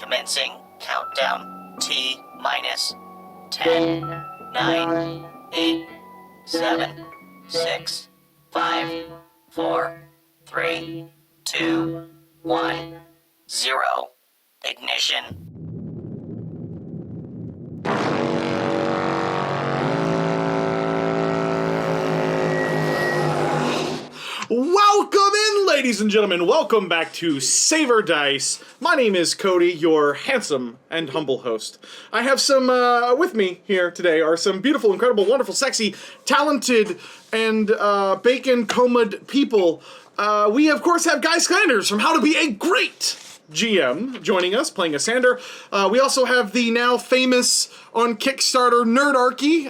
Commencing countdown. T minus 10, 9, 8, 7, 6, 5, 4, 3, 2, 1, 0. Ignition. Welcome in, ladies and gentlemen. Welcome back to Saver Dice. My name is Cody, your handsome and humble host. I have some, with me here today are some beautiful, incredible, wonderful, sexy, talented, and bacon-comed people. We, of course, have Guy SCLANDERS from How to Be a Great GM joining us, playing a Sander. We also have the now famous on Kickstarter Nerdarchy,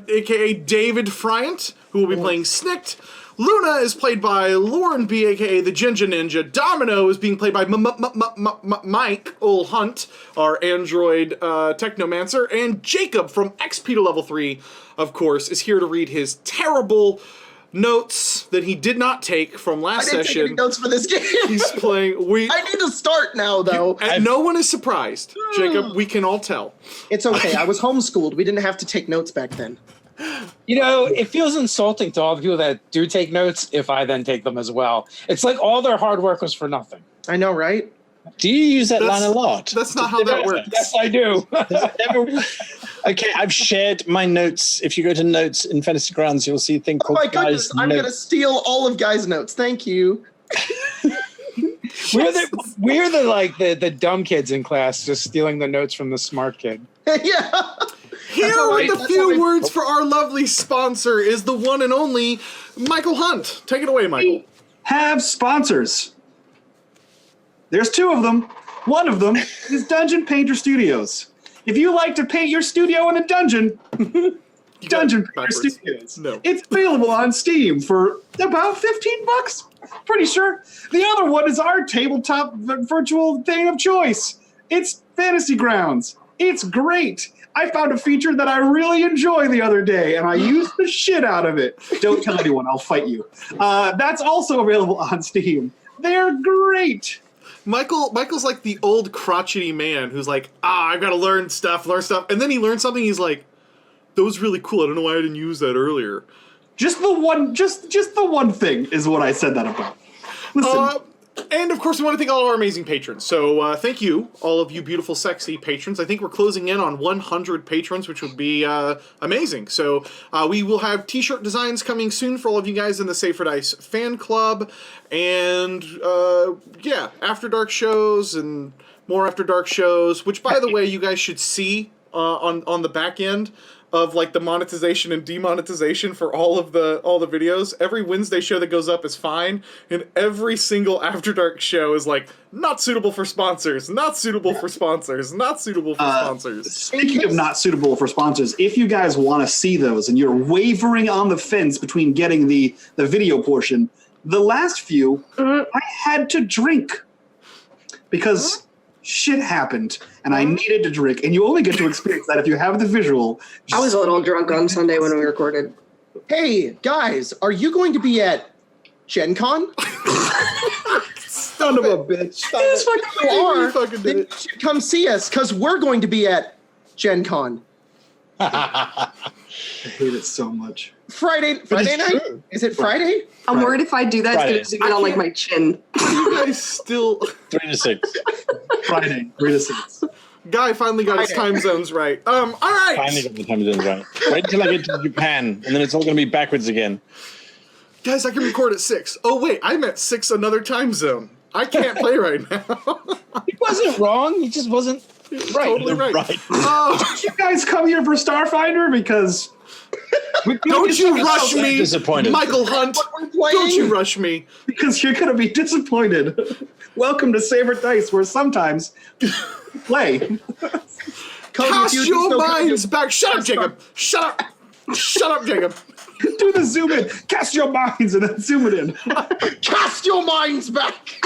aka David FRIANT, who will be playing Snikt. Luna is played by Lauren B, aka the Ginger Ninja. Domino is being played by Mike Hunt, our android technomancer. And Jacob from XP to Level 3, of course, is here to read his terrible notes that he did not take from last session. I didn't take any notes for this game. He's playing. I need to start now, though. And no one is surprised, Jacob. We can all tell. It's okay. I was homeschooled. We didn't have to take notes back then. You know, it feels insulting to all the people that do take notes if I then take them as well. It's like all their hard work was for nothing. I know, right? Do you use that line a lot? That's not how that works. Yes, I do. Okay, I've shared my notes. If you go to notes in Fantasy Grounds, you'll see a thing Oh called my goodness, Guy's I'm going to Notes. steal all of Guy's notes. Thank you. We're the dumb kids in class just stealing the notes from the smart kid. Yeah. Here with a few words for our lovely sponsor is the one and only Michael Hunt. Take it away, Michael. Have sponsors. There's two of them. One of them is Dungeon Painter Studios. If you like to paint your studio in a dungeon, Dungeon Painter Studios. No. It's available on Steam for about $15. Pretty sure. The other one is our tabletop virtual thing of choice. It's Fantasy Grounds. It's great. I found a feature that I really enjoy the other day, and I used the shit out of it. Don't tell anyone, I'll fight you. That's also available on Steam. They're great. Michael's like the old crotchety man who's like, I've got to learn stuff, and then he learns something, he's like, that was really cool, I don't know why I didn't use that earlier. Just the one thing is what I said that about. Listen. And of course, we want to thank all of our amazing patrons. So thank you, all of you beautiful, sexy patrons. I think we're closing in on 100 patrons, which would be amazing. So we will have t-shirt designs coming soon for all of you guys in the Safer Dice fan club. And yeah, After Dark shows and more After Dark shows, which, by the way, you guys should see on the back end of like the monetization and demonetization for all the videos. Every Wednesday show that goes up is fine, and every single After Dark show is like not suitable for sponsors, not suitable for sponsors, not suitable for sponsors. Speaking of not suitable for sponsors, if you guys want to see those and you're wavering on the fence between getting the video portion, the last few I had to drink because shit happened and I needed to drink, and you only get to experience that if you have the visual. I was a little drunk on Sunday when we recorded. Hey, guys, are you going to be at Gen Con? Son of a bitch. You are. fucking did Then it. you should come see us, because we're going to be at Gen Con. I hate it so much. Friday night? true. Is it Friday? I'm worried if I do that, Friday. it's going to zoom in on like my chin. You guys still... 3 to 6. Friday, 3 to 6. Guy finally got his time zones right. All right. Finally got the time zones right. Wait until I get to Japan, and then it's all going to be backwards again. Guys, I can record at 6. Oh, wait, I'm at 6 another time zone. I can't play right now. He wasn't wrong. He just wasn't right. Totally right. Did you guys come here for Starfinder? Because... Don't you rush so me, disappointed. Michael Hunt. Don't you rush me. Because you're going to be disappointed. Welcome to Saber Dice, where sometimes play. Cast your minds back. Shut up, Jacob. Shut up. Shut up, Jacob. Do the zoom in. Cast your minds and then zoom it in. Cast your minds back!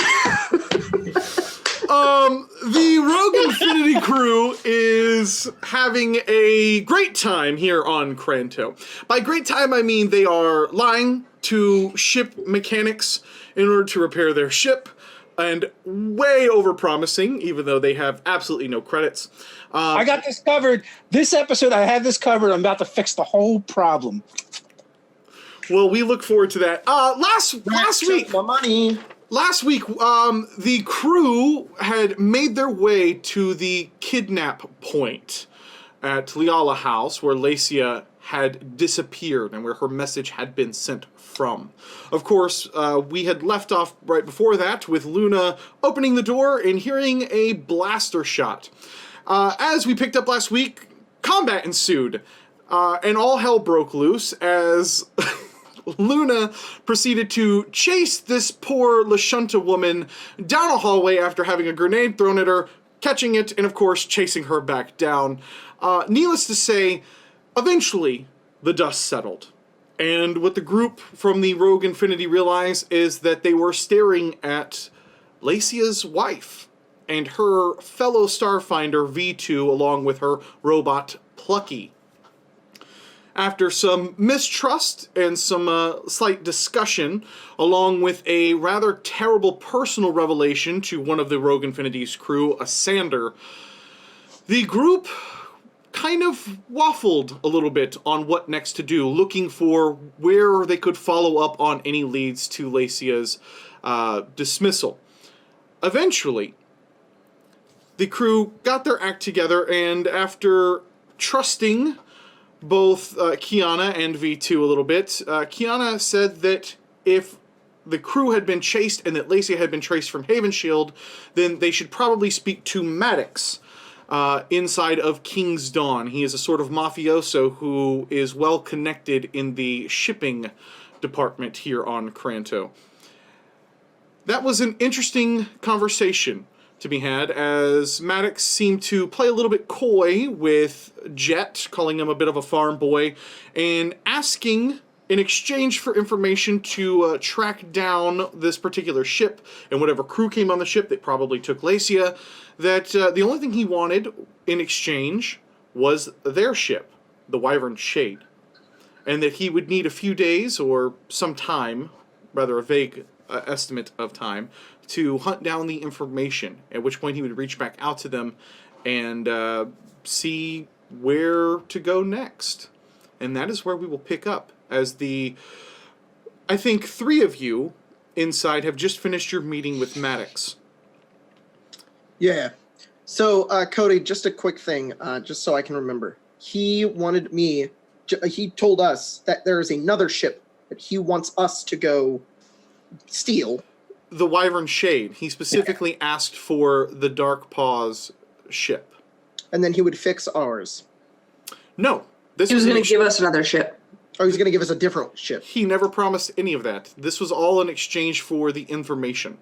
The Rogue Infinity crew is having a great time here on Cranto. By great time, I mean they are lying to ship mechanics in order to repair their ship. and way over-promising, even though they have absolutely no credits. I got this covered. This episode, I have this covered. I'm about to fix the whole problem. Well, we look forward to that. Last week, My money. Last week, the crew had made their way to the kidnap point at Lacia House, where Lacia had disappeared and where her message had been sent from. Of course, we had left off right before that with Luna opening the door and hearing a blaster shot. As we picked up last week, combat ensued, and all hell broke loose as Luna proceeded to chase this poor Lashunta woman down a hallway after having a grenade thrown at her, catching it, and of course chasing her back down. Needless to say, eventually the dust settled. And what the group from the Rogue Infinity realized is that they were staring at Lacia's wife and her fellow Starfinder V2 along with her robot Plucky. After some mistrust and some slight discussion, along with a rather terrible personal revelation to one of the Rogue Infinity's crew, a Sander, the group kind of waffled a little bit on what next to do, looking for where they could follow up on any leads to Lacia's dismissal. Eventually, the crew got their act together, and after trusting both Kiana and V2 a little bit, Kiana said that if the crew had been chased and that Lacia had been traced from Havenshield, then they should probably speak to Maddox inside of King's Dawn. He is a sort of mafioso who is well connected in the shipping department here on Cranto. That was an interesting conversation to be had, as Maddox seemed to play a little bit coy with Jett, calling him a bit of a farm boy, and asking in exchange for information to track down this particular ship and whatever crew came on the ship that probably took Lacia, that the only thing he wanted in exchange was their ship, the Wyvern Shade, and that he would need a few days or some time, rather a vague estimate of time, to hunt down the information, at which point he would reach back out to them and see where to go next. And that is where we will pick up, as I think 3 of you inside have just finished your meeting with Maddox. Yeah. So, Cody, just a quick thing, just so I can remember. He wanted me, he told us that there is another ship that he wants us to go steal. The Wyvern Shade. He specifically asked for the Dark Paws ship. And then he would fix ours. No. This He was going to give us another ship. Or he's going to give us a different ship. He never promised any of that. This was all in exchange for the information.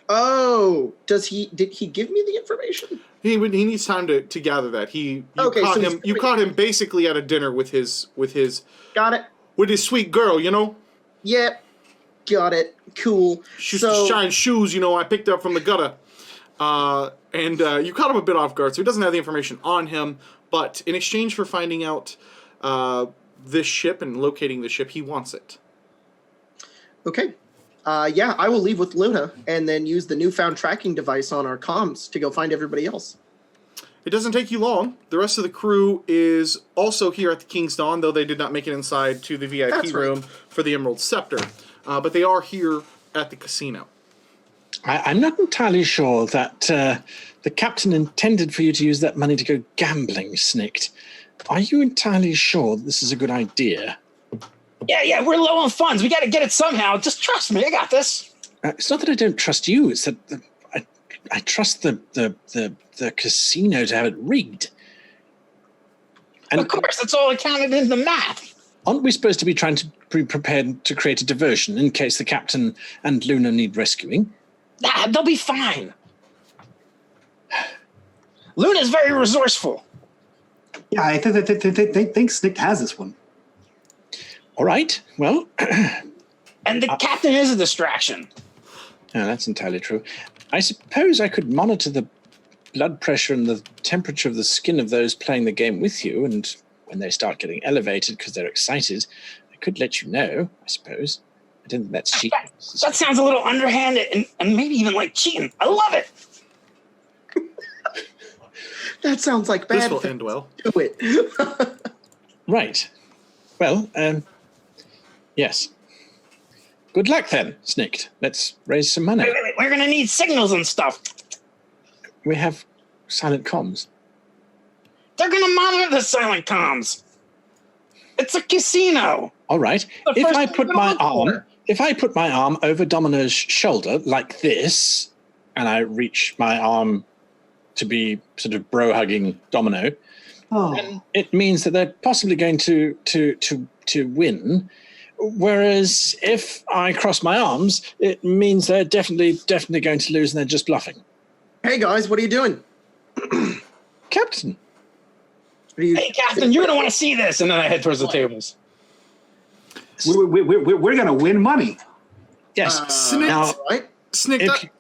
Oh, did he give me the information? He needs time to gather that. You so caught him basically at a dinner with his Got it. with his sweet girl, you know? Yep. Got it. Cool. She used to shine shoes, I picked up from the gutter. And you caught him a bit off guard, so he doesn't have the information on him, but in exchange for finding out this ship and locating the ship, he wants it. Okay. Yeah, I will leave with Luna and then use the newfound tracking device on our comms to go find everybody else. It doesn't take you long. The rest of the crew is also here at the King's Dawn, though they did not make it inside to the VIP That's right. room for the Emerald Scepter. But they are here at the casino. I'm not entirely sure that the captain intended for you to use that money to go gambling, Snikt. Are you entirely sure that this is a good idea? Yeah, we're low on funds. We got to get it somehow. Just trust me. I got this. It's not that I don't trust you. It's that I trust the casino to have it rigged. And Of course, that's all accounted in the math. aren't we supposed to be trying to be prepared to create a diversion in case the captain and Luna need rescuing? Nah, they'll be fine. Luna's very resourceful. Yeah, I think Snikt has this one. All right, well... And the captain is a distraction. Yeah, that's entirely true. I suppose I could monitor the blood pressure and the temperature of the skin of those playing the game with you, and when they start getting elevated because they're excited, I could let you know, I suppose. I don't think that's cheating. That sounds a little underhanded and maybe even like cheating. I love it. That sounds like bad. This will things. end well. Do it. Right. Well, yes. Good luck then, Snikt. Let's raise some money. Wait, we're gonna need signals and stuff. We have silent comms. They're gonna monitor the silent comms. It's a casino. All right. The If first I thing put we're my looking arm, if I put my arm over Domino's shoulder like this, and I reach my arm to be sort of bro-hugging Domino, then it means that they're possibly going to win. Whereas if I cross my arms, it means they're definitely going to lose, and they're just bluffing. Hey guys, what are you doing? Captain. Are you, Hey, Captain, you're gonna want to see this. And then I head towards the tables. We're going to win money. Yes. Snikt. Now, right? Snikt,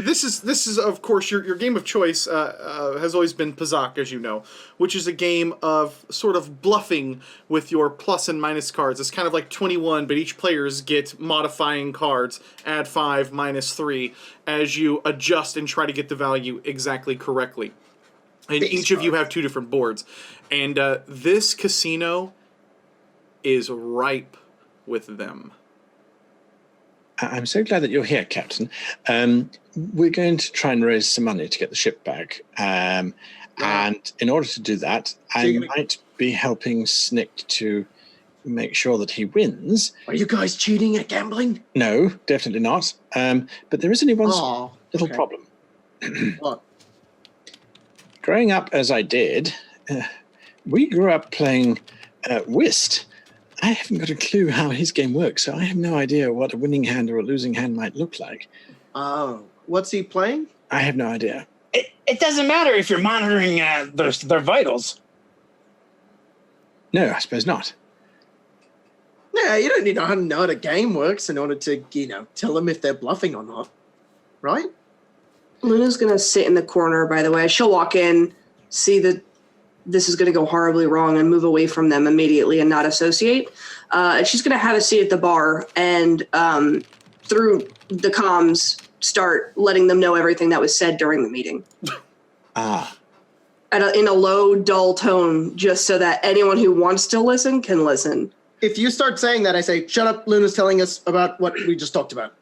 this is of course your game of choice has always been Pazaak, as you know, which is a game of sort of bluffing with your plus and minus cards. It's kind of like 21, but each players get modifying cards, add 5, minus 3, as you adjust and try to get the value exactly correctly. And each of you have 2 different boards, and this casino is ripe with them. I'm so glad that you're here, Captain. We're going to try and raise some money to get the ship back. And in order to do that, I might be helping Snikt to make sure that he wins. Are you guys cheating at gambling? No, definitely not. But there is only one little okay. problem. What? Growing up as I did, we grew up playing whist. I haven't got a clue how his game works, so I have no idea what a winning hand or a losing hand might look like. Oh, what's he playing? I have no idea. It doesn't matter if you're monitoring their vitals. No, I suppose not. Yeah, you don't need to know how the game works in order to, tell them if they're bluffing or not, right? Luna's going to sit in the corner, by the way. She'll walk in, see that this is going to go horribly wrong, and move away from them immediately and not associate. And she's going to have a seat at the bar and through the comms start letting them know everything that was said during the meeting. In a low, dull tone, just so that anyone who wants to listen can listen. If you start saying that, I say, shut up, Luna's telling us about what we just talked about.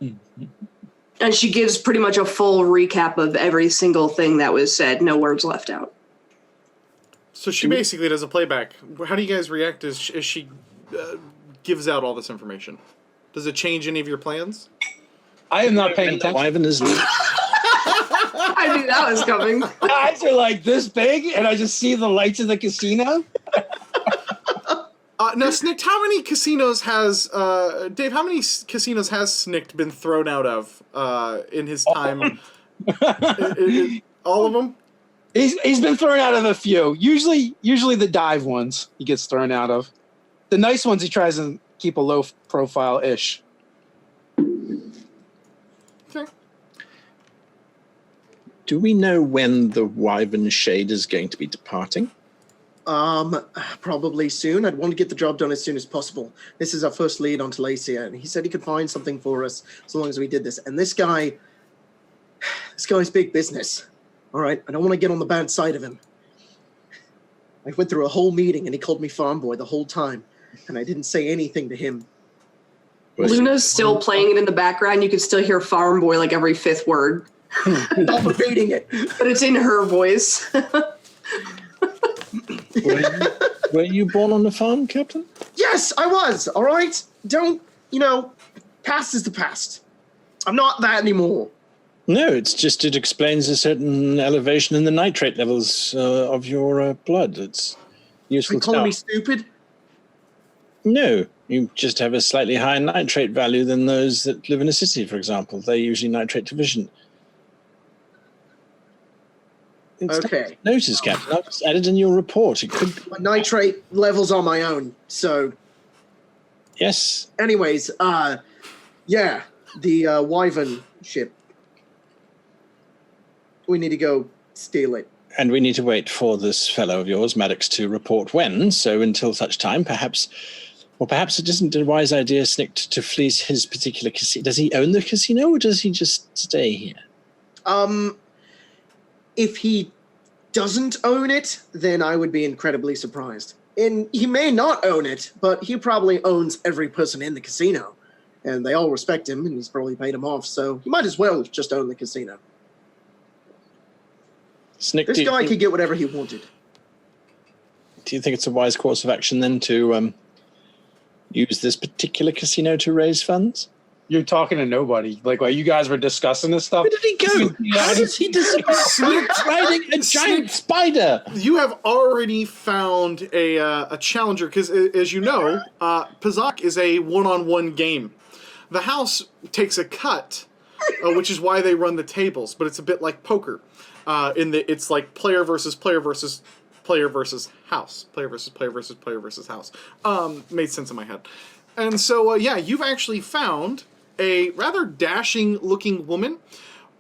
And she gives pretty much a full recap of every single thing that was said, no words left out. So she basically does a playback. How do you guys react as she gives out all this information? Does it change any of your plans? I am not paying attention. Wyvern is I knew that was coming. Eyes are like this big, and I just see the lights of the casino. Now, Snikt, how many casinos has Dave? How many casinos has Snikt been thrown out of in his time? All of them. He's been thrown out of a few. Usually the dive ones he gets thrown out of. The nice ones he tries to keep a low profile ish. Okay. Do we know when the Wyvern Shade is going to be departing? Probably soon. I'd want to get the job done as soon as possible. This is our first lead onto Lacia, and he said he could find something for us as long as we did this. And this guy's big business. All right, I don't want to get on the bad side of him. I went through a whole meeting, and he called me farm boy the whole time, and I didn't say anything to him. Luna's still playing it in the background. You can still hear farm boy like every fifth word. Stop repeating it. But it's in her voice. Were you born on the farm, Captain? Yes, I was. All right. Don't, past is the past. I'm not that anymore. No, it explains a certain elevation in the nitrate levels of your blood. It's useful Are you calling to me know. stupid? No, you just have a slightly higher nitrate value than those that live in a city, for example. They're usually nitrate deficient. It's Okay. Notice, Captain. I've just added in your report. It could be. My nitrate levels are my own. So, Yes. anyways, yeah, the Wyvern ship. We need to go steal it. And we need to wait for this fellow of yours, Maddox, to report when. So until such time, perhaps Well, perhaps it isn't a wise idea, Snikt, to fleece his particular casino. Does he own the casino, or does he just stay here? If he doesn't own it, then I would be incredibly surprised. And he may not own it, but he probably owns every person in the casino. And they all respect him, and he's probably paid them off, so he might as well just own the casino. Snikt, This guy could get whatever he wanted. do you think it's a wise course of action then to use this particular casino to raise funds? You're talking to nobody. Like, while you guys were discussing this stuff. Where did he go? How does he disappear? Snikt riding a giant spider. You have already found a challenger because, as you know, Pazaak is a one-on-one game. The house takes a cut, which is why they run the tables, but it's a bit like poker. It's like player versus player versus player versus house. Player versus player versus player versus house. Made sense in my head. And so, you've actually found a rather dashing-looking woman,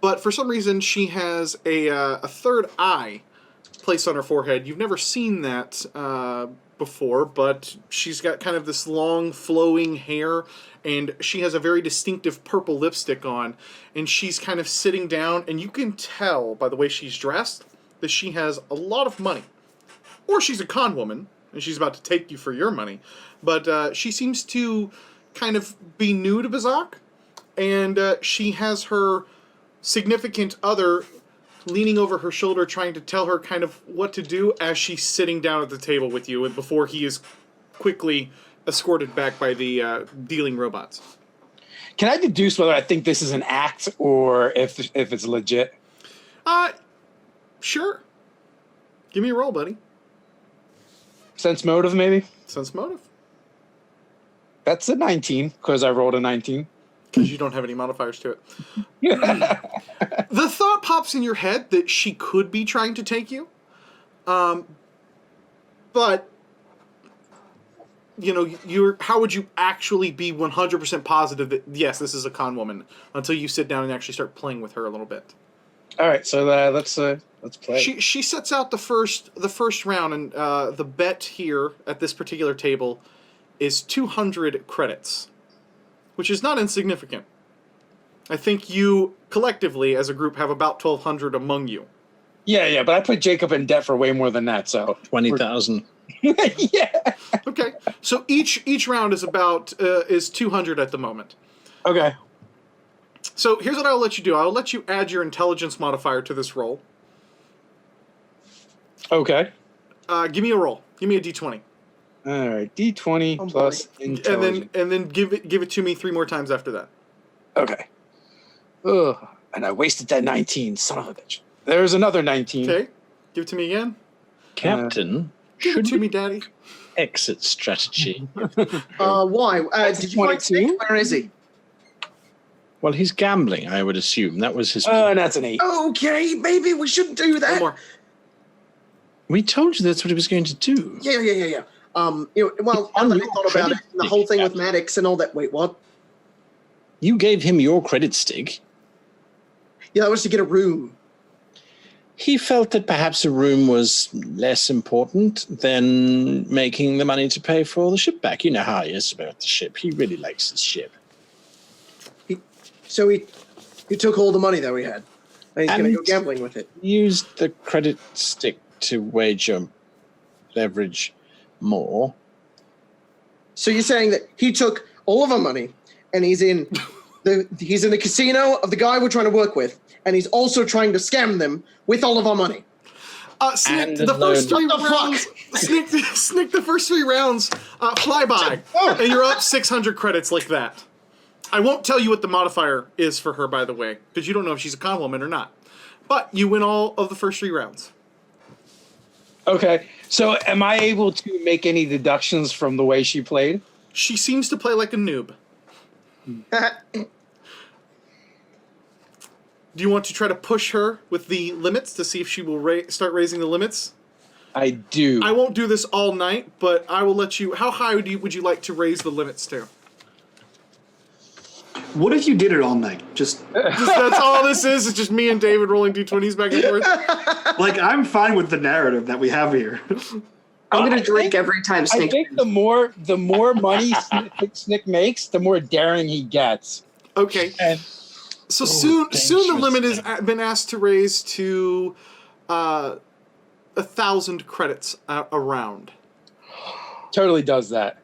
but for some reason she has a third eye placed on her forehead. You've never seen that before, but she's got kind of this long, flowing hair, and she has a very distinctive purple lipstick on, and she's kind of sitting down, and you can tell by the way she's dressed that she has a lot of money. Or she's a con woman, and she's about to take you for your money. But she seems to kind of be new to Pazaak, and she has her significant other leaning over her shoulder trying to tell her kind of what to do as she's sitting down at the table with you, and before he is quickly escorted back by the dealing robots. Can I deduce whether I think this is an act or if it's legit? Sure. Give me a roll, buddy. Sense motive, maybe? Sense motive. That's a 19, because I rolled a 19. Because you don't have any modifiers to it. The thought pops in your head that she could be trying to take you. But, you know, how would you actually be 100% positive that, yes, this is a con woman, until you sit down and actually start playing with her a little bit? All right, so let's play. She sets out the first round, and the bet here at this particular table is 200 credits, which is not insignificant. I think you collectively, as a group, have about 1,200 among you. Yeah, but I put Jacob in debt for way more than that, so 20,000. Yeah. Okay, so each round is about is 200 at the moment. Okay. So here's what I'll let you do. I'll let you add your intelligence modifier to this roll. Okay. Give me a roll. Give me a d20. All right, D20 plus intelligence. And then give it to me 3 more times after that. Okay. Ugh, and I wasted that 19, son of a bitch. There's another 19. Okay, give it to me again. Captain, Give it to me, Daddy. exit strategy. Why? Did you find 22? Snikt? Where is he? Well, he's gambling, I would assume. That was his... And that's an 8. Okay, maybe we shouldn't do One that. more. We told you that's what he was going to do. Yeah. Well, now that I thought about it, and the whole thing with Maddox and all that. Wait, what? You gave him your credit stick. Yeah, that was to get a room. He felt that perhaps a room was less important than making the money to pay for the ship back. You know how he is about the ship. He really likes his ship. So he took all the money that we had, and he's going to go gambling with it. Used the credit stick to wager leverage more. So you're saying that he took all of our money, and he's in the casino of the guy we're trying to work with, and he's also trying to scam them with all of our money. Snikt, the first 3 rounds. Snikt, the first 3 rounds fly by, and you're up 600 credits like that. I won't tell you what the modifier is for her, by the way, because you don't know if she's a con woman or not. But you win all of the first 3 rounds. Okay, so am I able to make any deductions from the way she played? She seems to play like a noob. Do you want to try to push her with the limits to see if she will start raising the limits? I do. I won't do this all night, but I will let you... How high would you like to raise the limits to? What if you did it all night? That's all this is. It's just me and David rolling d20s back and forth. Like, I'm fine with the narrative that we have here. I'm going to drink every time I Snikt. think the more money Snikt makes, the more daring he gets. Okay. And So soon the dangerous limit has thing. been asked to raise to 1,000 credits a round. totally does that.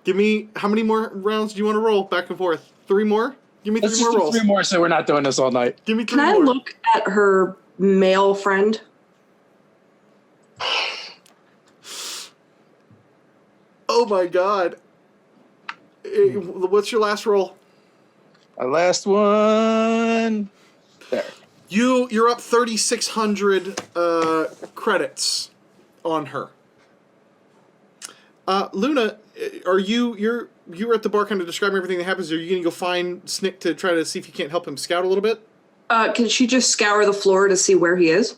Give me, how many more rounds do you want to roll back and forth? 3 more? Give me 3 Let's more just do rolls. 3 more so we're not doing this all night. Give me 3 Can I more. look at her male friend? Oh my god. What's your last roll? Our last one. There. You're up 3,600 credits on her. Luna, are you were at the bar kind of describing everything that happens? Are you going to go find Snikt to try to see if you can't help him scout a little bit? Can she just scour the floor to see where he is?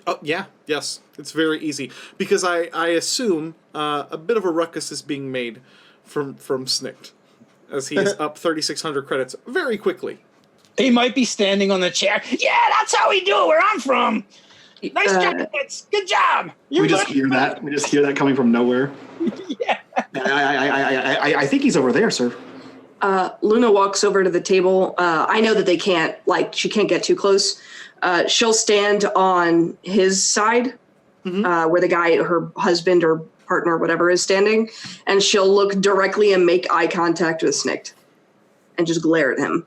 Oh yeah, yes, it's very easy because I assume a bit of a ruckus is being made from Snikt as he is up 3,600 credits very quickly. He might be standing on the chair. Yeah, that's how we do it where I'm from. Nice job, Blitz. Good job. We just hear that. We just hear that coming from nowhere. Yeah. I think he's over there, sir. Luna walks over to the table. I know that they can't, she can't get too close. She'll stand on his side, where the guy, her husband or partner or whatever is standing, and she'll look directly and make eye contact with Snikt and just glare at him.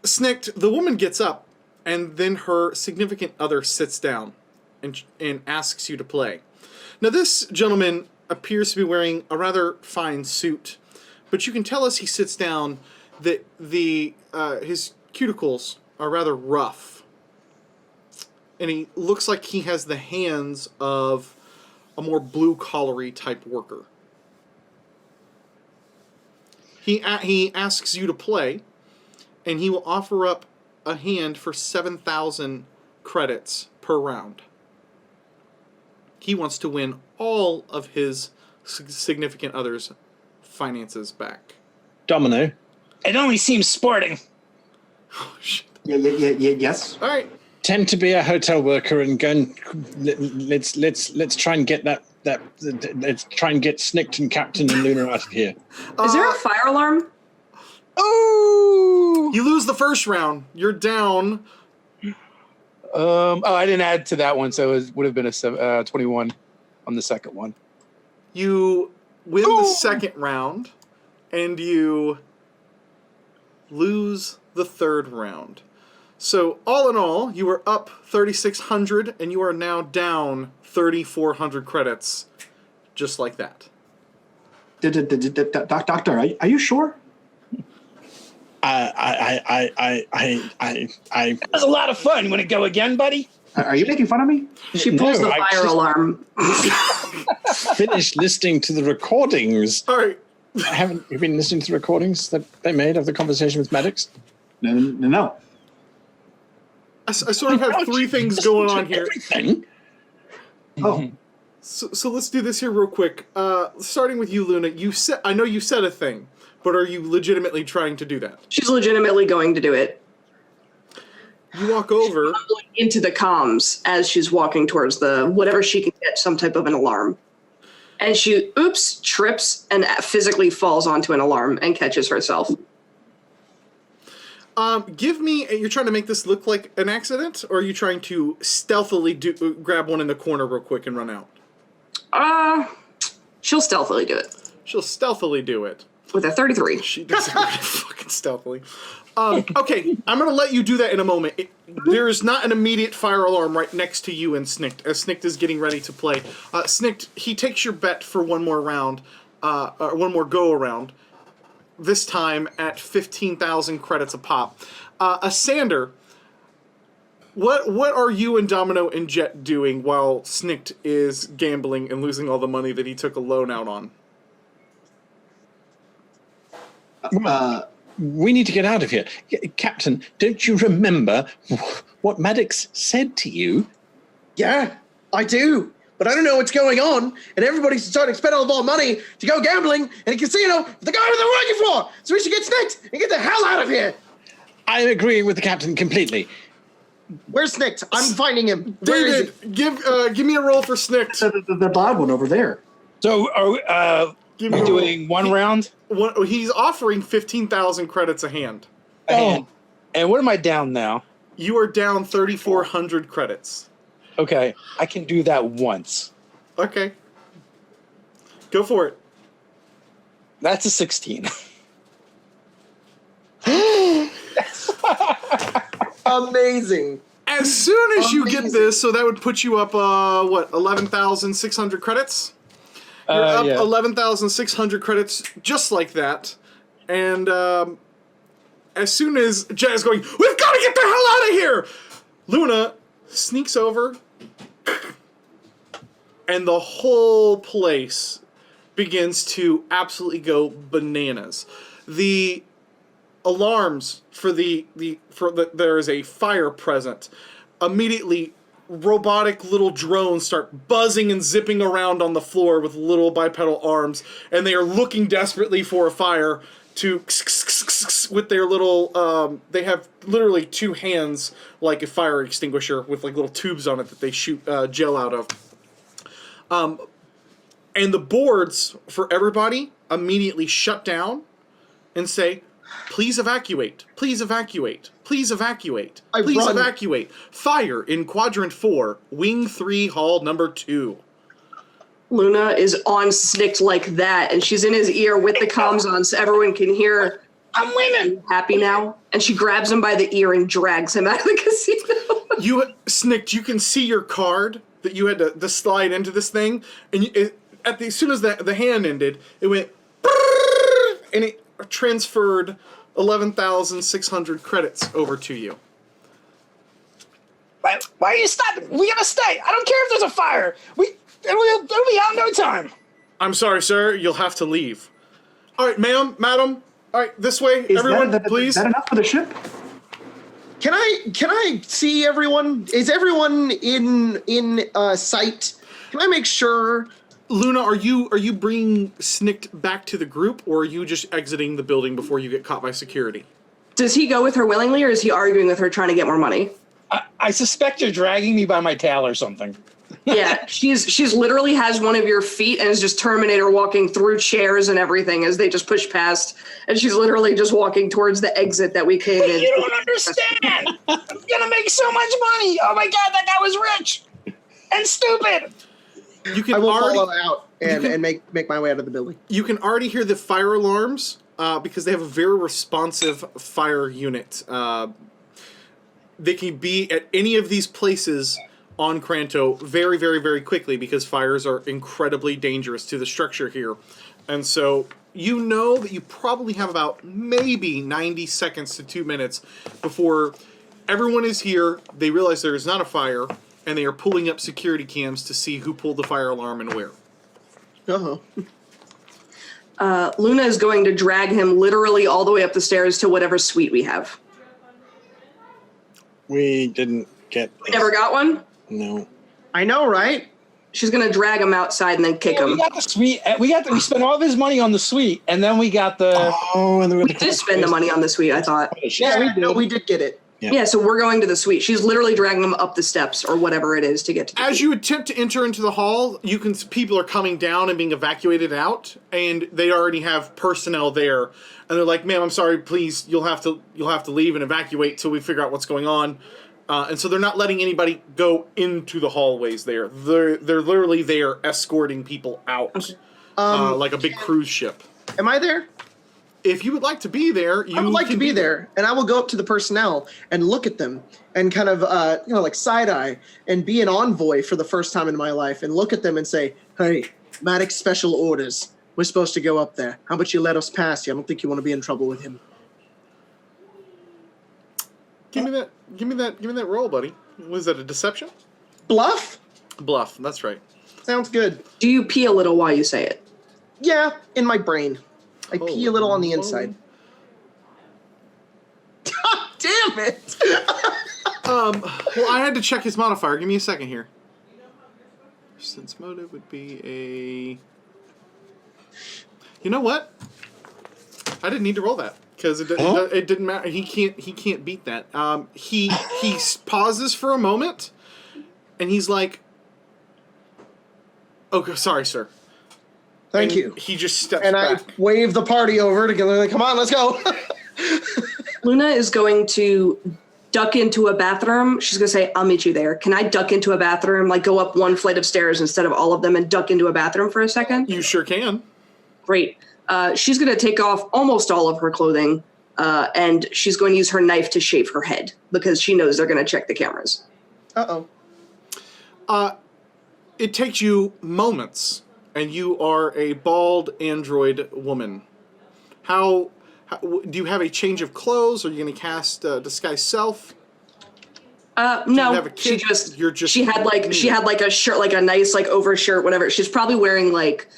Snikt, the woman gets up, and then her significant other sits down and asks you to play. Now, this gentleman appears to be wearing a rather fine suit, but you can tell as he sits down that his cuticles are rather rough. And he looks like he has the hands of a more blue-collary type worker. He asks you to play, and he will offer up a hand for 7,000 credits per round. He wants to win all of his significant other's finances back. Domino. It only seems sporting. Oh, shit. Yeah, yes. All right. Tend to be a hotel worker and go and let's try and get let's try and get Snikt and Captain and Luna out of here. Is there a fire alarm? Oh. You lose the first round. You're down. I didn't add to that one, so it would have been a 21 on the second one. You win the second round, and you lose the third round. So all in all, you are up 3,600, and you are now down 3,400 credits, just like that. Doctor, are you sure? That was a lot of fun. You want to go again, buddy? Are you making fun of me? She pulls the I fire just- alarm. Finished listening to the recordings. All right. Haven't you been listening to the recordings that they made of the conversation with Maddox? No. I sort of have 3 things going on here. Everything. Oh, So let's do this here real quick. Starting with you, Luna. I know you said a thing, but are you legitimately trying to do that? She's legitimately going to do it. You walk over. Into the comms as she's walking towards the whatever she can get some type of an alarm. And she trips and physically falls onto an alarm and catches herself. Give me. You're trying to make this look like an accident, or are you trying to stealthily grab one in the corner real quick and run out? She'll stealthily do it She'll stealthily do it. with a 33. She does it really fucking stealthily. Okay, I'm going to let you do that in a moment. There is not an immediate fire alarm right next to you and Snikt, as Snikt is getting ready to play. Snikt, he takes your bet for one more round, or one more go-around, this time at 15,000 credits a pop. Sander, what are you and Domino and Jett doing while Snikt is gambling and losing all the money that he took a loan out on? We need to get out of here. Captain, don't you remember what Maddox said to you? Yeah, I do. But I don't know what's going on, and everybody's starting to spend all of our money to go gambling in a casino with the guy they're working for. So we should get Snikt and get the hell out of here. I agree with the captain completely. Where's Snikt? I'm finding him. Where is David, give me a roll for Snikt. The bottom one over there. So are Give we me a doing one round? He's offering 15,000 credits a hand. And what am I down now? You are down 3,400 credits. Okay, I can do that once. Okay. Go for it. That's a 16. Amazing. As soon as you get this, so that would put you up, 11,600 credits? You're up 11,600 credits just like that. And as soon as Jett is going, we've got to get the hell out of here! Luna sneaks over, and the whole place begins to absolutely go bananas. The alarms for there is a fire present. Immediately, robotic little drones start buzzing and zipping around on the floor with little bipedal arms, and they are looking desperately for a fire to with their little they have literally two hands like a fire extinguisher with like little tubes on it that they shoot gel out of. And the boards for everybody immediately shut down and say, please evacuate, please evacuate, please evacuate, please evacuate. Fire in Quadrant 4, Wing 3, Hall number 2. Luna is on Snikt like that, and she's in his ear with the comms on so everyone can hear, I'm winning! Happy now? And she grabs him by the ear and drags him out of the casino. Snikt, you can see your card that you had to slide into this thing, and as soon as the hand ended, it went, and it transferred 11,600 credits over to you. Why are you stopping? We gotta stay. I don't care if there's a fire. It'll be out in no time. I'm sorry, sir. You'll have to leave. All right, ma'am, madam. All right, this way, everyone, please. Is that enough for the ship? Can I see everyone? Is everyone in sight? Can I make sure? Luna, are you bringing Snikt back to the group, or are you just exiting the building before you get caught by security? Does he go with her willingly, or is he arguing with her trying to get more money? I suspect you're dragging me by my tail or something. Yeah, she's literally has one of your feet and is just Terminator walking through chairs and everything as they just push past. And she's literally just walking towards the exit that we came in. You don't understand. I'm gonna make so much money. Oh my God, that guy was rich and stupid. I will follow out and make my way out of the building. You can already hear the fire alarms because they have a very responsive fire unit. They can be at any of these places on Cranto very, very, very quickly because fires are incredibly dangerous to the structure here. And so you know that you probably have about maybe 90 seconds to 2 minutes before everyone is here, they realize there is not a fire, and they are pulling up security cams to see who pulled the fire alarm and where. Luna is going to drag him literally all the way up the stairs to whatever suite we have. We didn't get... We never got one? No. I know, right? She's going to drag him outside and then kick him. We got the suite. We spent all of his money on the suite, and then we got the... Oh, and then we did spend the money on the suite, I thought. Yeah, we did get it. Yeah, so we're going to the suite. She's literally dragging him up the steps or whatever it is to get to the As you attempt to enter into the hall, people are coming down and being evacuated out, and they already have personnel there. And they're like, "Ma'am, I'm sorry, please, you'll have to leave and evacuate till we figure out what's going on." And so they're not letting anybody go into the hallways there. They're literally there escorting people out, Okay. like a big cruise ship. Am I there? If you would like to be there, I would like to be there, and I will go up to the personnel and look at them and kind of, like side eye and be an envoy for the first time in my life and look at them and say, "Hey, Maddox special orders. We're supposed to go up there. How about you let us pass you? I don't think you want to be in trouble with him." Give me that roll, buddy. Was that a deception? Bluff? Bluff. That's right. Sounds good. Do you pee a little while you say it? Yeah, in my brain. I pee a little on the inside. God damn it! Well, I had to check his modifier. Give me a second here. Since motive would be a... You know what? I didn't need to roll that. because it didn't matter. He can't beat that. He pauses for a moment, and he's like, "Okay, sorry, sir." Thank And you. He just steps And back. I wave the party over together. Like, come on, let's go. Luna is going to duck into a bathroom. She's going to say, I'll meet you there. Can I duck into a bathroom, like go up one flight of stairs instead of all of them and duck into a bathroom for a second? You sure can. Great. She's going to take off almost all of her clothing, and she's going to use her knife to shave her head because she knows they're going to check the cameras. Uh-oh. It takes you moments, and you are a bald android woman. How do you have a change of clothes? Are you going to cast disguise self? No, have a kid? she had like a shirt, like a nice like overshirt, whatever. She's probably wearing like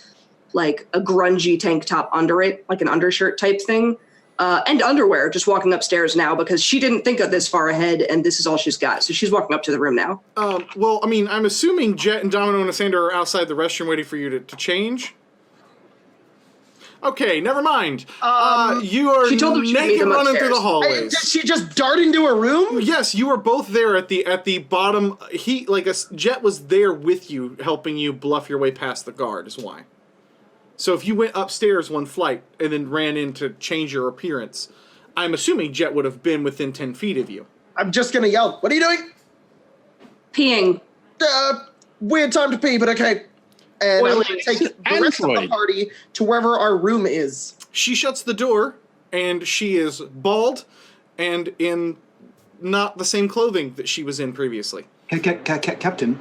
a grungy tank top under it, like an undershirt type thing, and underwear. Just walking upstairs now because she didn't think of this far ahead, and this is all she's got. So she's walking up to the room now. Well, I mean, I'm assuming Jett and Domino and Sander are outside the restroom waiting for you to change. Okay, never mind. You are she told them she'd meet naked them running upstairs. through the Did hallways. she just dart into a room? Yes, you were both there at the bottom. Jett was there with you, helping you bluff your way past the guard. Is why. So if you went upstairs one flight and then ran in to change your appearance, I'm assuming Jett would have been within 10 feet of you. I'm just going to yell, what are you doing? Peeing. Weird time to pee, but okay. And I'm going to take the rest of the Android. party to wherever our room is. She shuts the door, and she is bald and in not the same clothing that she was in previously. Captain,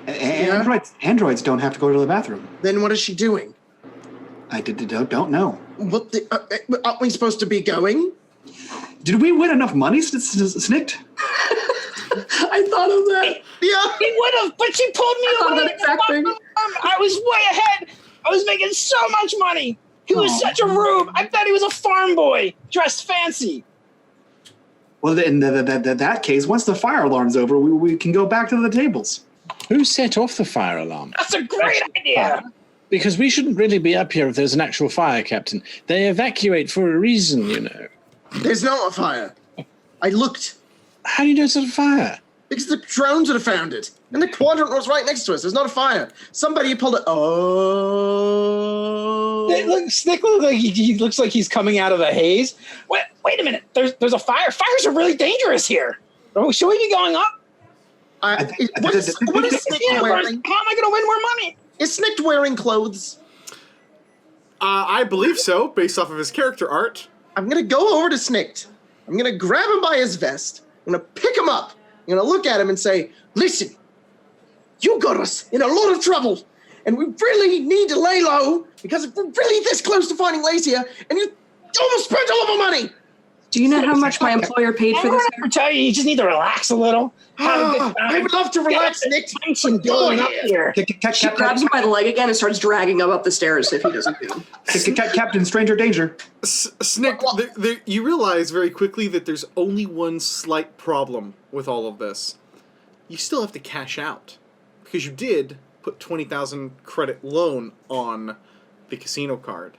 androids don't have to go to the bathroom. Then what is she doing? I don't know. What aren't we supposed to be going? Did we win enough money, Snikt? I thought of that. Yeah. He would have, but she pulled me I thought of away. that exact thing. I was way ahead. I was making so much money. He was such a rube. I thought he was a farm boy dressed fancy. Well, in that case, once the fire alarm's over, we can go back to the tables. Who set off the fire alarm? That's a great idea. Because we shouldn't really be up here if there's an actual fire, Captain. They evacuate for a reason, you know. There's not a fire. I looked. How do you know it's a fire? Because the drones would have found it. And the quadrant was right next to us. There's not a fire. Somebody pulled it. Oh. Snikt looks like he's coming out of a haze. Wait a minute. There's a fire. Fires are really dangerous here. Oh, should we be going up? What is Snikt wearing? How am I going to win more money? Is Snikt wearing clothes? I believe so, based off of his character art. I'm going to go over to Snikt. I'm going to grab him by his vest. I'm going to pick him up. I'm going to look at him and say, listen, you got us in a lot of trouble. And we really need to lay low because we're really this close to finding Lacia. And you almost spent all of our money. Do you know how much my employer paid for I this? don't ever tell you just need to relax a little. Have a good time. I would love to relax, Snikt. Tension building up here. She grabs him by the leg again and starts dragging him up the stairs if he doesn't do. Captain, stranger danger. Snikt, you realize very quickly that there's only one slight problem with all of this. You still have to cash out. Because you did put 20,000 credit loan on the casino card.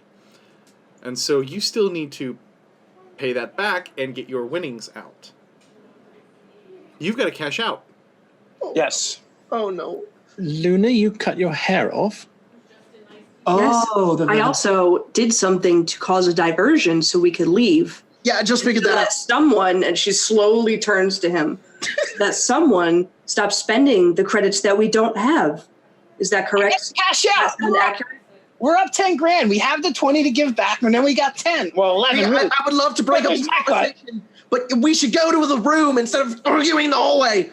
And so you still need to pay that back and get your winnings out. You've got to cash out. Yes. Oh, no. Luna, you cut your hair off? Oh, Yes. I also did something to cause a diversion so we could leave. Yeah, I just figured So that out. that someone, and she slowly turns to him, that someone stops spending the credits that we don't have. Is that correct? Let's cash out. Is that accurate? We're up 10 grand. We have the 20 to give back, and then we got 10. Well, 11. Hey, really. I would love to break up Where's this my cut? conversation, but we should go to the room instead of arguing in the hallway.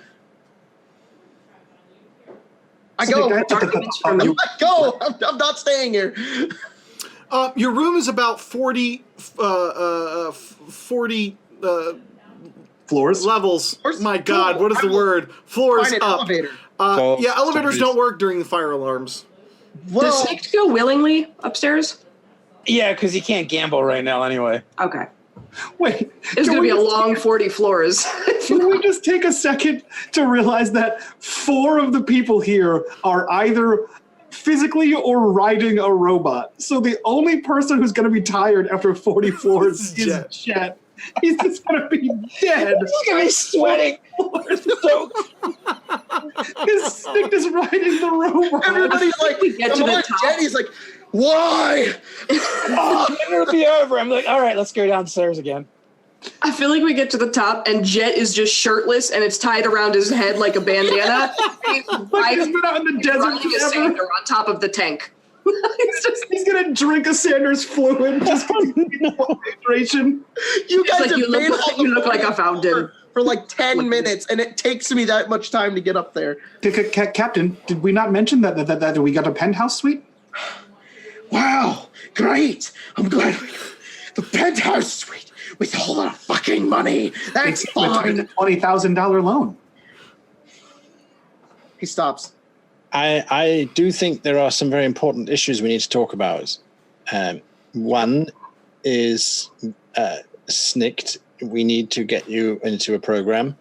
I go. Arguments from I go. I'm not staying here. Your room is about 40 Floors. levels. Floors? My God, what is the Cool. word? Floors Find an up. elevator. Yeah, elevators Stories. don't work during the fire alarms. Does Well, Snikt go willingly upstairs? Yeah, because he can't gamble right now anyway. Okay. Wait. It's going to can we be a just- long 40 floors. Can we just take a second to realize that 4 of the people here are either physically or riding a robot. So the only person who's going to be tired after 40 floors is Jett. Jett. He's just going to be dead. Look at me sweating. So, His Snikt is riding the robot. Everybody's like, get to come the on, top. Jett. He's like, why? it'll be over. I'm like, all right, let's go downstairs again. I feel like we get to the top and Jett is just shirtless and it's tied around his head like a bandana. He's Like he's been out in the desert running a forever. sander on top of the tank. He's going to drink a Sanders fluid just because he needs more hydration. You It's guys like have you been look, on the you look like a floor fountain. for like 10 minutes, and it takes me that much time to get up there. Captain, did we not mention that we got a penthouse suite? Wow, great. I'm glad we got the penthouse suite with a whole lot of fucking money. That's It's fine. a $20,000 loan. He stops. I do think there are some very important issues we need to talk about. One is Snikt. We need to get you into a program.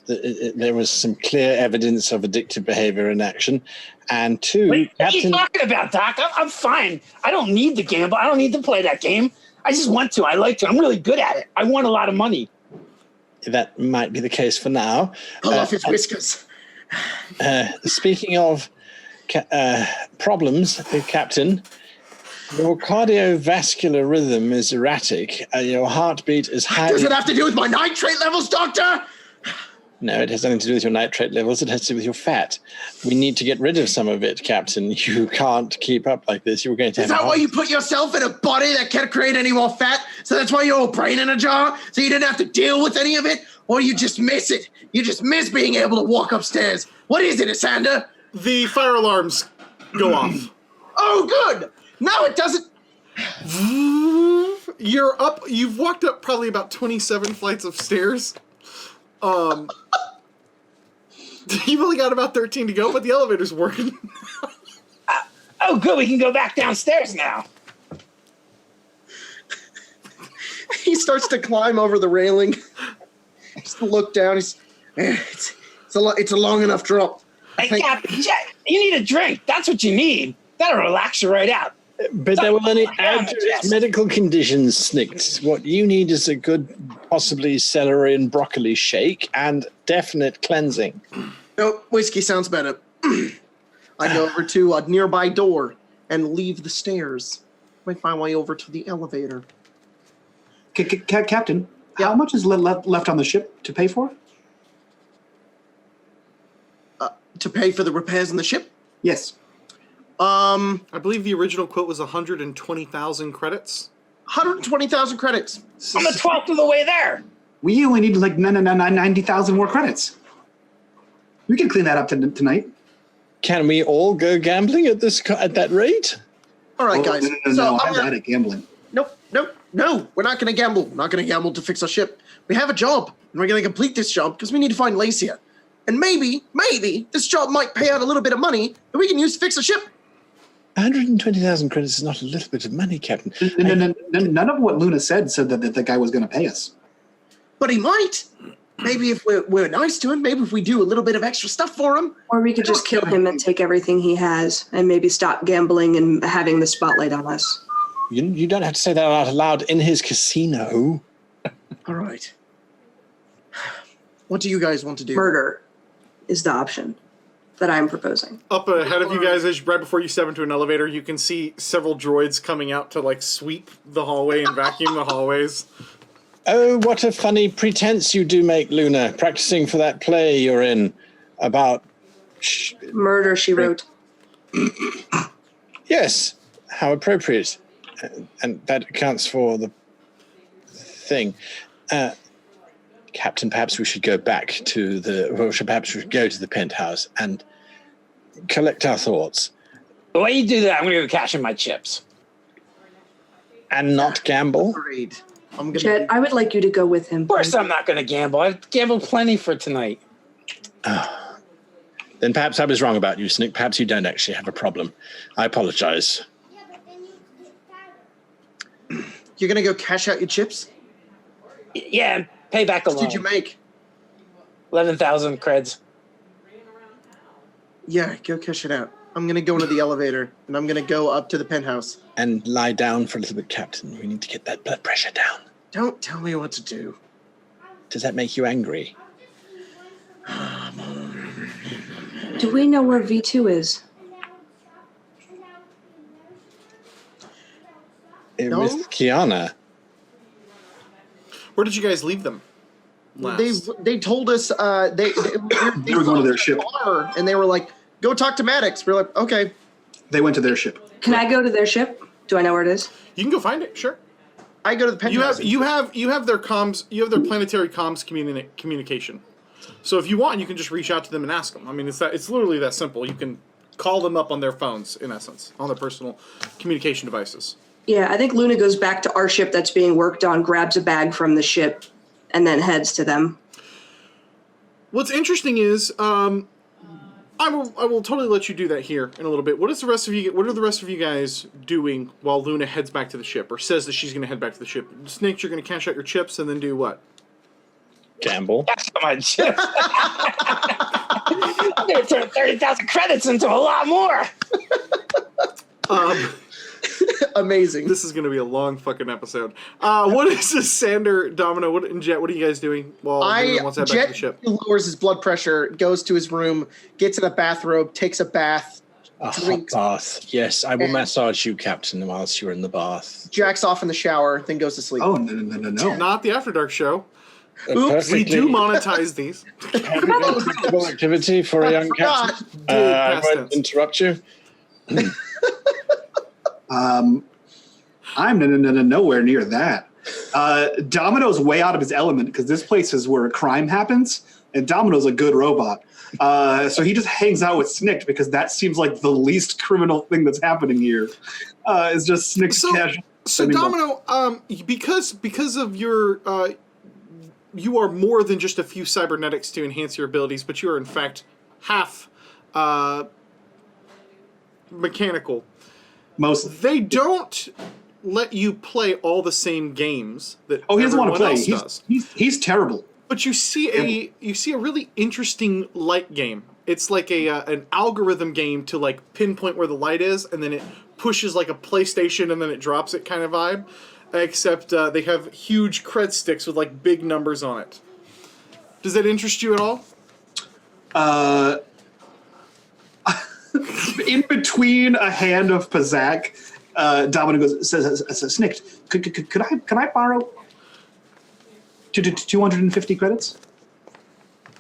There was some clear evidence of addictive behavior in action. And two, Wait, what are you Captain, talking about, Doc? I'm fine. I don't need to gamble. I don't need to play that game. I just want to. I like to. I'm really good at it. I want a lot of money. that might be the case for now. Pull off his whiskers. Speaking of problems, Captain, your cardiovascular rhythm is erratic. Your heartbeat is highly... Does it have to do with my nitrate levels, Doctor? No, it has nothing to do with your nitrate levels. It has to do with your fat. We need to get rid of some of it, Captain. You can't keep up like this. You're going to Is have that why you put yourself in a body that can't create any more fat? So that's why you're all brain in a jar? So you didn't have to deal with any of it? Or you just miss it? You just miss being able to walk upstairs? What is it, Asander? The fire alarms go off. Oh, good. No, it doesn't. You're up. You've walked up probably about 27 flights of stairs. You've only got about 13 to go, but the elevator's working. Oh, good. We can go back downstairs now. He starts to climb over the railing. Just to look down. It's a long enough drop. Hey, Captain Jett, you need a drink. That's what you need. That'll relax you right out. But there will only add to Yes. its medical conditions, Snikt. What you need is a good, possibly celery and broccoli shake and definite cleansing. No, whiskey sounds better. I go over to a nearby door and leave the stairs. I find my way over to the elevator. Captain, how much is left on the ship to pay for? To pay for the repairs on the ship? Yes. I believe the original quote was 120,000 credits. 120,000 credits. I'm a 12th of the way there. We only need like 90,000 more credits. We can clean that up tonight. Can we all go gambling at that rate? All right, guys. No, I'm I'm gonna- bad at gambling. No, we're not going to gamble. We're not going to gamble to fix our ship. We have a job, and we're going to complete this job because we need to find Lacia. And maybe this job might pay out a little bit of money that we can use to fix the ship. 120,000 credits is not a little bit of money, Captain. None of what Luna said that the guy was going to pay us. But he might. Maybe if we're nice to him, maybe if we do a little bit of extra stuff for him. Or we could just kill him and take everything he has and maybe stop gambling and having the spotlight on us. You don't have to say that out loud in his casino. All right. What do you guys want to do? Murder is the option that I'm proposing. Up ahead of you guys, right before you step into an elevator, you can see several droids coming out to like sweep the hallway and vacuum the hallways. Oh, what a funny pretense you do make, Luna, practicing for that play you're in about... Murder, she wrote. Yes, how appropriate. And that accounts for the thing. Captain, perhaps we should go back to perhaps we should go to the penthouse and collect our thoughts. The way you do that, I'm going to go cash in my chips. And not gamble? Agreed. I'm gonna. Jett, I would like you to go with him. Of course I'm not going to gamble. I've gambled plenty for tonight. Then perhaps I was wrong about you, Snikt. Perhaps you don't actually have a problem. I apologize. You're gonna go cash out your chips? Yeah, and pay back a What loan. did you make? 11,000 creds. Yeah, go cash it out. I'm gonna go into the elevator, and I'm gonna go up to the penthouse. And lie down for a little bit, Captain. We need to get that blood pressure down. Don't tell me what to do. Does that make you angry? Do we know where V2 is? No? With Kiana. Where did you guys leave them? Last? They told us they were going to their ship. And they were like, go talk to Maddox. We're like, okay. They went to their ship. Can I go to their ship? Do I know where it is? You can go find it. Sure. I go to the penthouse. You have their comms. You have their planetary comms communication. So if you want, you can just reach out to them and ask them. I mean, it's literally that simple. You can call them up on their phones, in essence, on their personal communication devices. Yeah, I think Luna goes back to our ship that's being worked on, grabs a bag from the ship, and then heads to them. What's interesting is, I will totally let you do that here in a little bit. What are the rest of you guys doing while Luna heads back to the ship, or says that she's going to head back to the ship? Snikt, you're going to cash out your chips and then do what? Gamble. That's my chips. I'm going to turn 30,000 credits into a lot more. Amazing. This is going to be a long fucking episode. What is this, Sander, Domino, and Jett? What are you guys doing while Luna wants to head back to the ship? Lowers his blood pressure, goes to his room, gets in a bathrobe, takes a bath, A hot drinks, bath. Yes, I will And- massage you, Captain, whilst you're in the bath. jacks off in the shower, then goes to sleep. Oh, no. Not the After Dark show. Oops, We do monetize these. Physical activity for a young forgot. captain. Dude, I past won't tense. interrupt you. I'm nowhere near that. Domino's way out of his element because this place is where crime happens, and Domino's a good robot. So he just hangs out with Snikt because that seems like the least criminal thing that's happening here. Is just Snikt's casual. So Domino, because of your, you are more than just a few cybernetics to enhance your abilities, but you are in fact half mechanical. They don't let you play all the same games that Oh, he doesn't want to everyone play. else does. He's terrible. But you see a really interesting light game. It's like an algorithm game to like pinpoint where the light is, and then it pushes like a PlayStation, and then it drops it kind of vibe. Except they have huge cred sticks with like big numbers on it. Does that interest you at all? In between a hand of Pazaak, Domino says, Snikt, can I borrow 250 credits?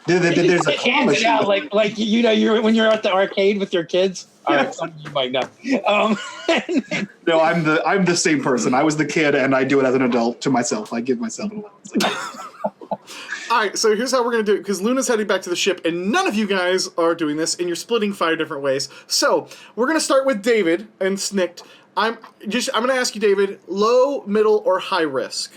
There's a claw Hands it out machine. like when you're at the arcade with your kids. All right, some of you might know. No, I'm the same person. I was the kid, and I do it as an adult to myself. I give myself an allowance. All right, so here's how we're going to do it, because Luna's heading back to the ship, and none of you guys are doing this, and you're splitting 5 different ways. So we're going to start with David and Snikt. I'm going to ask you, David, low, middle, or high risk?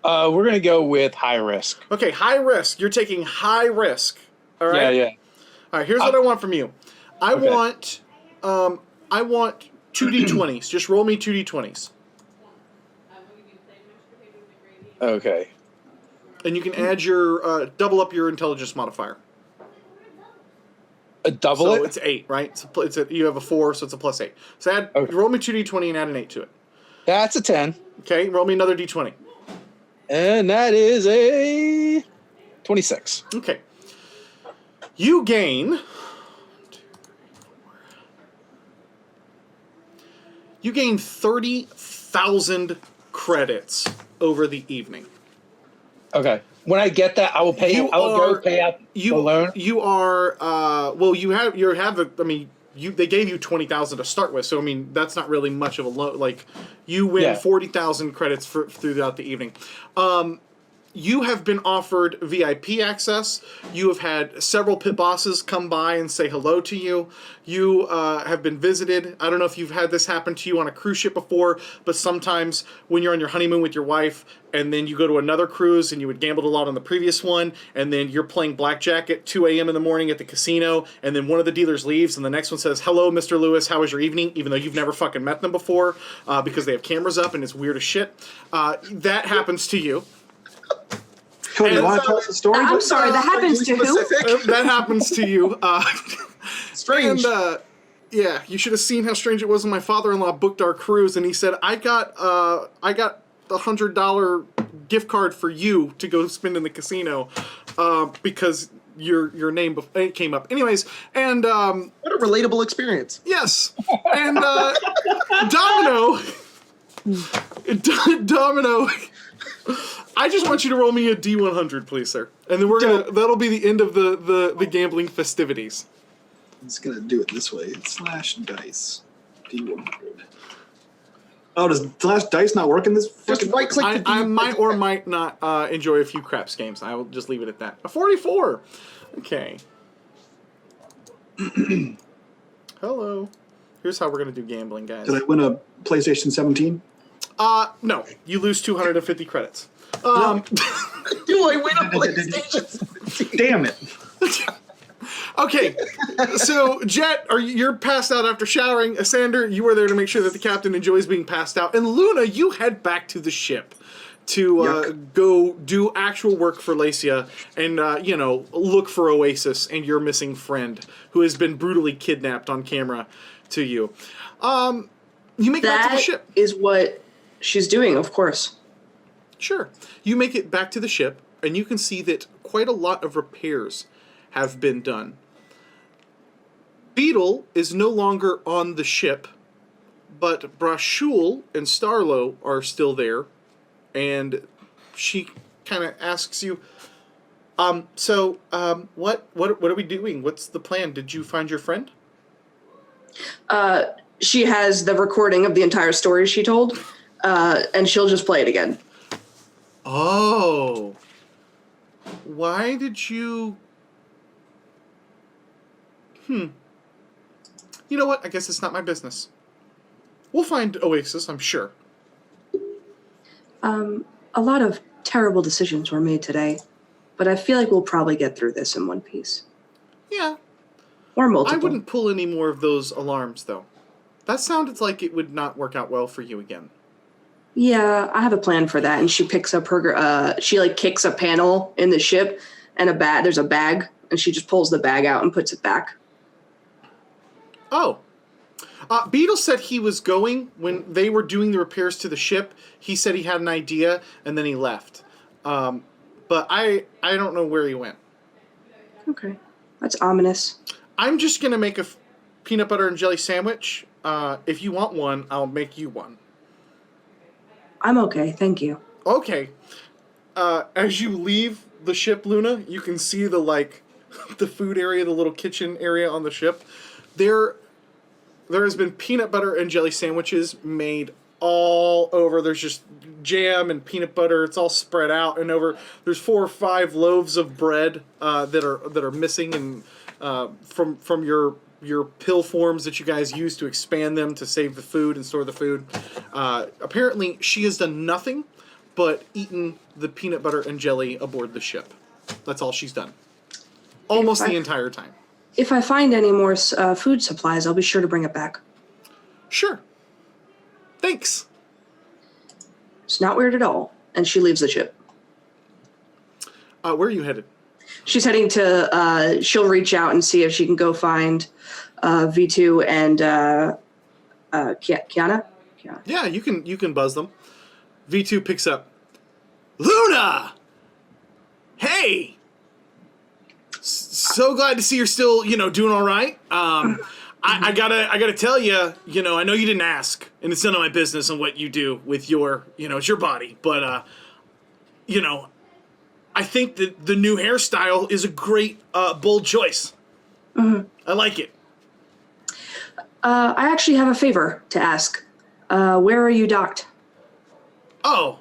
We're going to go with high risk. Okay, high risk. You're taking high risk. All right? Yeah. All right, here's what I want from you. I want 2d20s. Just roll me 2d20s. Okay. And you can add your, double up your intelligence modifier. Double So it? it's 8, right? You have a 4, so it's a plus 8. So roll me 2d20 and add an 8 to it. That's a 10. Okay, roll me another d20. And that is a 26. Okay. You gain... You gain 30,000 credits over the evening. Okay. When I get that, I will pay. I will go pay out the loan. You are they gave you 20,000 to start with, so I mean that's not really much of a loan. Like you win 40,000 credits throughout the evening. You have been offered VIP access. You have had several pit bosses come by and say hello to you. You have been visited. I don't know if you've had this happen to you on a cruise ship before, but sometimes when you're on your honeymoon with your wife and then you go to another cruise and you had gambled a lot on the previous one and then you're playing blackjack at 2 a.m. in the morning at the casino and then one of the dealers leaves and the next one says, hello, Mr. Lewis, how was your evening? Even though you've never fucking met them before because they have cameras up and it's weird as shit. That happens to you. Cody, you want to tell us a story? I'm sorry, that happens to who? That happens to you. Strange. And yeah, you should have seen how strange it was when my father-in-law booked our cruise, and he said, "I got the $100 gift card for you to go spend in the casino, because your name came up." Anyways, and What a relatable experience. yes, and Domino, Domino. I just want you to roll me a D100, please, sir. And then that'll be the end of the gambling festivities. I'm just gonna do it this way. /dice D100. Oh, does /dice not work in this? Just right click. I might or might not enjoy a few craps games. I will just leave it at that. A 44. Okay. Hello. Here's how we're gonna do gambling, guys. Did I win a PlayStation 17? No. You lose 250 credits. Do I win a PlayStation? Damn it. Okay, so Jett, you're passed out after showering. Sander, you are there to make sure that the captain enjoys being passed out. And Luna, you head back to the ship to go do actual work for Lacia and, look for Oasis and your missing friend who has been brutally kidnapped on camera to you. You make it back to the ship. That is what she's doing, of course. Sure. You make it back to the ship, and you can see that quite a lot of repairs have been done. Beetle is no longer on the ship, but Brashul and Starlo are still there, and she kind of asks you, what are we doing? What's the plan? Did you find your friend? She has the recording of the entire story she told, and she'll just play it again. Oh. Why did you... You know what? I guess it's not my business. We'll find Oasis, I'm sure. A lot of terrible decisions were made today, but I feel like we'll probably get through this in one piece. Yeah. Or multiple. I wouldn't pull any more of those alarms, though. That sounded like it would not work out well for you again. Yeah, I have a plan for that. And she picks up her, she kicks a panel in the ship and there's a bag, and she just pulls the bag out and puts it back. Oh. Beetle said he was going when they were doing the repairs to the ship. He said he had an idea, and then he left. But I don't know where he went. Okay. That's ominous. I'm just going to make a peanut butter and jelly sandwich. If you want one, I'll make you one. I'm okay, thank you. Okay. As you leave the ship, Luna, you can see the food area, the little kitchen area on the ship. There has been peanut butter and jelly sandwiches made all over. There's just jam and peanut butter. It's all spread out and over. There's 4 or 5 loaves of bread that are missing and from your pill forms that you guys use to expand them to save the food and store the food. Apparently, she has done nothing but eaten the peanut butter and jelly aboard the ship. That's all she's done. Almost the entire time. If I find any more food supplies, I'll be sure to bring it back. Sure. Thanks. It's not weird at all. And she leaves the ship. Where are you headed? She's heading to, she'll reach out and see if she can go find V2 and Kiana. Yeah, you can buzz them. V2 picks up. Luna! Hey! So glad to see you're still, doing all right. I gotta tell you, I know you didn't ask, and it's none of my business on what you do with your, it's your body, but, I think that the new hairstyle is a great, bold choice. Mm-hmm. I like it. I actually have a favor to ask. Where are you docked? Oh,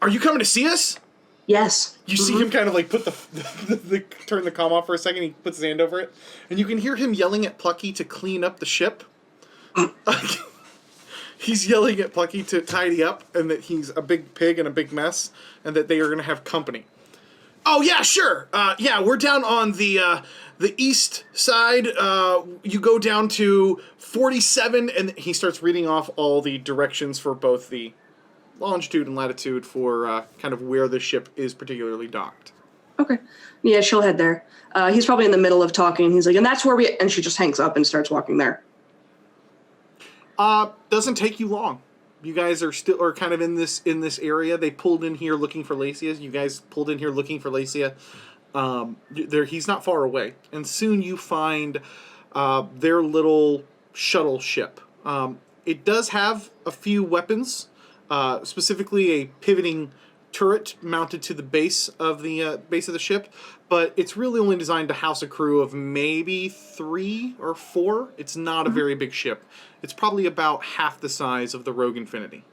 are you coming to see us? Yes. You see him kind of put the turn the comm off for a second. He puts his hand over it, and you can hear him yelling at Plucky to clean up the ship. He's yelling at Plucky to tidy up, and that he's a big pig and a big mess, and that they are going to have company. Oh yeah, sure. Yeah, we're down on the east side. You go down to 47, and he starts reading off all the directions for both the longitude and latitude for kind of where the ship is particularly docked. Okay. Yeah, she'll head there. He's probably in the middle of talking. He's like, and that's where we. And she just hangs up and starts walking there. Doesn't take you long. You guys are kind of in this area. They pulled in here looking for Lacia. You guys pulled in here looking for Lacia. He's not far away, and soon you find their little shuttle ship. It does have a few weapons, specifically a pivoting turret mounted to the base of the ship, but it's really only designed to house a crew of maybe 3 or 4. It's not a very big ship. It's probably about half the size of the Rogue Infinity.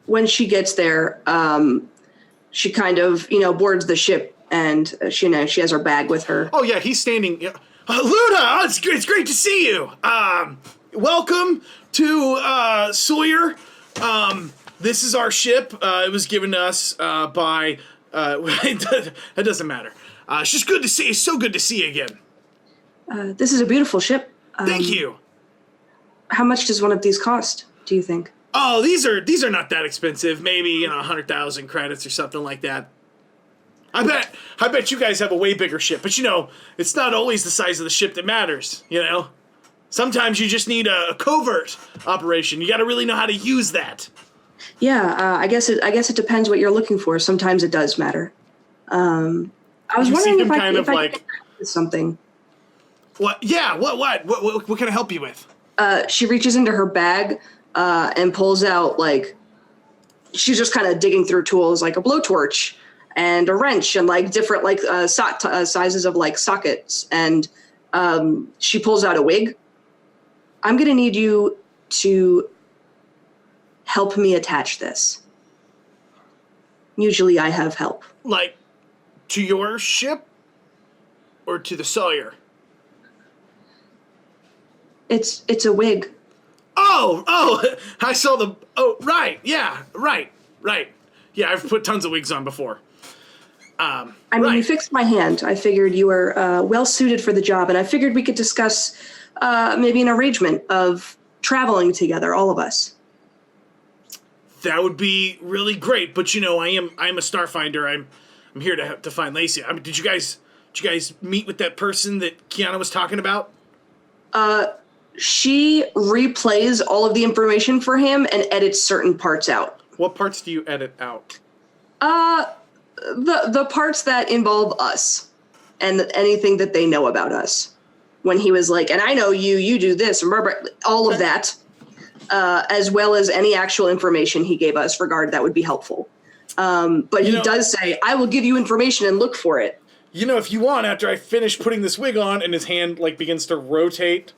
When she gets there, she kind of, boards the ship, and she has her bag with her. Oh yeah, he's standing. Luna, it's great to see you. Welcome to Sawyer. This is our ship. It was given to us by. It doesn't matter. It's just good to see. It's so good to see you again. This is a beautiful ship. Thank you. How much does one of these cost, do you think? Oh, these are not that expensive. Maybe 100,000 credits or something like that. I bet you guys have a way bigger ship, but it's not always the size of the ship that matters. Sometimes you just need a covert operation. You got to really know how to use that. Yeah, I guess it depends what you're looking for. Sometimes it does matter. I was wondering if I could do something. What? Yeah. What can I help you with? She reaches into her bag and pulls out she's just kind of digging through tools like a blowtorch and a wrench and different sizes of sockets, and she pulls out a wig. I'm gonna need you to help me attach this. Usually I have help. To your ship or to the Sawyer? It's a wig. Oh, I saw right, yeah, right. Yeah, I've put tons of wigs on before. You fixed my hand. I figured you were well suited for the job, and I figured we could discuss maybe an arrangement of traveling together, all of us. That would be really great, but I am a Starfinder. I'm here to find Lacia. Did you guys meet with that person that Kiana was talking about? She replays all of the information for him and edits certain parts out. What parts do you edit out? The parts that involve us and anything that they know about us. When he was like, and I know you do this, remember, all of that, as well as any actual information he gave us regarding that would be helpful. But he does say, I will give you information and look for it. If you want, after I finish putting this wig on and his hand begins to rotate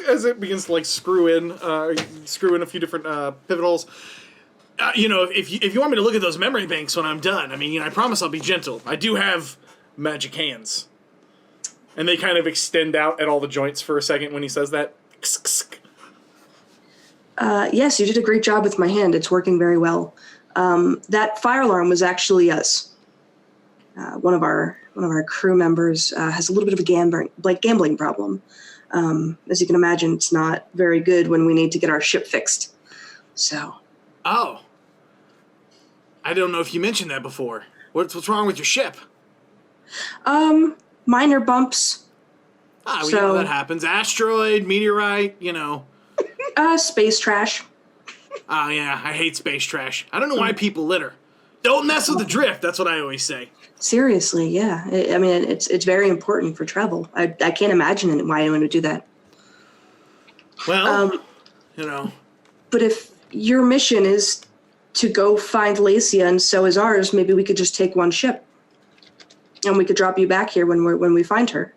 as it begins to screw in a few different pivot holes. If you want me to look at those memory banks when I'm done, I promise I'll be gentle. I do have magic hands. And they kind of extend out at all the joints for a second when he says that. Yes, you did a great job with my hand. It's working very well. That fire alarm was actually us. One of our crew members has a little bit of a gambling problem. As you can imagine, it's not very good when we need to get our ship fixed. So. Oh. I don't know if you mentioned that before. What's wrong with your ship? Minor bumps. That happens. Asteroid, meteorite, Space trash. Oh, yeah, I hate space trash. I don't know why people litter. Don't mess with the drift, that's what I always say. Seriously, yeah. It's very important for travel. I can't imagine why anyone would do that. Well, But if your mission is to go find Lacia and so is ours, maybe we could just take one ship. And we could drop you back here when we find her.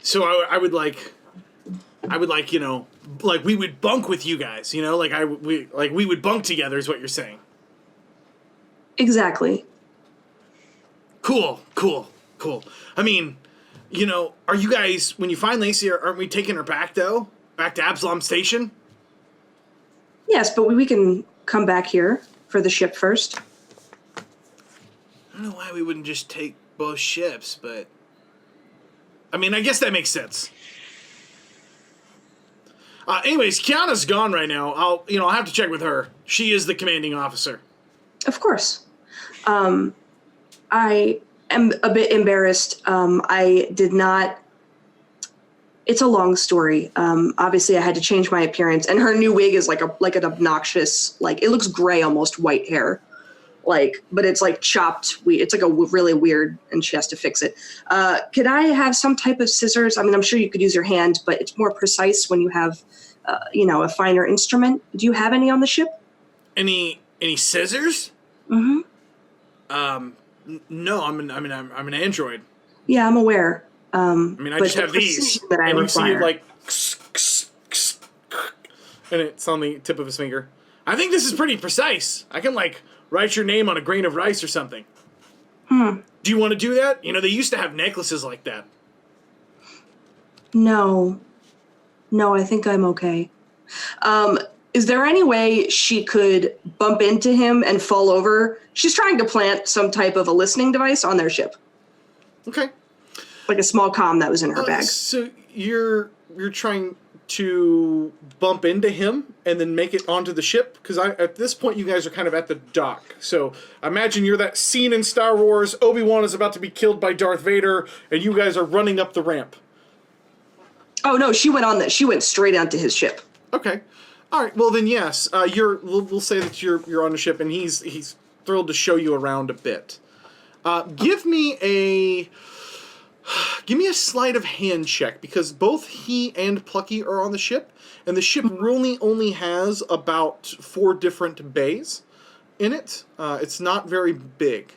So I would we would bunk with you guys, we would bunk together is what you're saying. Exactly. Cool. Are you guys, when you find Lacia, aren't we taking her back though? Back to Absalom Station? Yes, but we can come back here for the ship first. I don't know why we wouldn't just take both ships, but I guess that makes sense. Anyways, Kiana's gone right now. I'll have to check with her. She is the commanding officer. Of course. I am a bit embarrassed. I did not. It's a long story. Obviously, I had to change my appearance, and her new wig is like an obnoxious, like, it looks gray, almost white hair, like, but it's like chopped. It's like a really weird, and she has to fix it. Could I have some type of scissors? I mean, I'm sure you could use your hand, but it's more precise when you have, a finer instrument. Do you have any on the ship? Any scissors? Mm-hmm. No, I'm an android. Yeah, I'm aware. I just have these. That I and you require. see it like, and it's on the tip of his finger. I think this is pretty precise. I can like write your name on a grain of rice or something. Do you want to do that? They used to have necklaces like that. No, I think I'm okay. Is there any way she could bump into him and fall over? She's trying to plant some type of a listening device on their ship. Okay. Like a small comm that was in her bag. So you're trying to bump into him and then make it onto the ship? Because at this point you guys are kind of at the dock. So imagine you're that scene in Star Wars, Obi-Wan is about to be killed by Darth Vader, and you guys are running up the ramp. Oh no, she went straight onto his ship. Okay. All right. Well then, yes. We'll say that you're on the ship, and he's thrilled to show you around a bit. Give me a sleight of hand check, because both he and Plucky are on the ship, and the ship really only has about 4 different bays in it. It's not very big.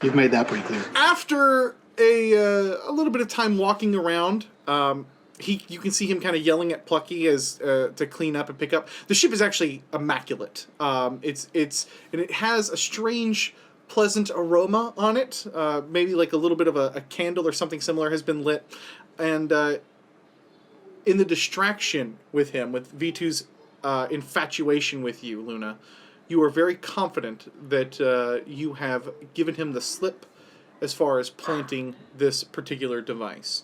You've made that pretty clear. After a little bit of time walking around, you can see him kind of yelling at Plucky as to clean up and pick up. The ship is actually immaculate. And it has a strange, pleasant aroma on it. Maybe like a little bit of a candle or something similar has been lit. And in the distraction with him, with V2's infatuation with you, Luna, you are very confident that you have given him the slip as far as planting this particular device.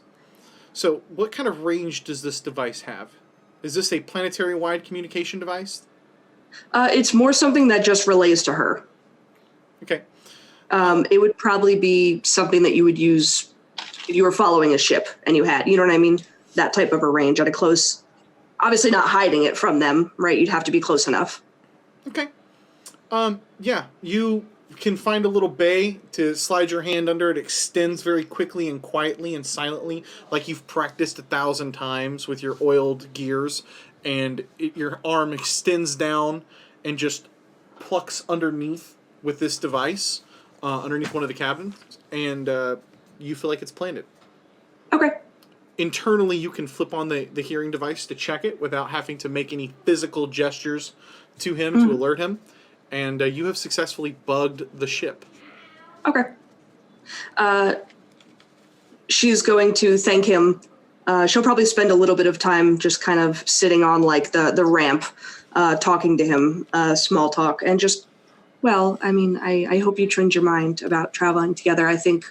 So what kind of range does this device have? Is this a planetary-wide communication device? It's more something that just relays to her. Okay. It would probably be something that you would use if you were following a ship and you know what I mean? That type of a range at a close, obviously not hiding it from them, right? You'd have to be close enough. Okay. Yeah, you can find a little bay to slide your hand under. It extends very quickly and quietly and silently, like you've practiced 1,000 times with your oiled gears, and your arm extends down and just plucks underneath with this device, underneath one of the cabins, and you feel like it's planted. Okay. Internally, you can flip on the hearing device to check it without having to make any physical gestures to him to alert him. And you have successfully bugged the ship. Okay. She's going to thank him. She'll probably spend a little bit of time just kind of sitting on like the ramp, talking to him, small talk, and just, I hope you changed your mind about traveling together. I think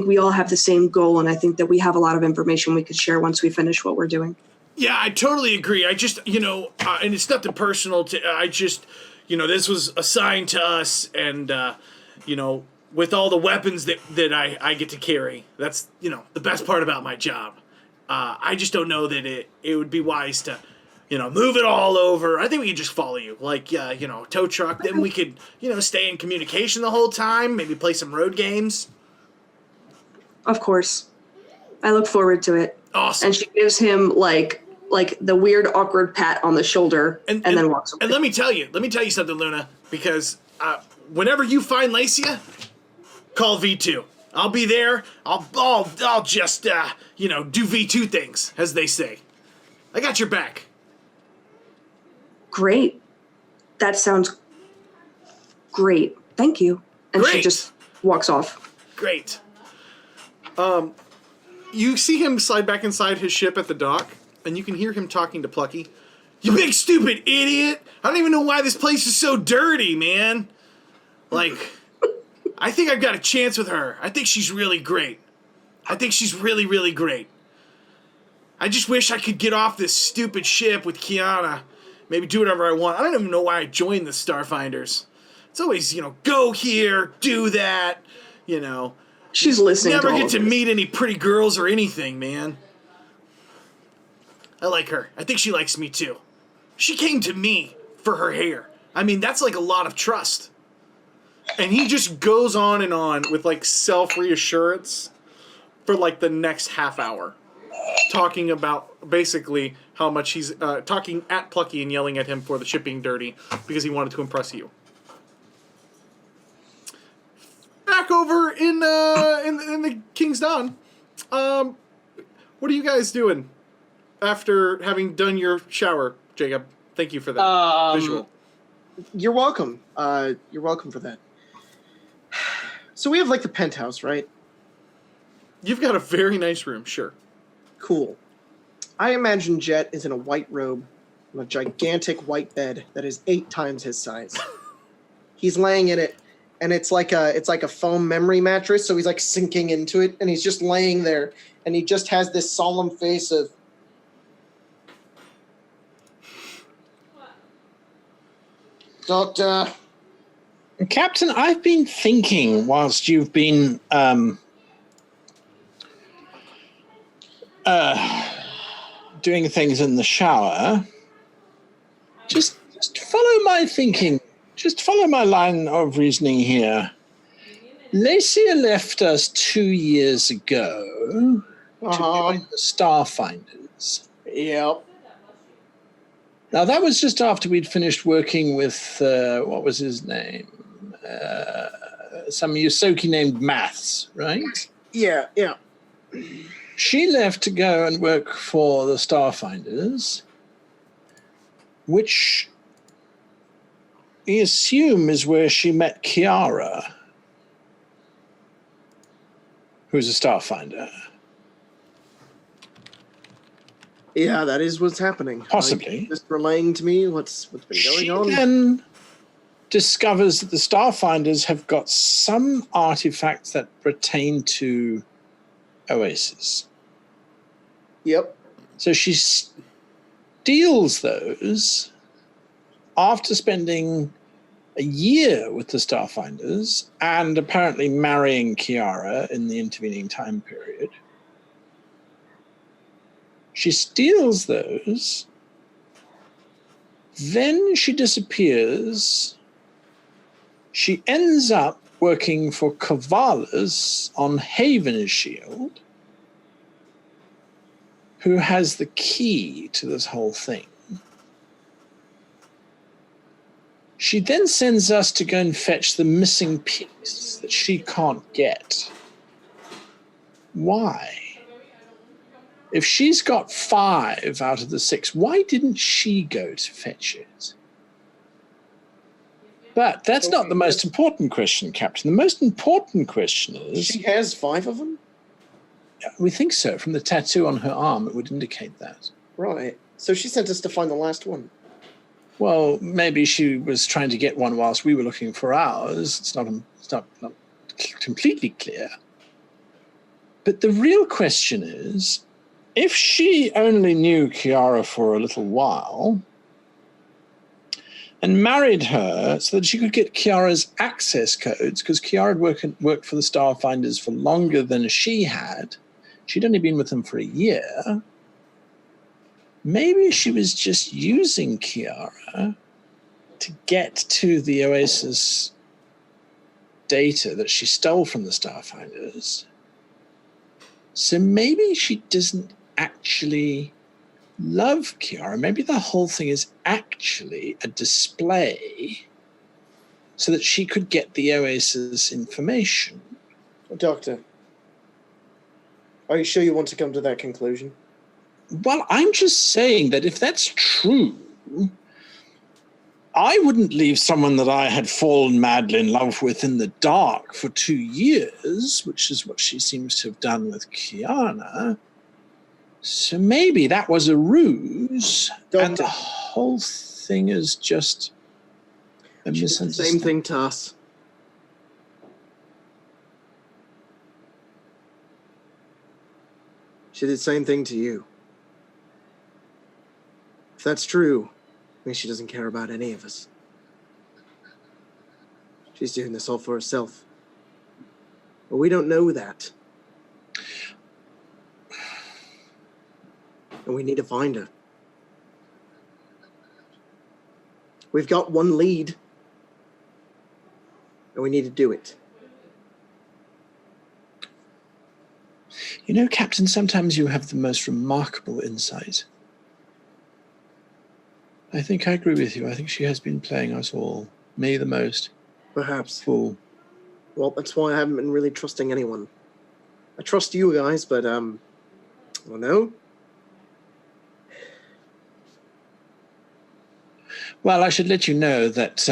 we all have the same goal, and I think that we have a lot of information we could share once we finish what we're doing. Yeah, I totally agree. I just, and it's nothing personal. This was assigned to us, and, with all the weapons that I get to carry, that's, the best part about my job. I just don't know that it would be wise to, move it all over. I think we could just follow you, like, tow truck. Then we could, stay in communication the whole time, maybe play some road games. Of course. I look forward to it. Awesome. And she gives him, like the weird, awkward pat on the shoulder, and then walks away. And let me tell you something, Luna, because whenever you find Lacia, call V2. I'll be there. I'll just do V2 things, as they say. I got your back. Great. That sounds great. Thank you. And Great. She just walks off. Great. You see him slide back inside his ship at the dock, and you can hear him talking to Plucky. You big stupid idiot! I don't even know why this place is so dirty, man. Like, I think I've got a chance with her. I think she's really great. I think she's really, really great. I just wish I could get off this stupid ship with Kiana. Maybe do whatever I want. I don't even know why I joined the Starfinders. It's always, go here, do that, She's listening. Never to all get of to this. meet any pretty girls or anything, man. I like her. I think she likes me too. She came to me for her hair. I mean, that's like a lot of trust. And he just goes on and on with like self-reassurance for like the next half hour. Talking about basically how much he's talking at Plucky and yelling at him for the ship being dirty because he wanted to impress you. Back over in the King's Dawn, what are you guys doing after having done your shower, Jacob? Thank you for that visual. You're welcome. You're welcome for that. So we have like the penthouse, right? You've got a very nice room, sure. Cool. I imagine Jett is in a white robe on a gigantic white bed that is 8 times his size. He's laying in it, and it's like a foam memory mattress, so he's like sinking into it, and he's just laying there, and he just has this solemn face of, Doctor. Captain, I've been thinking whilst you've been doing things in the shower. Just follow my thinking. Just follow my line of reasoning here. Lacia left us 2 years ago to join the Starfinders. Yep. Now, that was just after we'd finished working with, what was his name? Some Yosoki named Maths, right? Yeah. She left to go and work for the Starfinders, which we assume is where she met Kiara, who's a Starfinder. Yeah, that is what's happening. Possibly. Just relaying to me what's been going She on. then discovers that the Starfinders have got some artifacts that pertain to Oasis. Yep. So she steals those after spending a year with the Starfinders and apparently marrying Kiara in the intervening time period. She steals those, then she disappears. She ends up working for Kavalas on Haven's Shield, who has the key to this whole thing. She then sends us to go and fetch the missing piece that she can't get. Why? If she's got 5 out of the 6, why didn't she go to fetch it? But that's not the most important question, Captain. The most important question is... She has 5 of them? We think so. From the tattoo on her arm, it would indicate that. Right. So she sent us to find the last one. Well, maybe she was trying to get one whilst we were looking for ours. It's not completely clear. But the real question is, if she only knew Kiara for a little while and married her so that she could get Kiara's access codes, because Kiara had worked for the Starfinders for longer than she had. She'd only been with them for a year. Maybe she was just using Kiara to get to the Oasis data that she stole from the Starfinders. So maybe she doesn't actually love Kiara. Maybe the whole thing is actually a display so that she could get the Oasis information. Doctor, are you sure you want to come to that conclusion? Well, I'm just saying that if that's true, I wouldn't leave someone that I had fallen madly in love with in the dark for 2 years, which is what she seems to have done with Kiana. So maybe that was a ruse, and the whole thing is just a misunderstanding. Same thing to us. She did the same thing to you. If that's true, I mean, she doesn't care about any of us. She's doing this all for herself. But we don't know that. And we need to find her. We've got one lead. And we need to do it. You know, Captain, sometimes you have the most remarkable insight. I think I agree with you. I think she has been playing us all. Me the most. Perhaps. Fool. Well, that's why I haven't been really trusting anyone. I trust you guys, but, well, no. Well, I should let you know that,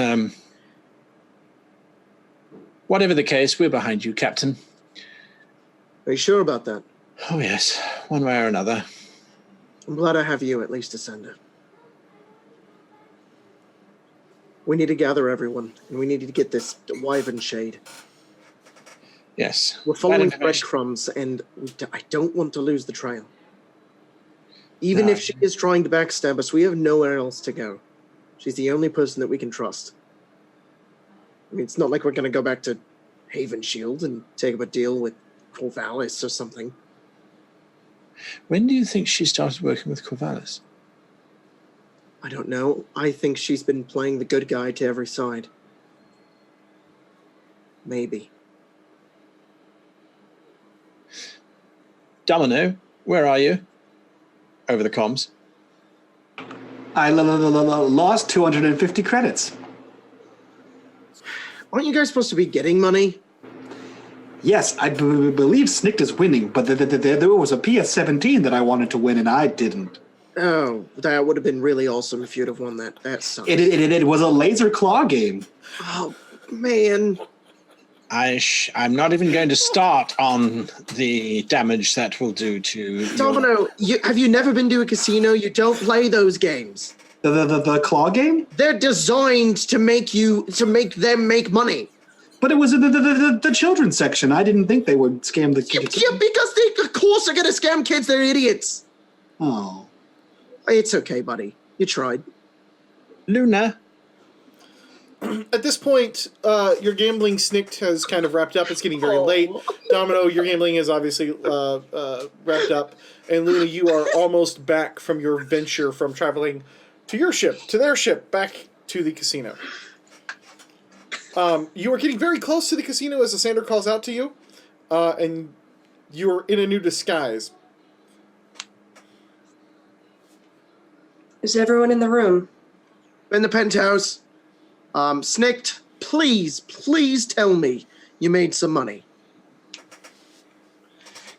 whatever the case, we're behind you, Captain. Are you sure about that? Oh, yes. One way or another. I'm glad I have you at least to send her. We need to gather everyone, and we need to get this Wyvern Shade. Yes. We're following breadcrumbs, and I don't want to lose the trail. Even if she is trying to backstab us, we have nowhere else to go. She's the only person that we can trust. I mean, it's not like we're going to go back to Haven Shield and take up a deal with Corvallis or something. When do you think she started working with Corvallis? I don't know. I think she's been playing the good guy to every side. Maybe. Domino, where are you? Over the comms. I lost 250 credits. Aren't you guys supposed to be getting money? Yes, I believe Snikt is winning, but there was a PS17 that I wanted to win and I didn't. Oh, that would have been really awesome if you'd have won that. That sucks. It was a laser claw game. Oh, man. I'm not even going to start on the damage that will do to Domino, have you never been to a casino? You don't play those games. The claw game? They're designed to make them make money. But it was in the children's section. I didn't think they would scam the kids. Yeah, because they, of course, are going to scam kids. They're idiots. Oh. It's okay, buddy. You tried. Luna. At this point, your gambling Snikt has kind of wrapped up. It's getting very late. Domino, your gambling is obviously wrapped up. And Luna, you are almost back from your venture from traveling to your ship, to their ship, back to the casino. You are getting very close to the casino as the Sander calls out to you. And you are in a new disguise. Is everyone in the room? In the penthouse. Snikt, please tell me you made some money.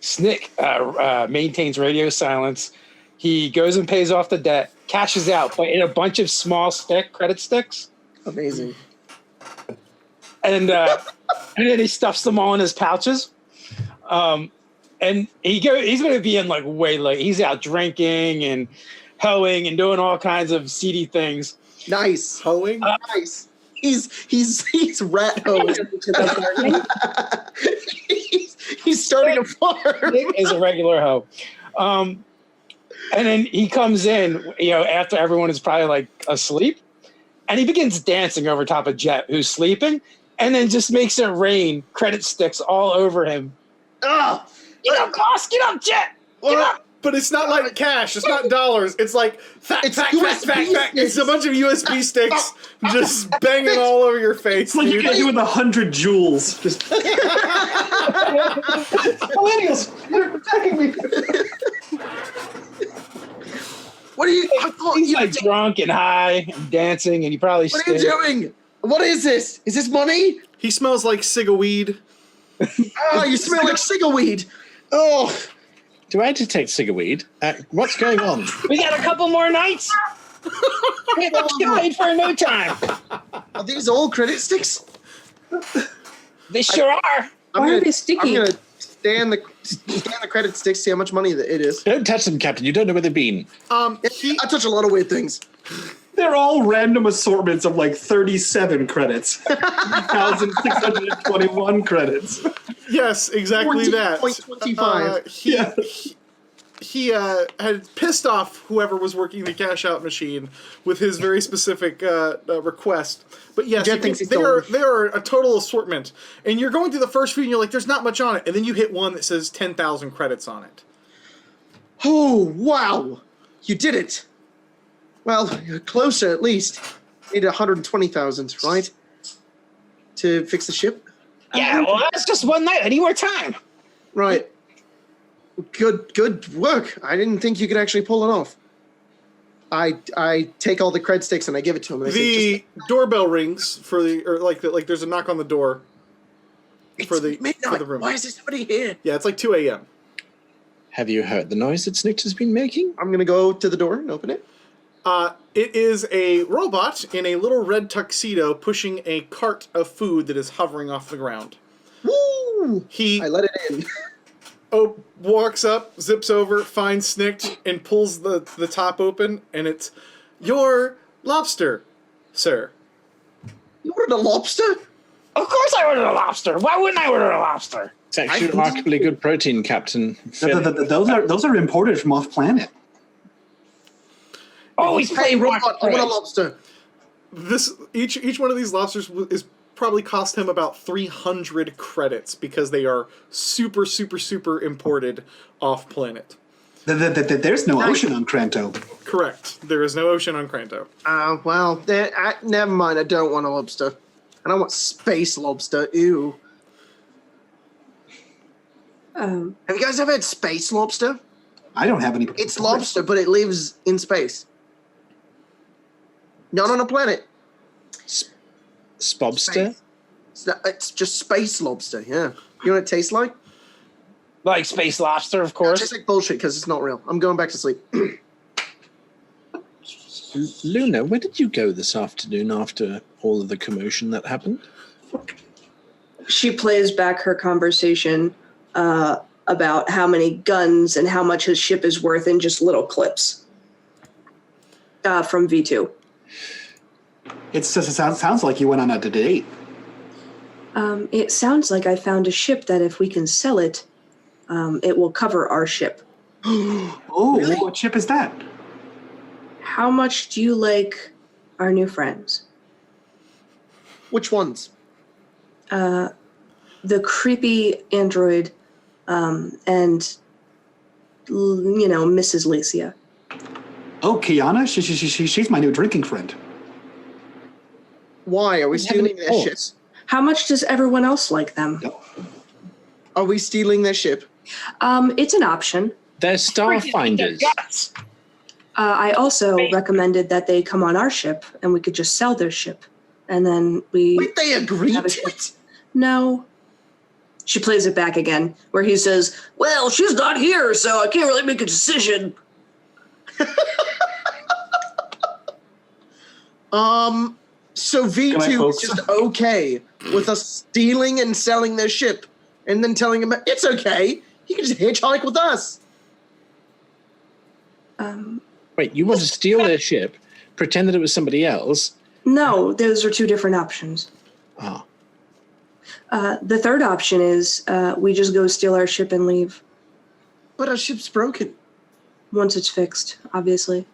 Snikt maintains radio silence. He goes and pays off the debt, cashes out, but in a bunch of small credit sticks. Amazing. And then he stuffs them all in his pouches. And he's going to be in like way late. He's out drinking and hoeing and doing all kinds of seedy things. Nice. Hoeing? Nice. He's rat hoeing. he's starting a farm. Is a regular hoe. And then he comes in, after everyone is probably like asleep, and he begins dancing over top of Jett, who's sleeping, and then just makes it rain credit sticks all over him. Oh, Get up, Boss! Get up, Jett! Get up! But it's not like cash. It's not dollars. It's like fact. It's a bunch of USB sticks just banging all over your face. It's like you got you with 100 jewels. Just millennials, you're attacking me. What are you? I thought He's you like drunk and high and dancing, and he probably. What are you doing? What is this? Is this money? He smells like cigaweed. Oh, you smell like cigaweed. Oh. Do I detect cigaweed? What's going on? We got a couple more nights. Let's get paid for no time. Are these all credit sticks? They sure are. Why are they sticky? I'm gonna scan the credit sticks, see how much money it is. Don't touch them, Captain. You don't know where they've been. I touch a lot of weird things. They're all random assortments of like 37 credits. 3,621 credits. Yes, exactly that. 14.25. he had pissed off whoever was working the cash out machine with his very specific request. But yes, Jett thinks he's they stolen. are a total assortment. And you're going through the first few and you're like, there's not much on it. And then you hit one that says 10,000 credits on it. Oh, wow. You did it. Well, you're closer at least. Need 120,000, right? To fix the ship? Yeah, well, that's just one night. I need more time. Right. Good work. I didn't think you could actually pull it off. I take all the cred sticks and I give it to him. And I say, The doorbell rings for like there's a knock on the door for the midnight. room. Why is there somebody here? Yeah, it's like 2 a.m. Have you heard the noise that Snikt has been making? I'm gonna go to the door and open it. It is a robot in a little red tuxedo pushing a cart of food that is hovering off the ground. Woo! He I let it in. walks up, zips over, finds Snikt, and pulls the top open, and it's your lobster, sir. You ordered a lobster? Of course I ordered a lobster. Why wouldn't I order a lobster? It's actually remarkably good protein, Captain. Those are imported from off planet. Always Hey, play robot, I want a rock. lobster. Each one of these lobsters is probably cost him about 300 credits because they are super, super, super imported off planet. There's no ocean on Cranto. Correct. There is no ocean on Cranto. Well, never mind. I don't want a lobster. I don't want space lobster. Ew. Have you guys ever had space lobster? I don't have any. It's lobster, but it lives in space. Not on a planet. Spobster? It's just space lobster, yeah. You know what it tastes like? Like space lobster, of It course. tastes like bullshit because it's not real. I'm going back to sleep. Luna, where did you go this afternoon after all of the commotion that happened? She plays back her conversation about how many guns and how much his ship is worth in just little clips from V2. It sounds like you went on a date. It sounds like I found a ship that if we can sell it, it will cover our ship. Oh, Really? what ship is that? How much do you like our new friends? Which ones? The creepy android and, Mrs. Lacia. Oh, Kiana? She's my new drinking friend. Why? Are we stealing their ship? How much does everyone else like them? Are we stealing their ship? It's an option. They're Starfinders. Guts. I also recommended that they come on our ship and we could just sell their ship. And then we... Wait, they agreed have a to ship. it? No. She plays it back again, where he says, well, she's not here, so I can't really make a decision. So Good night, V2 is folks. just okay with us stealing and selling their ship and then telling him it's okay. He can just hitchhike with us. Wait, you want to steal their ship, pretend that it was somebody else? No, those are two different options. Ah, The third option is we just go steal our ship and leave But our ship's broken. once it's fixed, obviously.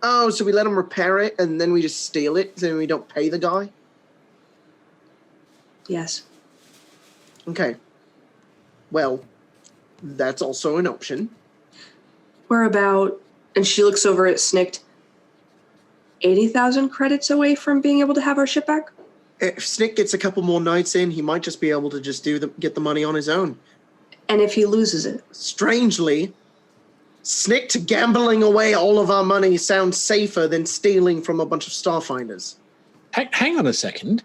Oh, so we let him repair it and then we just steal it so we don't pay the guy? Yes. Okay. Well, that's also an option. We're about, and she looks over at Snikt, 80,000 credits away from being able to have our ship back? If Snikt gets a couple more nights in, he might just be able to just get the money on his own. And if he loses it? Strangely, Snikt gambling away all of our money sounds safer than stealing from a bunch of Starfinders. hang on a second.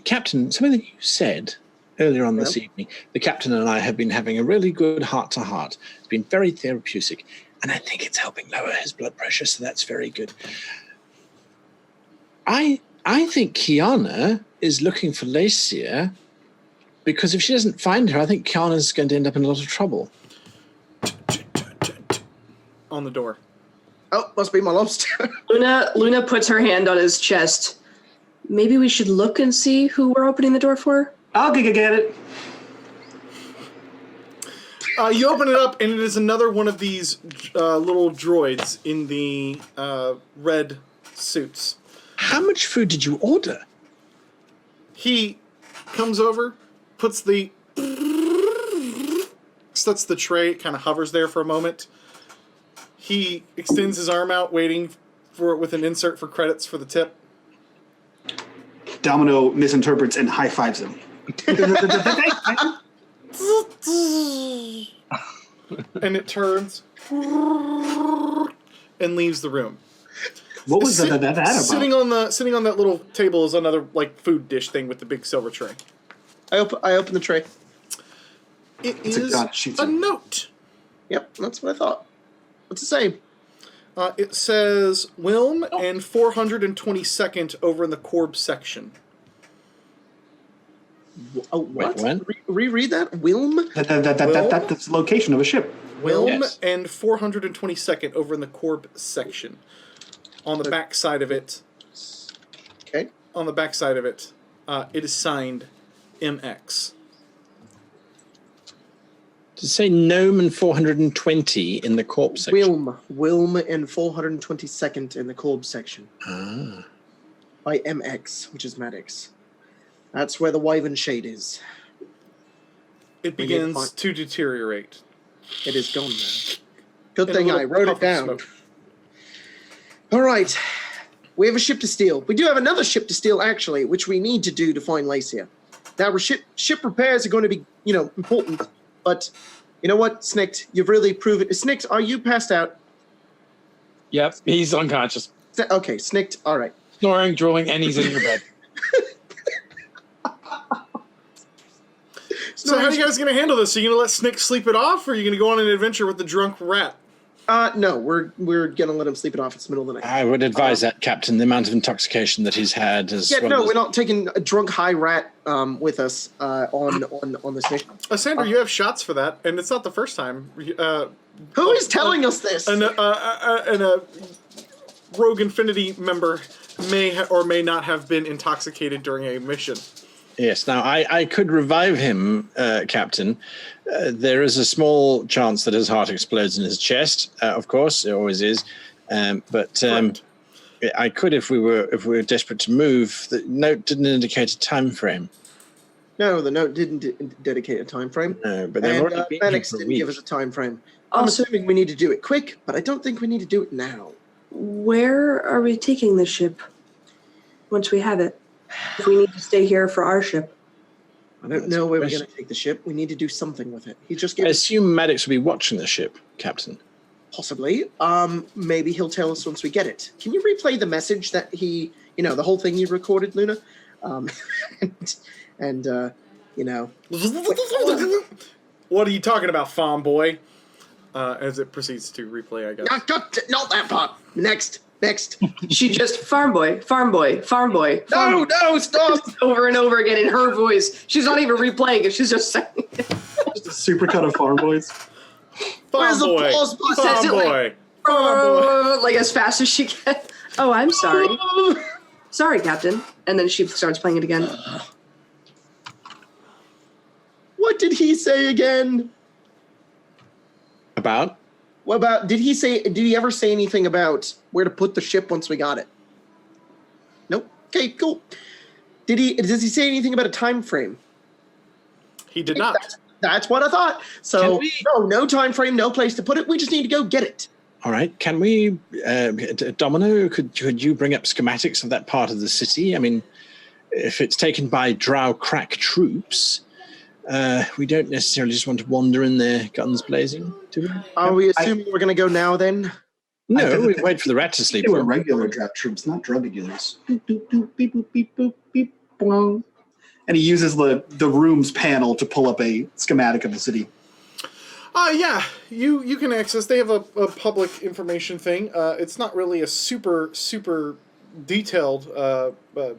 Captain, something that you said earlier on this evening, the captain and I have been having a really good heart-to-heart. It's been very therapeutic, and I think it's helping lower his blood pressure, so that's very good. I think Kiana is looking for Lacia, because if she doesn't find her, I think Kiana's going to end up in a lot of trouble. On the door. Oh, must be my lobster. Luna puts her hand on his chest. Maybe we should look and see who we're opening the door for? I'll get it. You open it up, and it is another one of these little droids in the red suits. How much food did you order? He comes over, puts the... sets the tray, it kind of hovers there for a moment. He extends his arm out, waiting for it with an insert for credits for the tip. Domino misinterprets and high fives him. And it turns and leaves the room. What was that about? Sitting on that little table is another like food dish thing with the big silver tray. I open the tray. It It's a is gun, shoots a him. note. Yep, that's what I thought. What's it say? It says Wilm and 422nd over in the Corb section. Oh, what? when? Reread that? Wilm? That's the location of a ship. Wilm Yes. and 422nd over in the Corb section. On the back side of it. Okay. On the back side of it, it is signed MX. Does it say Gnome and 420 in the corpse section? Wilm and 422nd in the Corb section. Ah. By MX, which is Maddox. That's where the Wyvern Shade is. It We need to begins find- to deteriorate. It is gone now. Good In a thing little I wrote puff it of down. smoke. All right. We have a ship to steal. We do have another ship to steal, actually, which we need to do to find Lacia. Now, ship repairs are going to be, important. But you know what, Snikt? You've really proven... Snikt, are you passed out? Yep, he's unconscious, Okay, Snikt, all right. snoring, drooling, and he's in your bed. So how are you guys going to handle this? Are you going to let Snick sleep it off, or are you going to go on an adventure with the drunk rat? No, we're going to let him sleep it off. It's the middle of the night. I would advise that, Captain. The amount of intoxication that he's had as Yeah, well no, as- we're not taking a drunk high rat with us on this mission. Sandra, you have shots for that, and it's not the first time. Who is telling us this? And a Rogue Infinity member may or may not have been intoxicated during a mission. Yes. Now, I could revive him, Captain. There is a small chance that his heart explodes in his chest. Of course, it always is. But Correct. I could if we were desperate to move. The note didn't indicate a time frame. No, the note didn't dedicate a time frame. No, but they've And already been here Maddox for a didn't week. give us a time frame. I'm Also- assuming we need to do it quick, but I don't think we need to do it now. Where are we taking the ship once we have it? If we need to stay here for our ship. I don't That's know a where we're question. going to take the ship. We need to do something with it. He just I gave us assume Maddox will be watching the ship, Captain. possibly. Maybe he'll tell us once we get it. Can you replay the message that he, the whole thing you recorded, Luna? And What are you talking about, farm boy? As it proceeds to replay, I guess. not that part. Next. She just farm boy, farm boy, farm boy. Farm No, stop. over and over again in her voice. She's not even replaying it. She's just saying it. Just a supercut of Farm Boys. Where's the Farm boy, pause button? farm Says it like- boy, farm boy. Like as fast as she can. Oh, I'm sorry. Sorry, Captain. And then she starts playing it again. What did he say again? About? What about, did he ever say anything about where to put the ship once we got it? Nope. Okay, cool. Does he say anything about a time frame? He did not. That's what I thought. So, Can we- no time frame, no place to put it. We just need to go get it. All right. Can we, Domino, could you bring up schematics of that part of the city? I mean, if it's taken by Drow crack troops, we don't necessarily just want to wander in there, guns blazing, do we? Are we assuming we're going to go now then? No, we wait for the rat to sleep. They were regular draft troops, not drug dealers. Boop, boop, boop, beep, boop, beep, boop, beep, boing. And he uses the room's panel to pull up a schematic of the city. Yeah, you can access. They have a public information thing. It's not really a super detailed,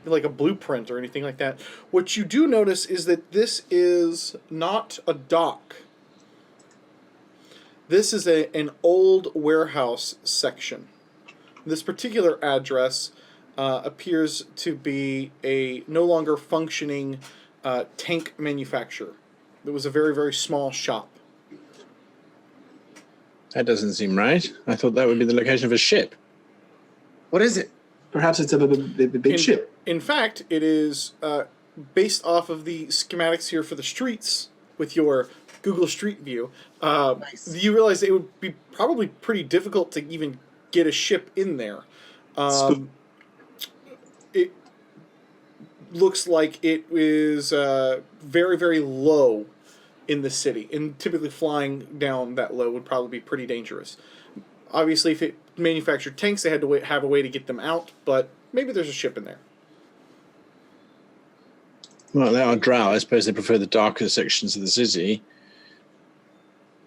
like a blueprint or anything like that. What you do notice is that this is not a dock. This is an old warehouse section. This particular address appears to be a no longer functioning tank manufacturer. It was a very, very small shop. That doesn't seem right. I thought that would be the location of a ship. What is it? Perhaps it's a big ship. In fact, it is based off of the schematics here for the streets with your Google Street View. Nice. You realize it would be probably pretty difficult to even get a ship in there. It looks like it is very, very low in the city, and typically flying down that low would probably be pretty dangerous. Obviously, if it manufactured tanks, they had to have a way to get them out, but maybe there's a ship in there. Well, they are drow. I suppose they prefer the darker sections of the city.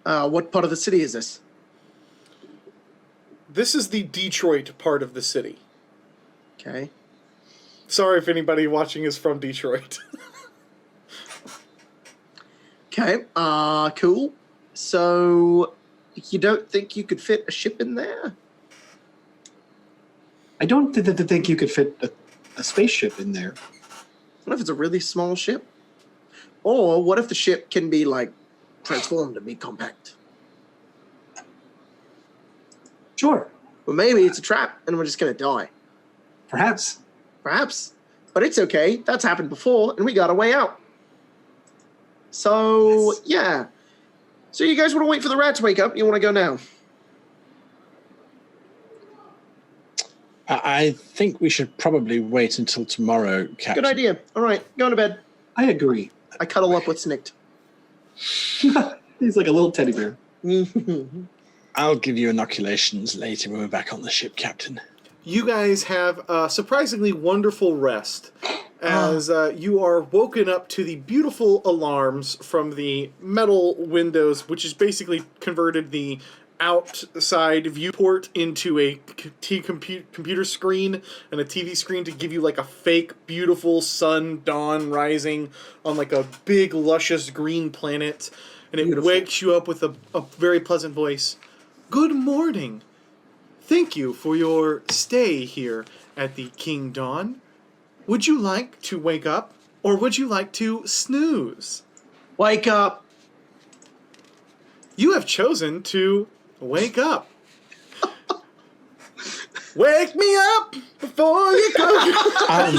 What part of the city is this? This is the Detroit part of the city. Okay. Sorry if anybody watching is from Detroit. Okay, cool. So, you don't think you could fit a ship in there? I don't think you could fit a spaceship in there. What if it's a really small ship? Or what if the ship can be, like, transformed to be compact? Sure. Well, maybe it's a trap and we're just gonna die. Perhaps. Perhaps. But it's okay. That's happened before and we got a way out. So, yeah. So you guys want to wait for the rat to wake up? You want to go now? I think we should probably wait until tomorrow, Captain. Good idea. All right, go to bed. I agree. I cuddle up with Snikt. He's like a little teddy bear. I'll give you inoculations later when we're back on the ship, Captain. You guys have a surprisingly wonderful rest as you are woken up to the beautiful alarms from the metal windows, which is basically converted the outside viewport into a computer screen and a TV screen to give you like a fake beautiful sun dawn rising on like a big luscious green planet, and it Beautiful. wakes you up with a very pleasant voice. Good morning. Thank you for your stay here at the King Dawn. Would you like to wake up, or would you like to snooze? Wake up. You have chosen to wake up. Wake me up before you go. Oh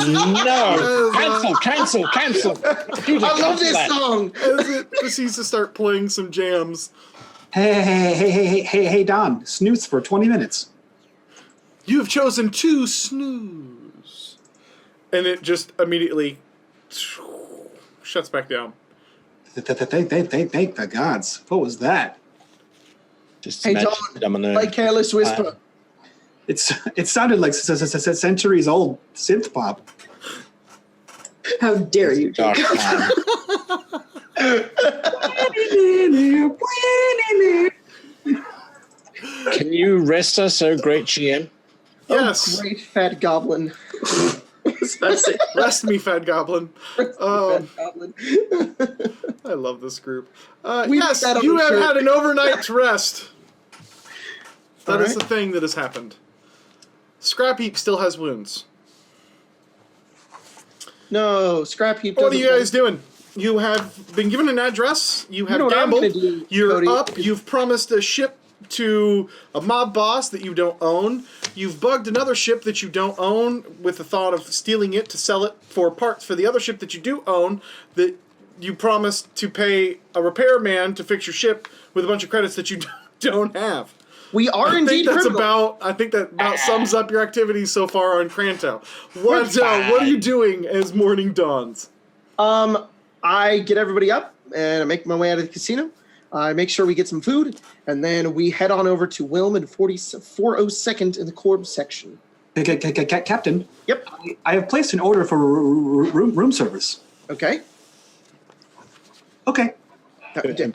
no! Cancel! I love this song. As it proceeds to start playing some jams. Hey, Don. Snooze for 20 minutes. You have chosen to snooze. And it just immediately shuts back down. Thank the gods. What was that? Just Hey, imagine Don, Domino. play Careless Whisper. It sounded like centuries old synth pop. How dare you? Dark Jacob? time. Can you rest us, oh great GM? Yes. Great fat goblin. Rest me, Fat Goblin. Fat goblin. I love this group. We Yes, did that on you the have shirt. had an overnight rest. That is Alright. the thing that has happened. Scrap Heap still has wounds. No, Scrap Heap. What are doesn't you guys doing? You have been given an address. You have know what I'm gambled. gonna do, You're Cody? up. You've promised a ship to a mob boss that you don't own. You've bugged another ship that you don't own with the thought of stealing it to sell it for parts for the other ship that you do own, that you promised to pay a repairman to fix your ship with a bunch of credits that you don't have. We are I indeed think criminal. I think that about sums up your activities so far on Cranto. What are you doing as morning dawns? I get everybody up and I make my way out of the casino. I make sure we get some food, and then we head on over to Wilm and 402nd in the Corb section. Captain. Yep. I have placed an order for room service. Okay. Okay.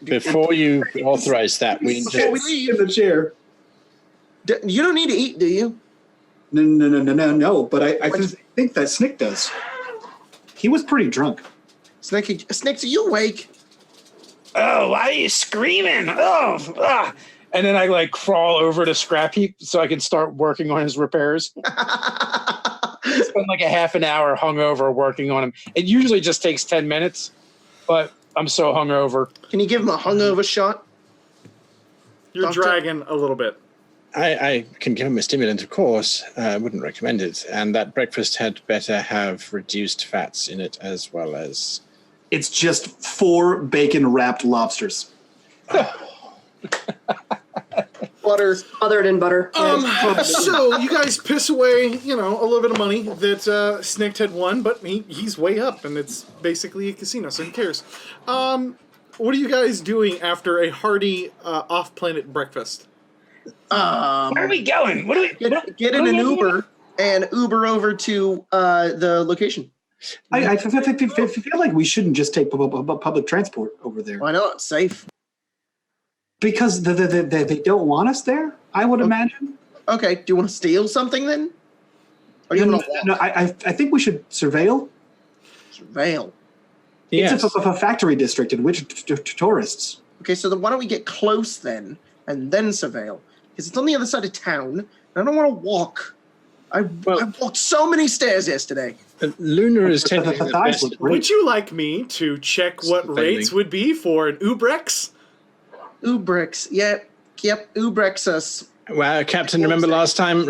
Before you authorize that, we Before we just leave, In the chair. you don't need to eat, do you? No. But I think that Snikt does. He was pretty drunk. Snikt, are you awake? Oh, why are you screaming? Oh, ah. And then I like crawl over to Scrap Heap so I can start working on his repairs. Spend like a half an hour hungover working on him. It usually just takes 10 minutes, but I'm so hungover. Can you give him a hungover shot? You're Doctor? dragging a little bit. I can give him a stimulant, of course. I wouldn't recommend it. And that breakfast had better have reduced fats in it as well as... It's just 4 bacon-wrapped lobsters. Butter. Smothered in butter. So you guys piss away, a little bit of money that Snikt had won, but he's way up, and it's basically a casino, so who cares? What are you guys doing after a hearty off-planet breakfast? Where are we going? What do we Get in an Uber and Uber over to the location. I feel like we shouldn't just take public transport over there. Why not? It's safe. Because they don't want us there, I would imagine. Okay, do you want to steal something then? Or you want to walk? No, I think we should surveil. Surveil. Yes. It's a factory district in which tourists. Okay, so then why don't we get close then, and then surveil? Because it's on the other side of town, and I don't want to walk. I walked so many stairs yesterday. Luna is taking The the thighs best. look great. Would you like me to check what rates would be for an Ubrex? Ubrex, yep, Ubrex us. Well, Captain, remember last time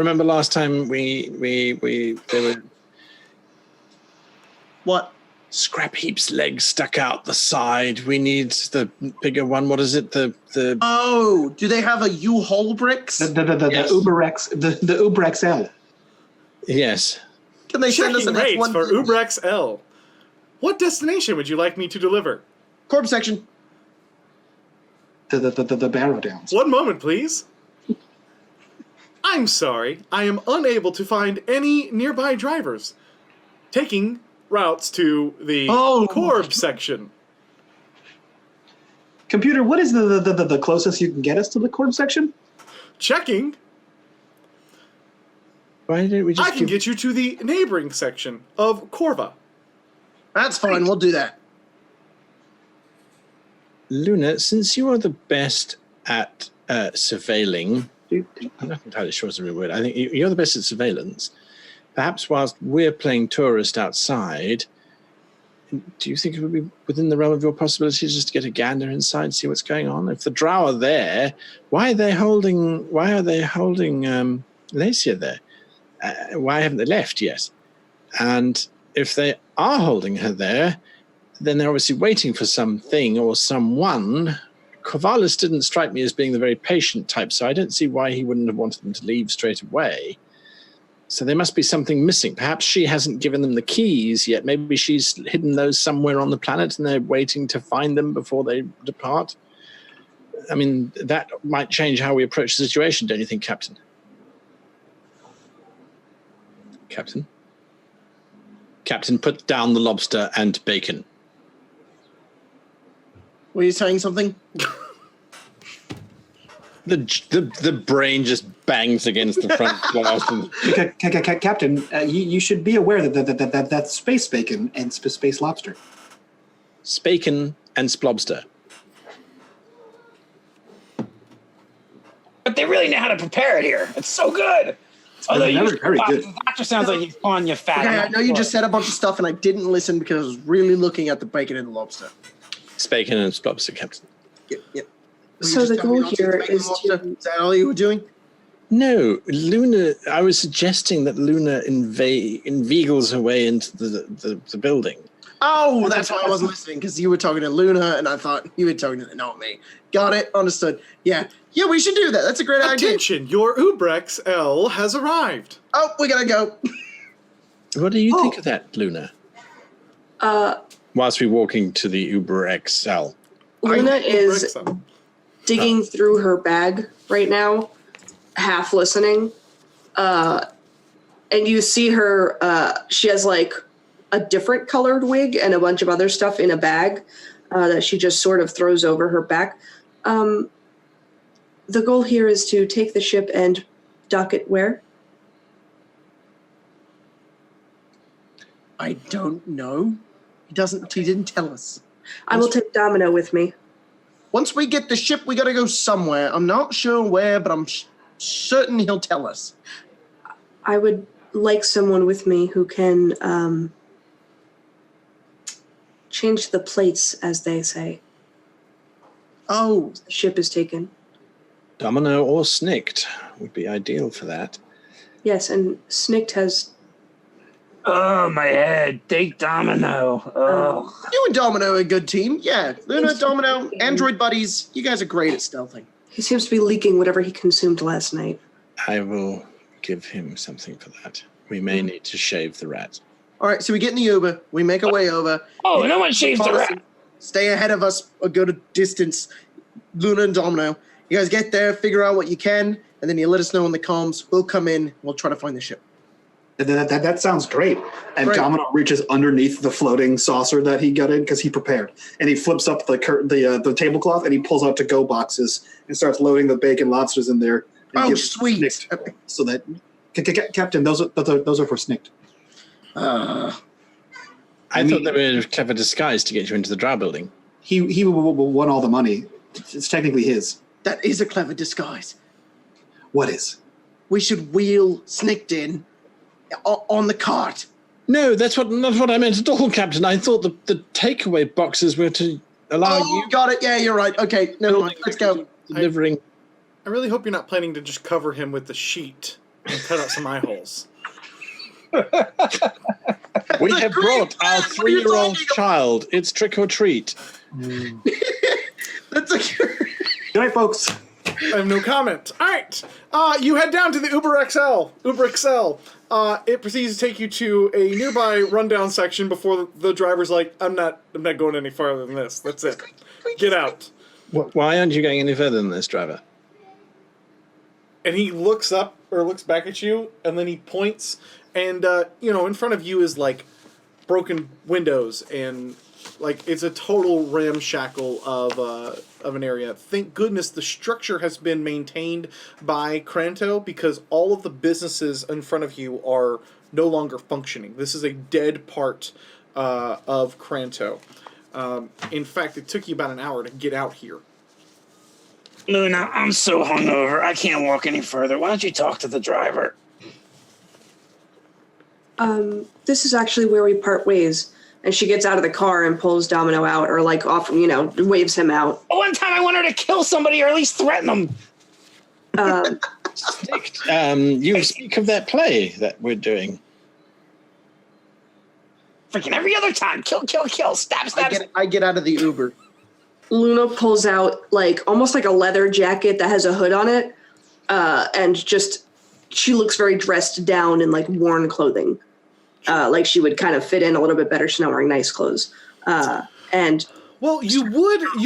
we there were What? scrap heaps legs stuck out the side. We need the bigger one. What is it? The Oh, do they have a U-Haul bricks? The Yes. Uberex, the Uberex L. Yes. Can they send us Checking an rates F1 for Ubrex L. What destination would you like me to deliver? Corp section? The Barrow Downs. One moment, please. I'm sorry, I am unable to find any nearby drivers. Taking routes to the Corb section. Computer, what is the closest you can get us to the Corb section? Checking. Why didn't we just I can get you to the neighboring section of Corva. That's fine, we'll do that. Luna, since you are the best at surveilling, I'm not entirely sure it's a real word. I think you're the best at surveillance. Perhaps whilst we're playing tourist outside, do you think it would be within the realm of your possibilities just to get a gander inside, see what's going on? If the drow are there, why are they holding Lacia there? Why haven't they left yet? And if they are holding her there, then they're obviously waiting for something or someone. Corvallis didn't strike me as being the very patient type, so I don't see why he wouldn't have wanted them to leave straight away. So there must be something missing. Perhaps she hasn't given them the keys yet. Maybe she's hidden those somewhere on the planet and they're waiting to find them before they depart. I mean, that might change how we approach the situation, don't you think, Captain? Captain, put down the lobster and bacon. Were you saying something? The brain just bangs against the front glass. Captain, you should be aware that that's space bacon and space lobster. Spacon and splobster. But they really know how to prepare it here. It's so good. Although very good. The doctor sounds like he's calling you fat. Okay, I know you just said a bunch of stuff and I didn't listen because I was really looking at the bacon and the lobster. Spacon and splobster, Captain. Yep. So the goal here is Is that all you were doing? No, Luna. I was suggesting that Luna inveigles her way into the building. Oh, that's why I wasn't listening, because you were talking to Luna and I thought you were talking to not me. Got it, understood. Yeah, we should do that. That's a great idea. Attention, your Ubrex L has arrived. Oh, we gotta go. What do you think of that, Luna? Whilst we're walking to the Uber XL. Luna is Ubrex L. digging through her bag right now, half listening. And you see her, she has like a different colored wig and a bunch of other stuff in a bag that she just sort of throws over her back. The goal here is to take the ship and dock it where? I don't know. He didn't tell us. I will take Domino with me. Once we get the ship, we gotta go somewhere. I'm not sure where, but I'm certain he'll tell us. I would like someone with me who can change the plates, as they say. Oh, The ship is taken. Domino or Snikt would be ideal for that. Yes, and Snikt has. Oh, my head. Take Domino. Oh. You and Domino are a good team. Yeah, Luna, Domino, android buddies. You guys are great at stealthing. He seems to be leaking whatever he consumed last night. I will give him something for that. We may need to shave the rat. All right, so we get in the Uber. We make our way over. Oh, no one shaves the rat. Stay ahead of us a good distance, Luna and Domino. You guys get there, figure out what you can, and then you let us know in the comms. We'll come in. We'll try to find the ship. That sounds great. And Great. Domino reaches underneath the floating saucer that he got in because he prepared, and he flips up the curtain, the tablecloth, and he pulls out to-go boxes and starts loading the bacon lobsters in there. And Oh, gives sweet. Snikt, so that Captain, those are for Snikt. I thought they were a clever disguise to get you into the drow building. He won all the money. It's technically his. That is a clever disguise. What is? We should wheel Snikt in on the cart. No, not what I meant at all, Captain. I thought the takeaway boxes were to allow Oh, you got it. Yeah, you're right. Okay, never mind. Let's go. delivering. I really hope you're not planning to just cover him with the sheet and cut out some eye holes. We have brought our What are you 3-year-old talking child. It's trick or treat. That's a Good night, folks. I have no comment. All right, you head down to the Uber XL. It proceeds to take you to a nearby rundown section before the driver's like, "I'm not going any farther than this. That's it. Get out." Why aren't you going any further than this, driver? And he looks up or looks back at you, and then he points, and in front of you is like broken windows, and like it's a total ramshackle of an area. Thank goodness the structure has been maintained by Cranto, because all of the businesses in front of you are no longer functioning. This is a dead part of Cranto. In fact, it took you about an hour to get out here. Luna, I'm so hungover. I can't walk any further. Why don't you talk to the driver? This is actually where we part ways. And she gets out of the car and pulls Domino out, or like off, waves him out. One time I want her to kill somebody or at least threaten them. Snikt, you speak of that play that we're doing. Freaking every other time. Kill, kill, kill. Stab, stab. I get out of the Uber. Luna pulls out almost like a leather jacket that has a hood on it, and she looks very dressed down in worn clothing, like she would kind of fit in a little bit better. She's not wearing nice clothes, and well, you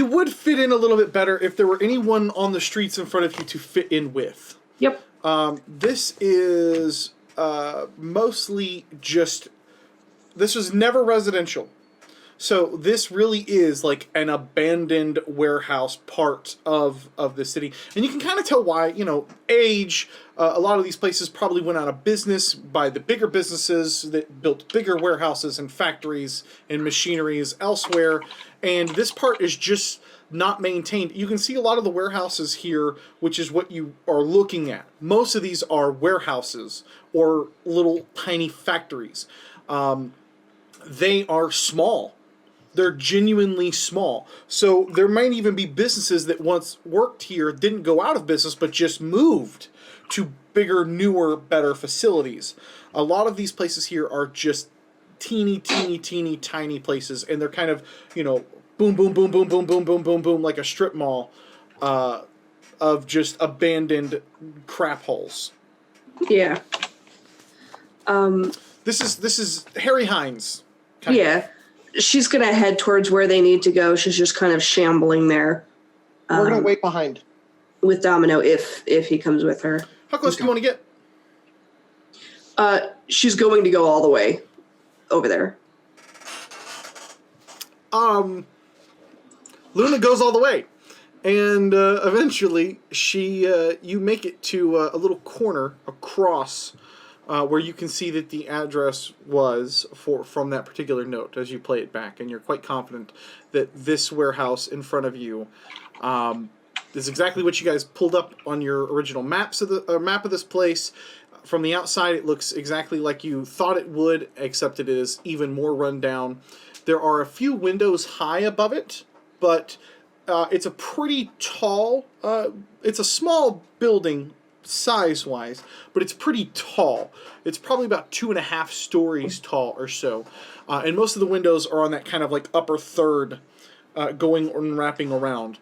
would fit in a little bit better if there were anyone on the streets in front of you to fit in with. Yep. This is mostly just. This was never residential. So this really is like an abandoned warehouse part of the city. And you can kind of tell why, age, a lot of these places probably went out of business by the bigger businesses that built bigger warehouses and factories and machineries elsewhere. And this part is just not maintained. You can see a lot of the warehouses here, which is what you are looking at. Most of these are warehouses or little tiny factories. They are small. They're genuinely small. So there might even be businesses that once worked here, didn't go out of business, but just moved to bigger, newer, better facilities. A lot of these places here are just teeny, tiny places, and they're kind of, boom, boom, boom, boom, boom, boom, boom, boom, boom, like a strip mall of just abandoned crap holes. yeah. This is Harry Hines. Yeah. She's going to head towards where they need to go. She's just kind of shambling there. We're going to wait behind. With Domino if he comes with her. How close do you want to get? She's going to go all the way over there. Luna goes all the way. And eventually you make it to a little corner across where you can see that the address was from that particular note as you play it back, and you're quite confident that this warehouse in front of you is exactly what you guys pulled up on your original map of this place. From the outside, it looks exactly like you thought it would, except it is even more run down. There are a few windows high above it, but It's a pretty tall. It's a small building size-wise, but it's pretty tall. It's probably about 2.5 stories tall or so, and most of the windows are on that kind of like upper third, going and wrapping around.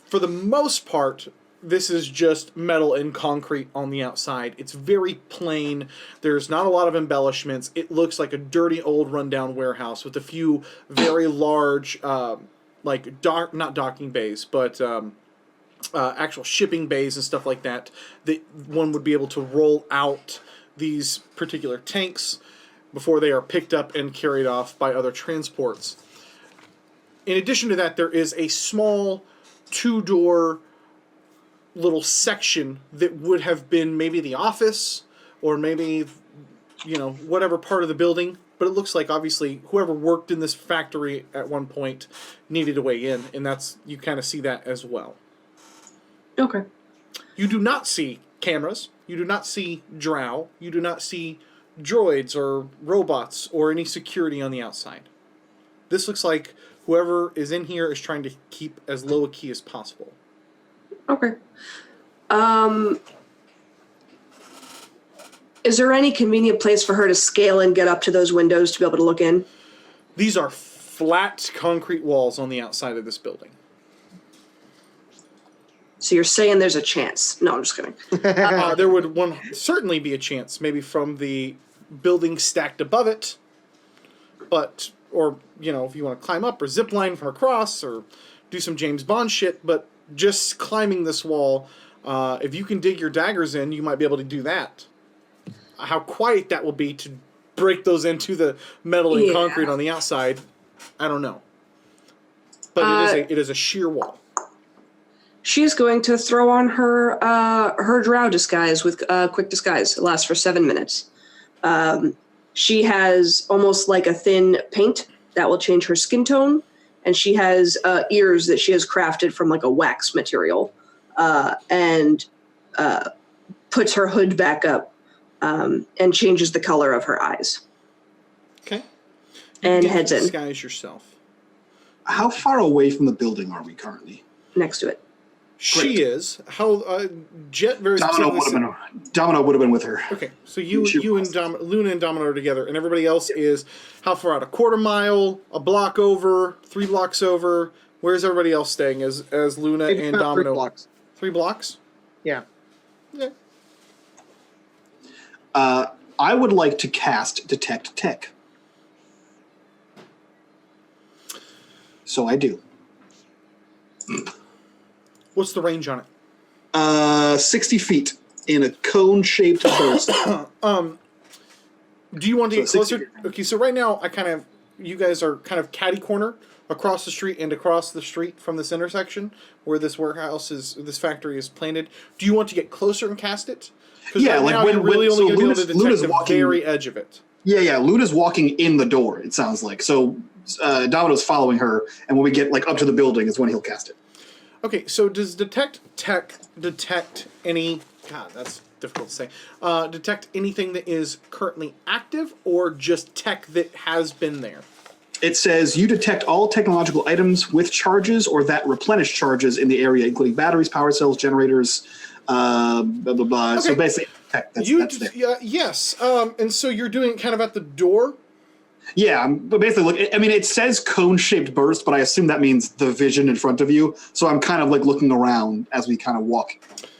For the most part, this is just metal and concrete on the outside. It's very plain. There's not a lot of embellishments. It looks like a dirty old rundown warehouse with a few very large, like not docking bays, but actual shipping bays and stuff like that, that one would be able to roll out these particular tanks before they are picked up and carried off by other transports. In addition to that, there is a small 2-door little section that would have been maybe the office or maybe, whatever part of the building. But it looks like, obviously, whoever worked in this factory at one point needed a way in, and you kind of see that as well. Okay. You do not see cameras. You do not see drow. You do not see droids or robots or any security on the outside. This looks like whoever is in here is trying to keep as low a key as possible. Okay. Is there any convenient place for her to scale and get up to those windows to be able to look in? These are flat concrete walls on the outside of this building. So you're saying there's a chance? No, I'm just kidding. There would certainly be a chance, maybe from the building stacked above it, or if you want to climb up or zip line from across or do some James Bond shit, but just climbing this wall, if you can dig your daggers in, you might be able to do that. How quiet that will be to break those into the metal and concrete on the outside, I don't know. But it is a sheer wall. She's going to throw on her drow disguise with quick disguise. It lasts for 7 minutes. She has almost like a thin paint that will change her skin tone, and she has ears that she has crafted from like a wax material, and puts her hood back up, and changes the color of her eyes. Okay. And heads in. Disguise yourself. How far away from the building are we currently? Next to it. She is. How Jett very Domino would have been with her. Okay, so you and Luna and Domino are together, and everybody else is how far out? A quarter mile, a block over, 3 blocks over. Where's everybody else staying as Luna Maybe and about Domino? 3 blocks. 3 blocks? Yeah. Yeah. I would like to cast Detect Tech. So I do. What's the range on it? 60 feet in a cone-shaped burst. Do you want to get So closer? Okay, so right now, you guys are kind of catty corner across the street and across the street from this intersection where this this factory is planted. Do you want to get closer and cast it? Yeah, right like now you're really only going to be able to detect Luna's the walking, very edge of it. Yeah. Luna's walking in the door, it sounds like. So Domino's following her, and when we get like up to the building is when he'll cast it. Okay, so does Detect Tech detect any... God, that's difficult to say. Detect anything that is currently active or just tech that has been there? It says you detect all technological items with charges or that replenish charges in the area, including batteries, power cells, generators, blah, blah, blah. Okay. So basically, tech, that's there. Yes, and so you're doing it kind of at the door? Yeah, but basically, look, it says cone-shaped burst, but I assume that means the vision in front of you. So I'm kind of like looking around as we kind of walk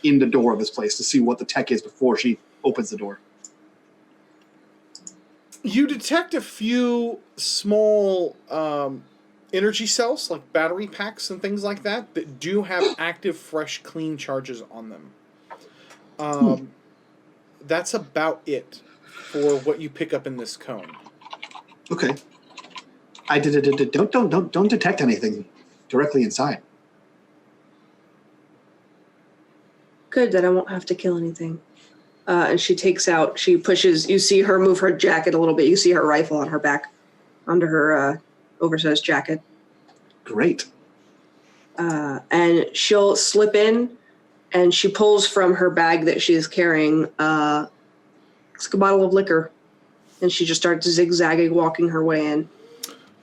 in the door of this place to see what the tech is before she opens the door. You detect a few small energy cells, like battery packs and things like that do have active, fresh, clean charges on them. That's about it for what you pick up in this cone. Okay. I don't detect anything directly inside. Good, then I won't have to kill anything. And she pushes, you see her move her jacket a little bit. You see her rifle on her back, under her oversized jacket. Great. And she'll slip in, and she pulls from her bag that she is carrying, it's like a bottle of liquor. And she just starts zigzagging, walking her way in.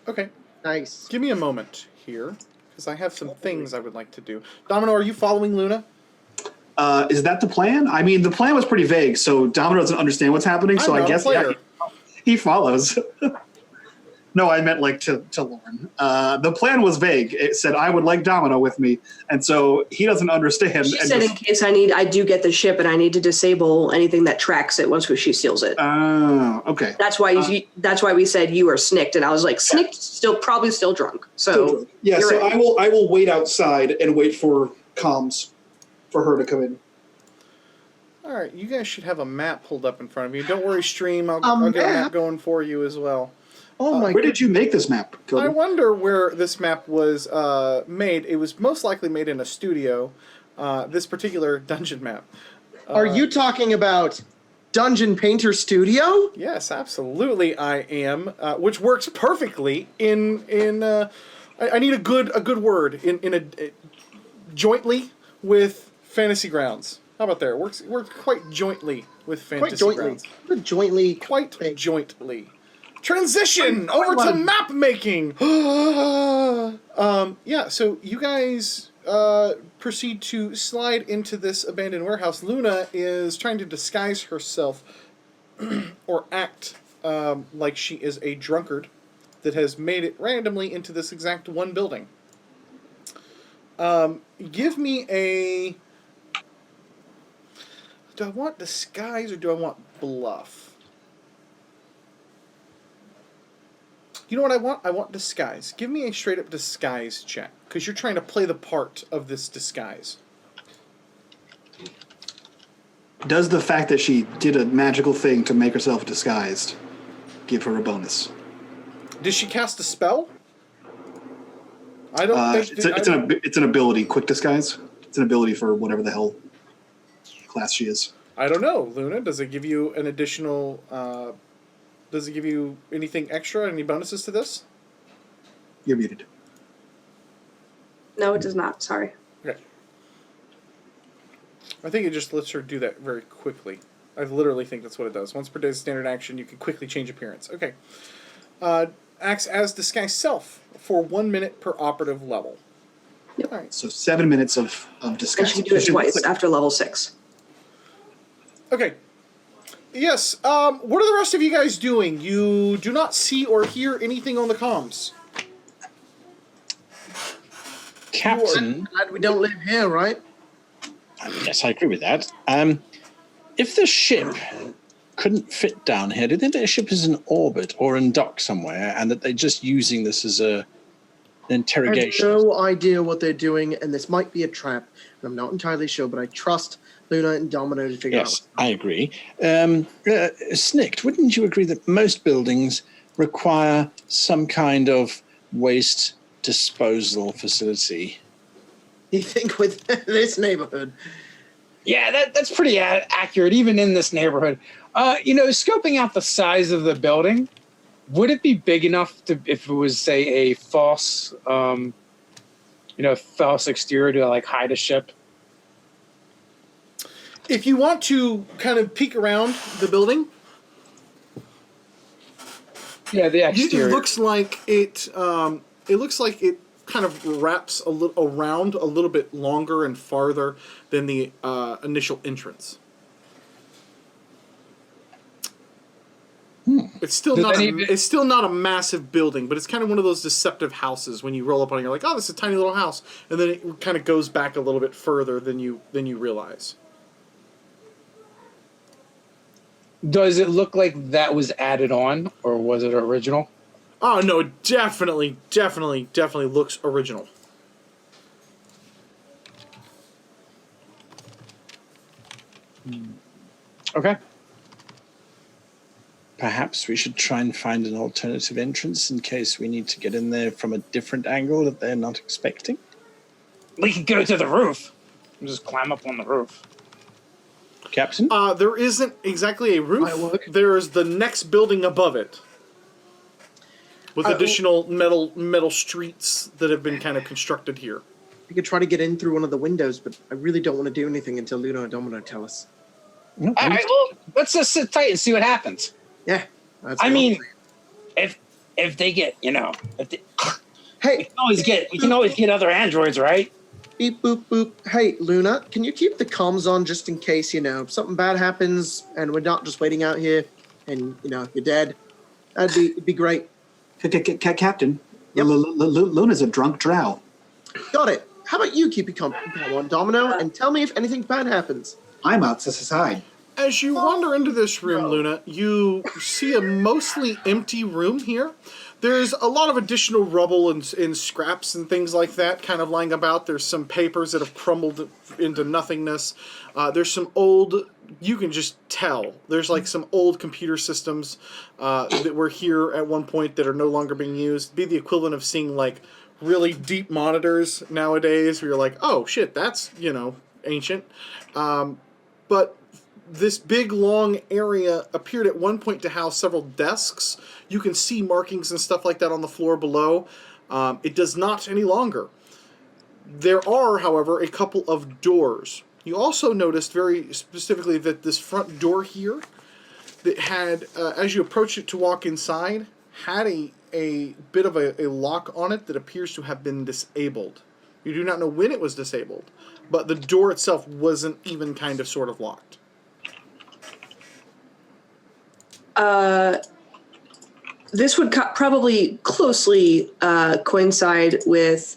Okay. Nice. Give me a moment here. because I have some things I would like to do. Domino, are you following Luna? Is that the plan? I mean, the plan was pretty vague, so Domino doesn't understand what's happening. So I guess he follows. No, I meant like to Lauren. The plan was vague. It said I would like Domino with me, and so he doesn't understand. She said in case I do get the ship and I need to disable anything that tracks it once she seals it. Oh, okay. That's why we said you are Snikt, and I was like, Snikt probably still drunk. So yeah, so right. I will wait outside and wait for comms for her to come in. All right, you guys should have a map pulled up in front of you. Don't worry, stream. I'll get a map going for you as well. Oh my! Where did you make this map, Cody? I wonder where this map was made. It was most likely made in a studio. This particular dungeon map. Are you talking about Dungeon Painter Studio? Yes, absolutely. I am, which works perfectly in. I need a good word in a jointly with Fantasy Grounds. How about there? It works quite jointly with Fantasy Grounds. Quite jointly. Transition over to map making. Yeah, so you guys proceed to slide into this abandoned warehouse. Luna is trying to disguise herself or act like she is a drunkard that has made it randomly into this exact one building. Give me a... Do I want disguise or do I want bluff? You know what I want? I want disguise. Give me a straight-up disguise check, because you're trying to play the part of this disguise. Does the fact that she did a magical thing to make herself disguised give her a bonus? Did she cast a spell? I don't think... It's an ability, quick disguise. It's an ability for whatever the hell class she is. I don't know, Luna. Does it give you an additional... Does it give you anything extra? Any bonuses to this? You're muted. No, it does not. Sorry. Okay. I think it just lets her do that very quickly. I literally think that's what it does. Once per day standard action, you can quickly change appearance. Okay. Acts as disguise self for 1 minute per operative level. Yep. All right. So 7 minutes of disguise. And she can do it twice after level 6. Okay. Yes, what are the rest of you guys doing? You do not see or hear anything on the comms. Captain... Glad we don't live here, right? Yes, I agree with that. If the ship couldn't fit down here, do you think the ship is in orbit or in dock somewhere, and that they're just using this as an interrogation? I have no idea what they're doing, and this might be a trap. I'm not entirely sure, but I trust Luna and Domino to figure out. Yes, I agree. Snikt, wouldn't you agree that most buildings require some kind of waste disposal facility? You think with this neighborhood? Yeah, that's pretty accurate, even in this neighborhood. Scoping out the size of the building, would it be big enough to, if it was, say, a false, false exterior to like hide a ship? If you want to kind of peek around the building, yeah, the exterior. It looks like it. It looks like it kind of wraps around a little bit longer and farther than the initial entrance. It's still not. It's still not a massive building, but it's kind of one of those deceptive houses. When you roll up on it, you're like, "Oh, this is a tiny little house," and then it kind of goes back a little bit further than you realize. Does it look like that was added on, or was it original? Oh no, it definitely looks original. Okay. Perhaps we should try and find an alternative entrance in case we need to get in there from a different angle that they're not expecting. We could go to the roof and just climb up on the roof. Captain? There isn't exactly a roof. There is the next building above it, with additional metal streets that have been kind of constructed here. We could try to get in through one of the windows, but I really don't want to do anything until Luna and Domino tell us. All right, well, let's just sit tight and see what happens. Yeah. I mean, if they get, if they, Hey, We can always get other androids, right? beep boop boop. Hey, Luna, can you keep the comms on just in case, if something bad happens and we're not just waiting out here and, you're dead? It'd be great. Captain, Yep. Luna's a drunk drow. Got it. How about you keep your comms on, Domino, and tell me if anything bad happens. I'm outside. As you wander into this room, Luna, you see a mostly empty room here. There's a lot of additional rubble and scraps and things like that kind of lying about. There's some papers that have crumbled into nothingness. There's some old, you can just tell, there's like some old computer systems that were here at one point that are no longer being used. It'd be the equivalent of seeing like really deep monitors nowadays where you're like, oh shit, that's, ancient. But this big, long area appeared at one point to house several desks. You can see markings and stuff like that on the floor below. It does not any longer. There are, however, a couple of doors. You also noticed very specifically that this front door here, that had, as you approach it to walk inside, had a bit of a lock on it that appears to have been disabled. You do not know when it was disabled, but the door itself wasn't even kind of sort of locked. This would probably closely coincide with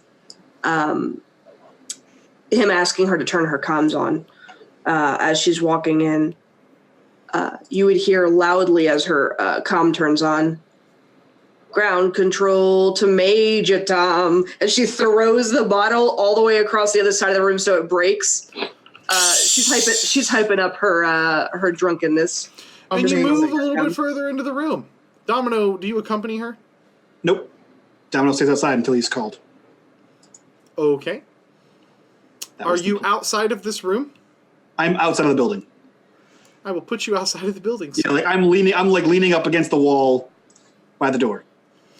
him asking her to turn her comms on as she's walking in. You would hear loudly as her comm turns on, "Ground control to Major Tom," and she throws the bottle all the way across the other side of the room so it breaks. She's hyping up her drunkenness. And you move a little bit further into the room. Domino, do you accompany her? Nope. Domino stays outside until he's called. Okay. Are you outside of this room? I'm outside of the building. I will put you outside of the building. Yeah, like I'm leaning up against the wall by the door.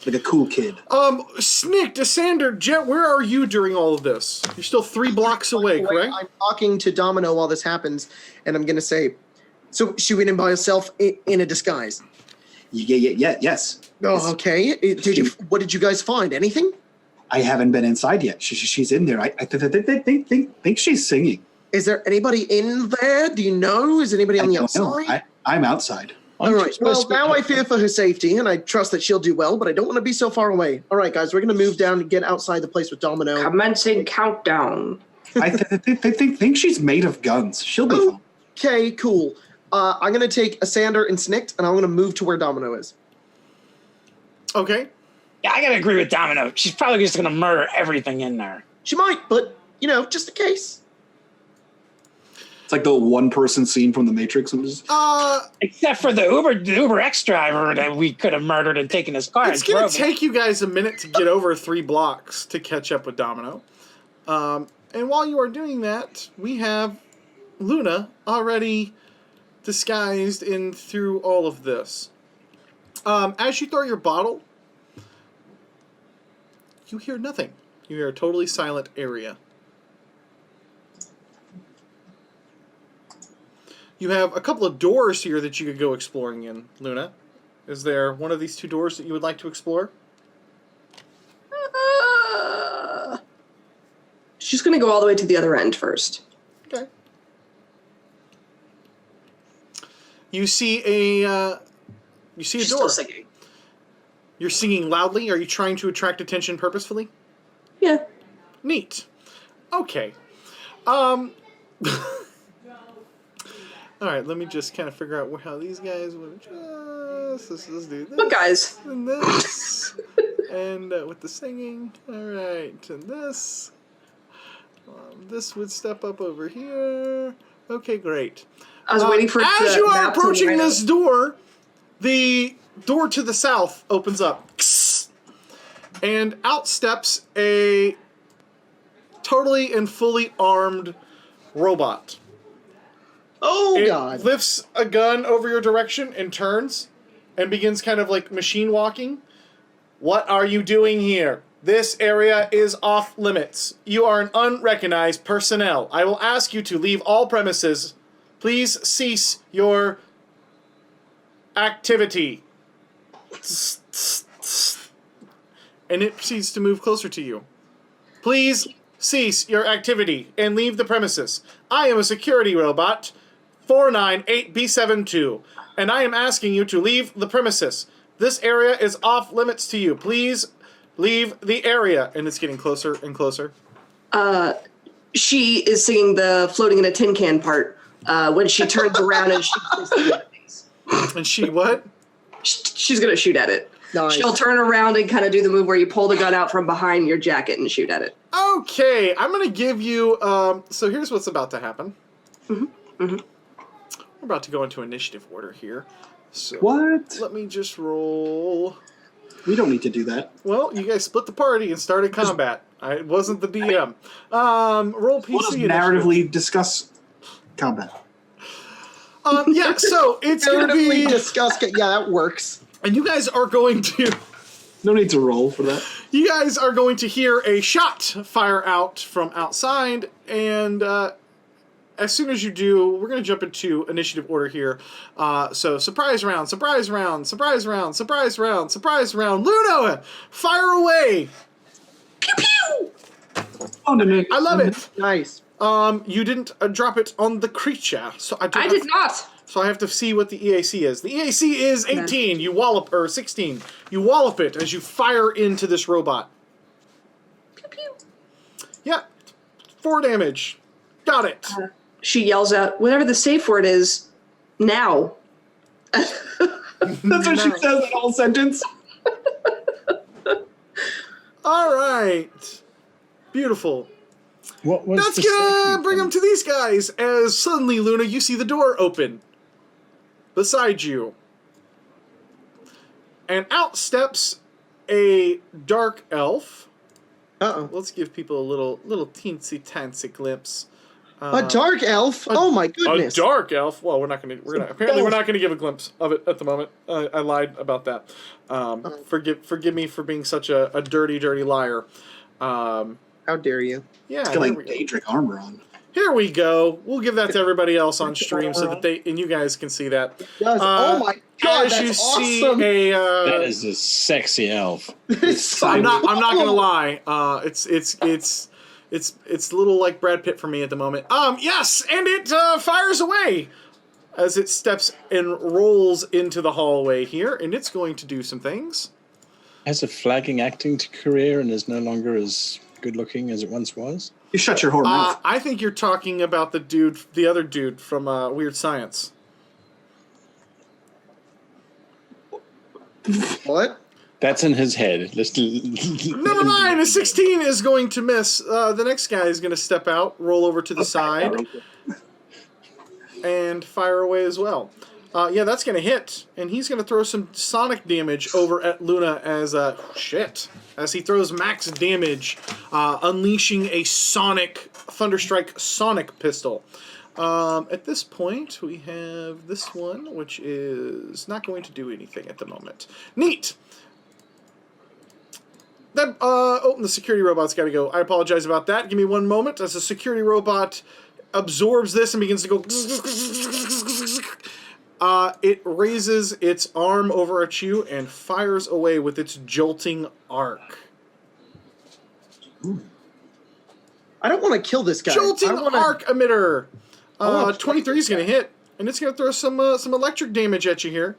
Like a cool kid. Snikt, Sander, Jett, where are you during all of this? You're still 3 blocks away, correct? I'm talking to Domino while this happens, and I'm going to say, so she went in by herself in a disguise? Yes. Oh, okay. What did you guys find? Anything? I haven't been inside yet. She's in there. I think she's singing. Is there anybody in there? Do you know? Is anybody on the outside? I'm outside. All right. Well, now I fear for her safety, and I trust that she'll do well, but I don't want to be so far away. All right, guys, we're going to move down and get outside the place with Domino. Commencing countdown. I think she's made of guns. She'll be fine. Okay, cool. I'm going to take a Sander and Snikt, and I'm going to move to where Domino is. Okay. Yeah, I gotta agree with Domino. She's probably just gonna murder everything in there. She might, but, just in case. It's like the one-person scene from The Matrix. Except for the Uber X driver that we could have murdered and taken his car. It's going to take you guys a minute to get over 3 blocks to catch up with Domino. And while you are doing that, we have Luna already disguised in through all of this. As you throw your bottle, you hear nothing. You hear a totally silent area. You have a couple of doors here that you could go exploring in, Luna. Is there one of these 2 doors that you would like to explore? She's going to go all the way to the other end first. Okay. You see a She's door. still singing. You're singing loudly. Are you trying to attract attention purposefully? Yeah. Neat. Okay. All right, let me just kind of figure out how these guys would adjust. Let's do this. What guys? And this. And with the singing. All right, and this. This would step up over here. Okay, great. I was waiting for as you are approaching this door, the door to the south opens up. And out steps a totally and fully armed robot. Oh, it God. Lifts a gun over your direction and turns and begins kind of like machine walking. What are you doing here? This area is off limits. You are an unrecognized personnel. I will ask you to leave all premises. Please cease your activity. and it proceeds to move closer to you. Please cease your activity and leave the premises. I am a security robot, 498B72, and I am asking you to leave the premises. This area is off limits to you. Please leave the area. And it's getting closer and closer. She is singing the floating in a tin can part when she turns around and And she what? She's going to shoot at it. Nice. She'll turn around and kind of do the move where you pull the gun out from behind your jacket and shoot at it. Okay, I'm going to give you... so here's what's about to happen. We're about to go into initiative order here. So What? let me just roll... We don't need to do that. Well, you guys split the party and started combat. I wasn't the DM. Roll PC We'll just initiative. narratively discuss combat. Yeah, so it's going to Narratively be... discuss. Yeah, that works. And you guys are going to... No need to roll for that. You guys are going to hear a shot fire out from outside, and as soon as you do, we're going to jump into initiative order here. So surprise round, surprise round, surprise round, surprise round, surprise round. Luna, fire away! Pew pew! Oh, no. I love it. Nice. You didn't drop it on the creature, so I did not. So I have to see what the EAC is. The EAC is 18. You wallop, or 16. You wallop it as you fire into this robot. Pew pew. Yeah, 4 damage. Got it. She yells out, whatever the safe word is, now. That's what she says that whole sentence. All right. Beautiful. What was That's the gonna second bring one? them to these guys as suddenly, Luna, you see the door open beside you. And out steps a dark elf. Uh-oh. Let's give people a little teensy-tancy glimpse. A dark elf? Oh my A goodness. dark elf. Well, we're not gonna give a glimpse of it at the moment. I lied about that. Forgive me for being such a dirty liar. How dare you? Yeah. It's got here like we go. Daedric armor on. Here we go. We'll give that to everybody else on stream so that and you guys can see that. Does. Oh my god, As that's you awesome. see That is a sexy elf. It's so I'm not gonna cool. lie. It's a little like Brad Pitt for me at the moment. Yes, and it fires away as it steps and rolls into the hallway here, and it's going to do some things. Has a flagging acting career and is no longer as good looking as it once was. You shut your whore mouth. I think you're talking about the other dude from Weird Science. What? That's in his head. Never mind. A 16 is going to miss. The next guy is going to step out, roll over to the side, and fire away as well. Yeah, that's going to hit, and he's going to throw some sonic damage over at Luna as he throws max damage, unleashing a Thunderstrike sonic pistol. At this point, we have this one, which is not going to do anything at the moment. Neat. The security robot's got to go. I apologize about that. Give me one moment as the security robot absorbs this and begins to go. It raises its arm over at you and fires away with its jolting arc. I don't want to kill this guy. Jolting I wanna... arc emitter. wanna 23 is going to hit, and it's going to throw some electric damage at you here.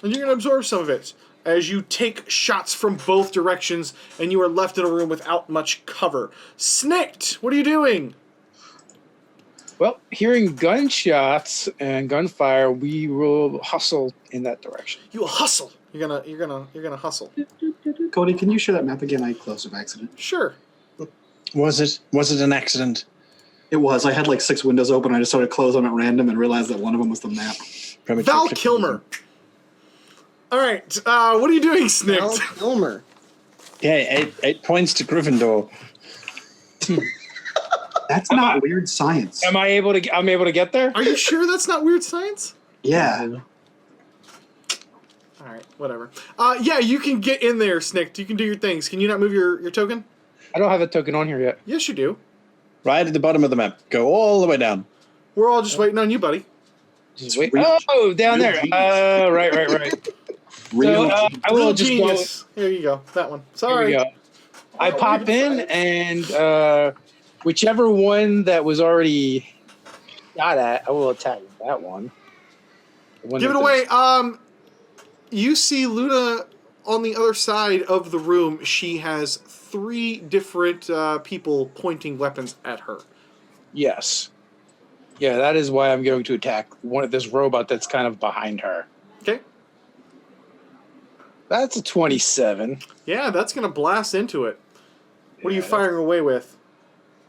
And you're going to absorb some of it as you take shots from both directions, and you are left in a room without much cover. Snikt, what are you doing? Well, hearing gunshots and gunfire, we will hustle in that direction. You will hustle. You're gonna hustle. Cody, can you share that map again? I closed by accident. Sure. Was it an accident? It was. I had like 6 windows open. I just started closing them at random and realized that one of them was the map. Val Kilmer. All right. What are you doing, Snikt? Val Kilmer. Yeah, 8 points to Gryffindor. That's not weird science. I'm able to get there? Are you sure that's not weird science? Yeah. All right. Whatever. Yeah, you can get in there, Snikt. You can do your things. Can you not move your token? I don't have a token on here yet. Yes, you do. Right at the bottom of the map. Go all the way down. We're all just waiting on you, buddy. Just wait. Oh, down there. Right. Real. I will Real just genius. Here you go. That one. go. Sorry. Here we go. I pop in, and whichever one that was already shot at, I will attack that one. The one Give it that away. does- You see Luna on the other side of the room. She has 3 different people pointing weapons at her. Yes. Yeah, that is why I'm going to attack one of this robot that's kind of behind her. Okay. That's a 27. Yeah, that's gonna blast into it. What are you Yeah. firing away with?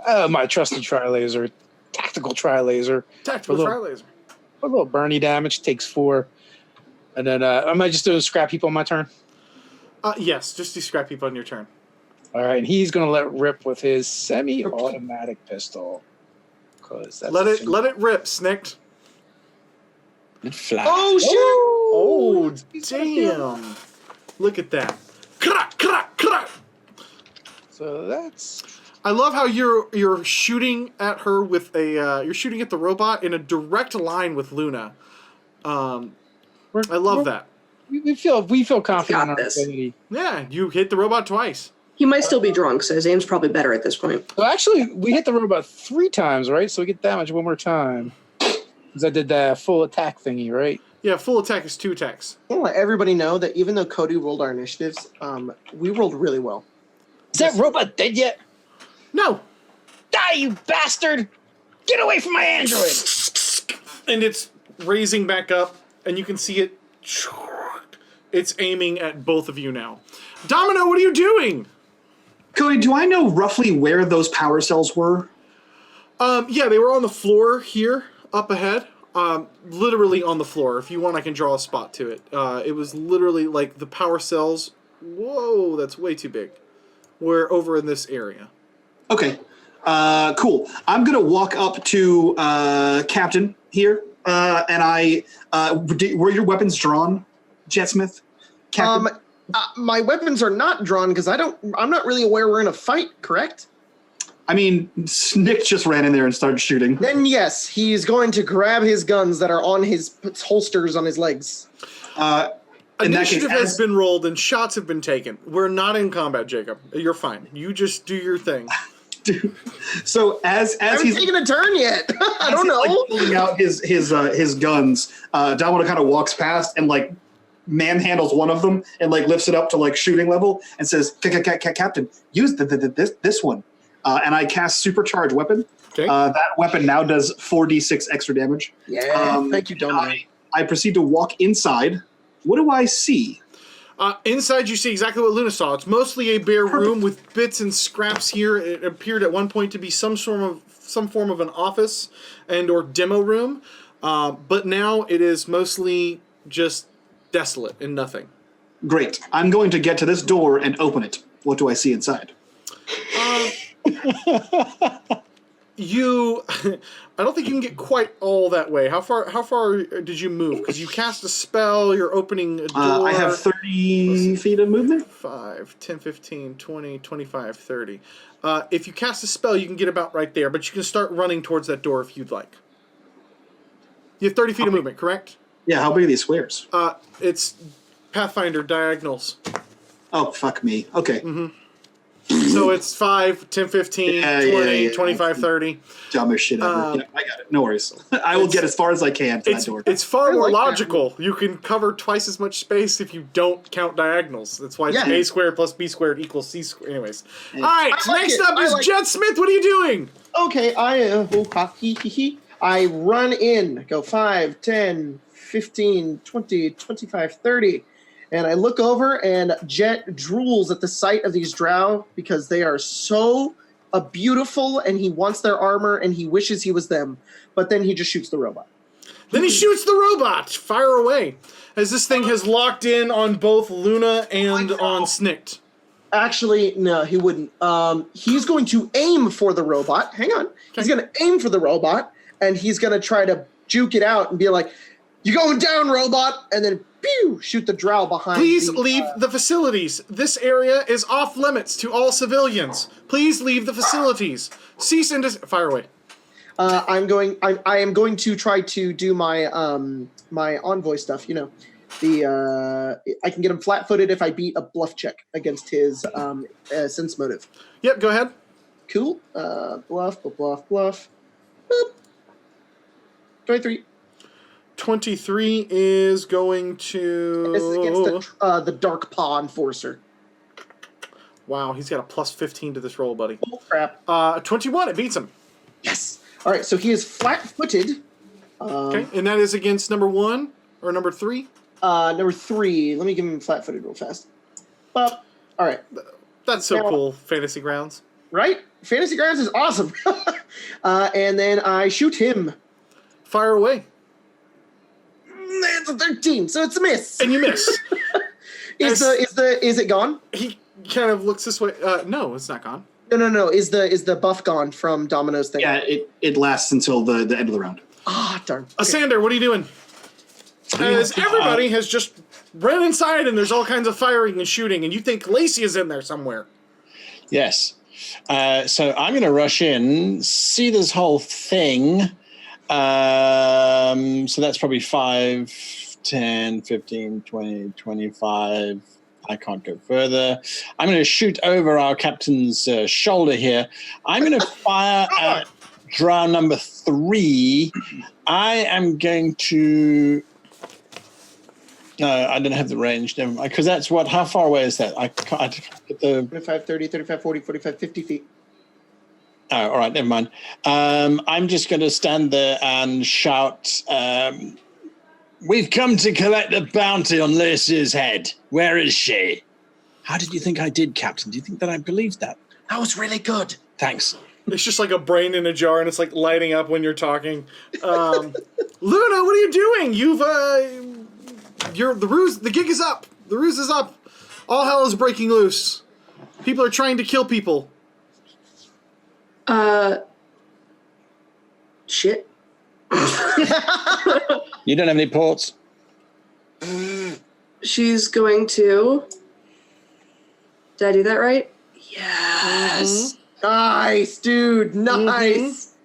My trusty tri-laser, tactical tri-laser. Tactical A little- tri-laser. A little Bernie damage, takes 4. And then am I just doing scrap heap on my turn? Yes, just do scrap heap on your turn. All right, and he's going to let rip with his semi-automatic pistol. Cause that's Let it rip, Snikt. It fly. Oh shit! Oh, He's gonna feel damn. Look at that. Crack, crack, crack. So that's... I love how you're shooting at her with a you're shooting at the robot in a direct line with Luna. I love that. We feel confident in got our this. ability. Yeah, you hit the robot twice. He might still be drunk, so his aim's probably better at this point. So actually, we hit the robot 3 times, right? So we get damage one more time. Because I did the full attack thingy, right? Yeah, full attack is 2 attacks. I want to let everybody know that even though Cody rolled our initiatives, we rolled really well. Is that robot dead yet? No. Die, you bastard! Get away from my android! And it's raising back up, and you can see it. It's aiming at both of you now. Domino, what are you doing? Cody, do I know roughly where those power cells were? Yeah, they were on the floor here, up ahead. Literally on the floor. If you want, I can draw a spot to it. It was literally like the power cells. Whoa, that's way too big. We're over in this area. Okay, cool. I'm gonna walk up to Captain here, and were your weapons drawn, Jetsmith? Captain? My weapons are not drawn because I'm not really aware we're in a fight, correct? I mean, Snikt just ran in there and started shooting. Then yes, he's going to grab his guns that are on his holsters on his legs. In that case, Initiative has been rolled and shots have been taken. We're not in combat, Jacob. You're fine. You just do your thing. so as I haven't he's taken a turn yet. I don't know. like, pulling out his guns, Domino kind of walks past and like manhandles one of them and like lifts it up to like shooting level and says, "Captain, use this one." And I cast supercharge weapon. Okay. That weapon now does 4d6 extra damage. Yeah, thank you, Domino. I proceed to walk inside. What do I see? Inside, you see exactly what Luna saw. It's mostly a bare room with bits and scraps here. It appeared at one point to be some form of an office and/or demo room, but now it is mostly just desolate and nothing. Great. I'm going to get to this door and open it. What do I see inside? I don't think you can get quite all that way. How far did you move? Because you cast a spell, you're opening a door. I have 30 feet of movement. 5, 10, 15, 20, 25, 30. If you cast a spell, you can get about right there, but you can start running towards that door if you'd like. You have 30 feet of movement, correct? Yeah, how big are these squares? It's Pathfinder diagonals. Oh, fuck me. Okay. Mm-hmm. So it's 5, 10, 15, 20, 25, 30. Dumbest shit ever. Yeah, I got it. No worries. I will get as far as I can to that door. It's far more like that. logical. You can cover twice as much space if you don't count diagonals. That's why it's Yeah. a squared plus b squared equals c squared. Anyways. All right, I like next it. up I is like Jett Smith. What are you doing? Okay, I run in, go 5, 10, 15, 20, 25, 30. And I look over, and Jett drools at the sight of these drow because they are so beautiful, and he wants their armor, and he wishes he was them. But then he just shoots the robot. Then he shoots the robot. Fire away. As this thing has locked in on both Luna and on Snikt. Actually, no, he wouldn't. He's going to aim for the robot. Hang on. He's going to aim for the robot, and he's going to try to juke it out and be like, "You going down, robot?" And then, pew, shoot the drow behind. Please leave the facilities. This area is off limits to all civilians. Please leave the facilities. Cease and fire away. I am going to try to do my my envoy stuff. You know, I can get him flat-footed if I beat a bluff check against his sense motive. Yep, go ahead. Cool. Bluff. Boop. 23. 23 is going to... This is against the Dark Paw Enforcer. Wow, he's got a plus 15 to this roll, buddy. Oh, crap. 21, it beats him. Yes. All right, so he is flat-footed. Okay, and that is against number 1 or number 3? Number 3. Let me give him flat-footed real fast. All right. That's so Now- cool, Fantasy Grounds. Right? Fantasy Grounds is awesome. And then I shoot him. Fire away. It's a 13, so it's a miss. And you miss. Is it gone? He kind of looks this way. No, it's not gone. No. Is the buff gone from Domino's thing? Yeah, it lasts until the end of the round. Ah, darn. Okay. Sander, what are you doing? As everybody has just ran inside and there's all kinds of firing and shooting, and you think Lacia's in there somewhere. Yes. So I'm going to rush in, see this whole thing. So that's probably 5, 10, 15, 20, 25. I can't go further. I'm going to shoot over our captain's shoulder here. I'm going to fire at drow number 3. I am going to... No, I don't have the range. Because that's what... How far away is that? I can't get the... 25, 30, 35, 40, 45, 50 feet. Oh, all right, never mind. I'm just going to stand there and shout, we've come to collect the bounty on Lacia's head. Where is she? How did you think I did, Captain? Do you think that I believed that? That was really good. Thanks. It's just like a brain in a jar, and it's like lighting up when you're talking. Luna, what are you doing? The gig is up. The ruse is up. All hell is breaking loose. People are trying to kill people. Shit. You don't have any ports? She's going to... Did I do that right? Yes. Mm-hmm. Nice, dude. Nice.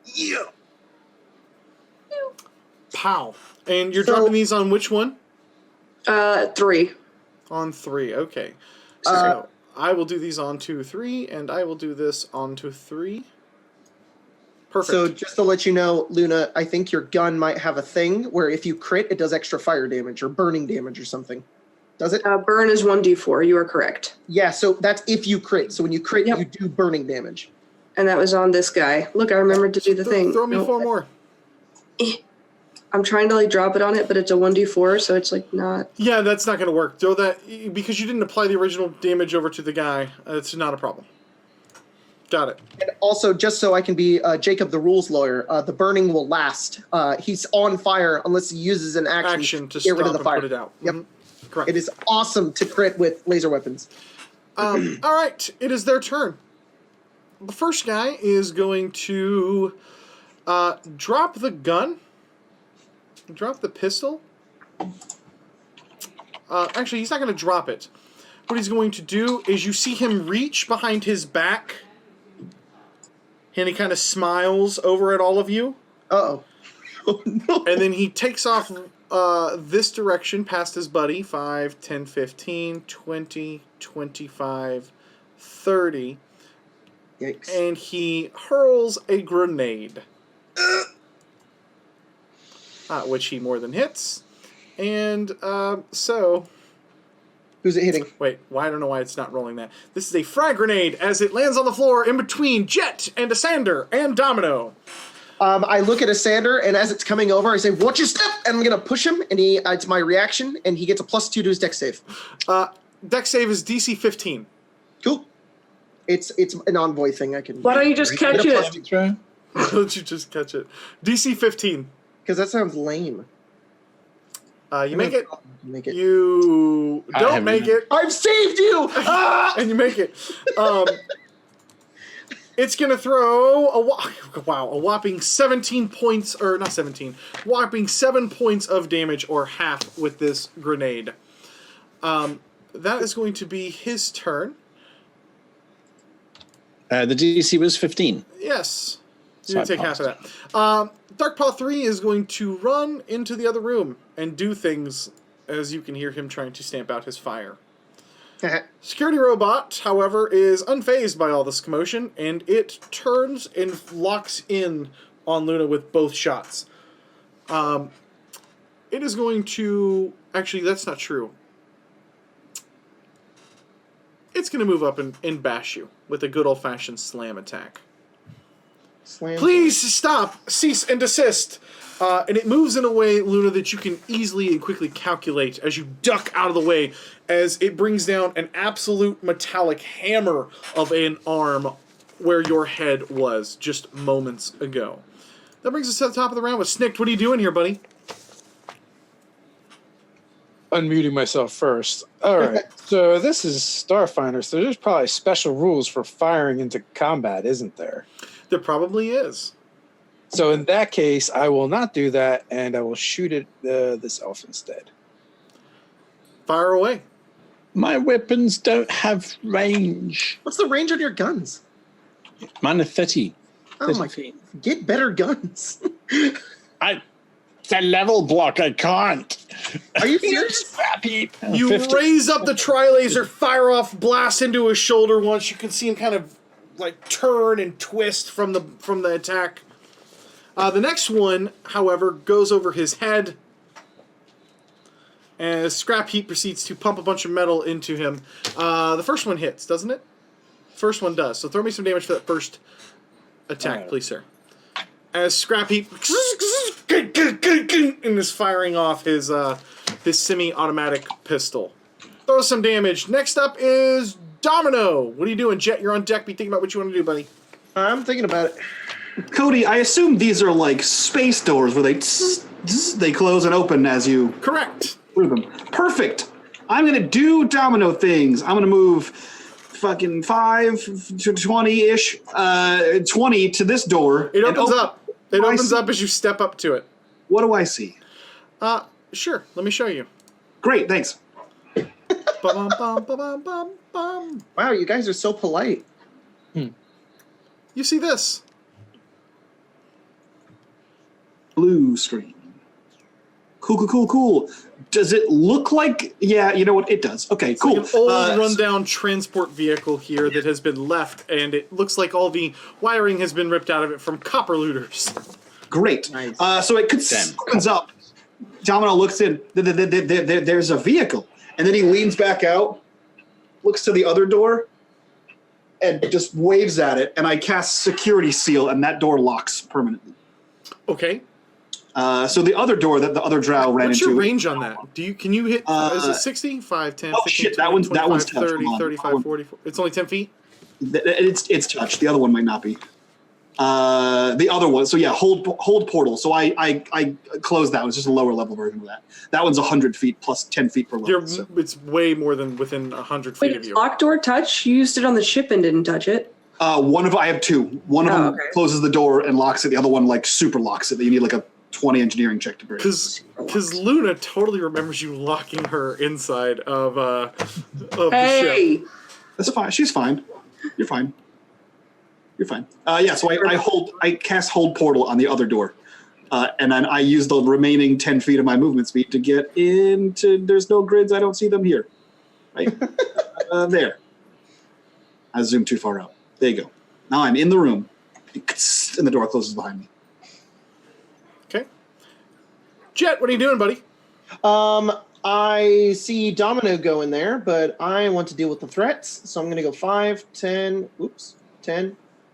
Yeah. Pow. And you're So- dropping these on which one? 3. On 3, okay. So I will do these on 2, 3, and I will do this on 2, 3. Perfect. So just to let you know, Luna, I think your gun might have a thing where if you crit, it does extra fire damage or burning damage or something. Does it? Burn is 1d4. You are correct. Yeah, so that's if you crit. So when you crit, Yep. you do burning damage. And that was on this guy. Look, I remembered to do the thing. Throw me Nope. 4 more. I'm trying to like drop it on it, but it's a 1d4, so it's like not. Yeah, that's not going to work. Throw that, because you didn't apply the original damage over to the guy. It's not a problem. Got it. And also, just so I can be Jacob the rules lawyer, the burning will last. He's on fire unless he uses an action To get rid stop of the and fire. put it out. Yep. Mhm. Correct. It is awesome to crit with laser weapons. All right, it is their turn. The first guy is going to drop the gun, drop the pistol. Actually, he's not going to drop it. What he's going to do is you see him reach behind his back, and he kind of smiles over at all of you. Uh-oh. Oh, no. And then he takes off this direction past his buddy. 5, 10, 15, 20, 25, 30. Yikes. And he hurls a grenade. Which he more than hits. And so... Who's it hitting? Wait, I don't know why it's not rolling that. This is a frag grenade as it lands on the floor in between Jett and Sander and Domino. I look at a Sander, and as it's coming over, I say, "Watch your step!" And I'm going to push him, and it's my reaction, and he gets a +2 to his dex save. Dex save is DC 15. Cool. It's an envoy thing. I can. Why don't you just catch it? Throw? Why don't you just catch it? DC 15. Because that sounds lame. You make it. Make it. You don't make it. I've saved you! Ah! And you make it. It's going to throw a whopping 17 points, or not 17, whopping 7 points of damage, or half, with this grenade. That is going to be his turn. The DC was 15. Yes. You're going to take half of that. Darkpaw 3 is going to run into the other room and do things as you can hear him trying to stamp out his fire. Security robot, however, is unfazed by all this commotion, and it turns and locks in on Luna with both shots. It is going to... Actually, that's not true. It's going to move up and bash you with a good old-fashioned slam attack. Please stop! Cease and desist! And it moves in a way, Luna, that you can easily and quickly calculate as you duck out of the way as it brings down an absolute metallic hammer of an arm where your head was just moments ago. That brings us to the top of the round with Snikt. What are you doing here, buddy? Unmuting myself first. All right. So this is Starfinder, so there's probably special rules for firing into combat, isn't there? There probably is. So in that case, I will not do that, and I will shoot at this elf instead. Fire away. My weapons don't have range. What's the range on your guns? Mine are 30. Oh 30 my! feet. Get better guns. It's a level block. I can't. Are you serious? You 50. raise up the tri-laser, fire off, blast into his shoulder once. You can see him kind of like turn and twist from the attack. The next one, however, goes over his head as Scrap Heat proceeds to pump a bunch of metal into him. The first one hits, doesn't it? First one does. So throw me some damage for that first attack, please, sir. As Scrap Heat and is firing off his semi-automatic pistol. Throw some damage. Next up is Domino. What are you doing, Jett? You're on deck. Be thinking about what you want to do, buddy. I'm thinking about it. Cody, I assume these are like space doors where they close and open as you Correct. through them. Perfect. I'm gonna do domino things. I'm gonna move fucking 5 to 20-ish, 20 to this door. It opens up. It opens up as you step up to it. What do I see? Sure. Let me show you. Great, thanks. Bum, bum, bum, bum, bum. Wow, you guys are so polite. You see this? Blue screen. Cool. Does it look like... Yeah, you know what? It does. Okay, It's cool. like an old rundown transport vehicle here that has been left, and it looks like all the wiring has been ripped out of it from copper looters. Great. Nice. So it opens up. Domino looks in. There's a vehicle. And then he leans back out, looks to the other door, and just waves at it. And I cast Security Seal, and that door locks permanently. Okay. So the other door that the other drow ran What's into. your range on that? Can you hit, is it 60? 5, 10, 15, shit, 20, that one's 25, 30, touched. 35, 40. It's only 10 feet? It's touched. The other one might not be. The other one. So yeah, hold portal. So I closed that. It was just a lower level version of that. That one's 100 feet plus 10 feet per level. It's way more than within 100 feet Wait, of you. lock door touch? You used it on the ship and didn't touch it. I have two. One of them okay. closes the door and locks it. The other one like super locks it. You need like a 20 engineering check to break. Because Luna totally remembers you locking her inside of the ship. That's fine. She's fine. You're fine. Yeah. So I cast hold portal on the other door, and then I use the remaining 10 feet of my movement speed to get into. There's no grids. I don't see them here. Right there. I zoomed too far out. There you go. Now I'm in the room, and the door closes behind me. Okay. Jett, what are you doing, buddy? I see Domino go in there, but I want to deal with the threats. So I'm going to go 5, 10,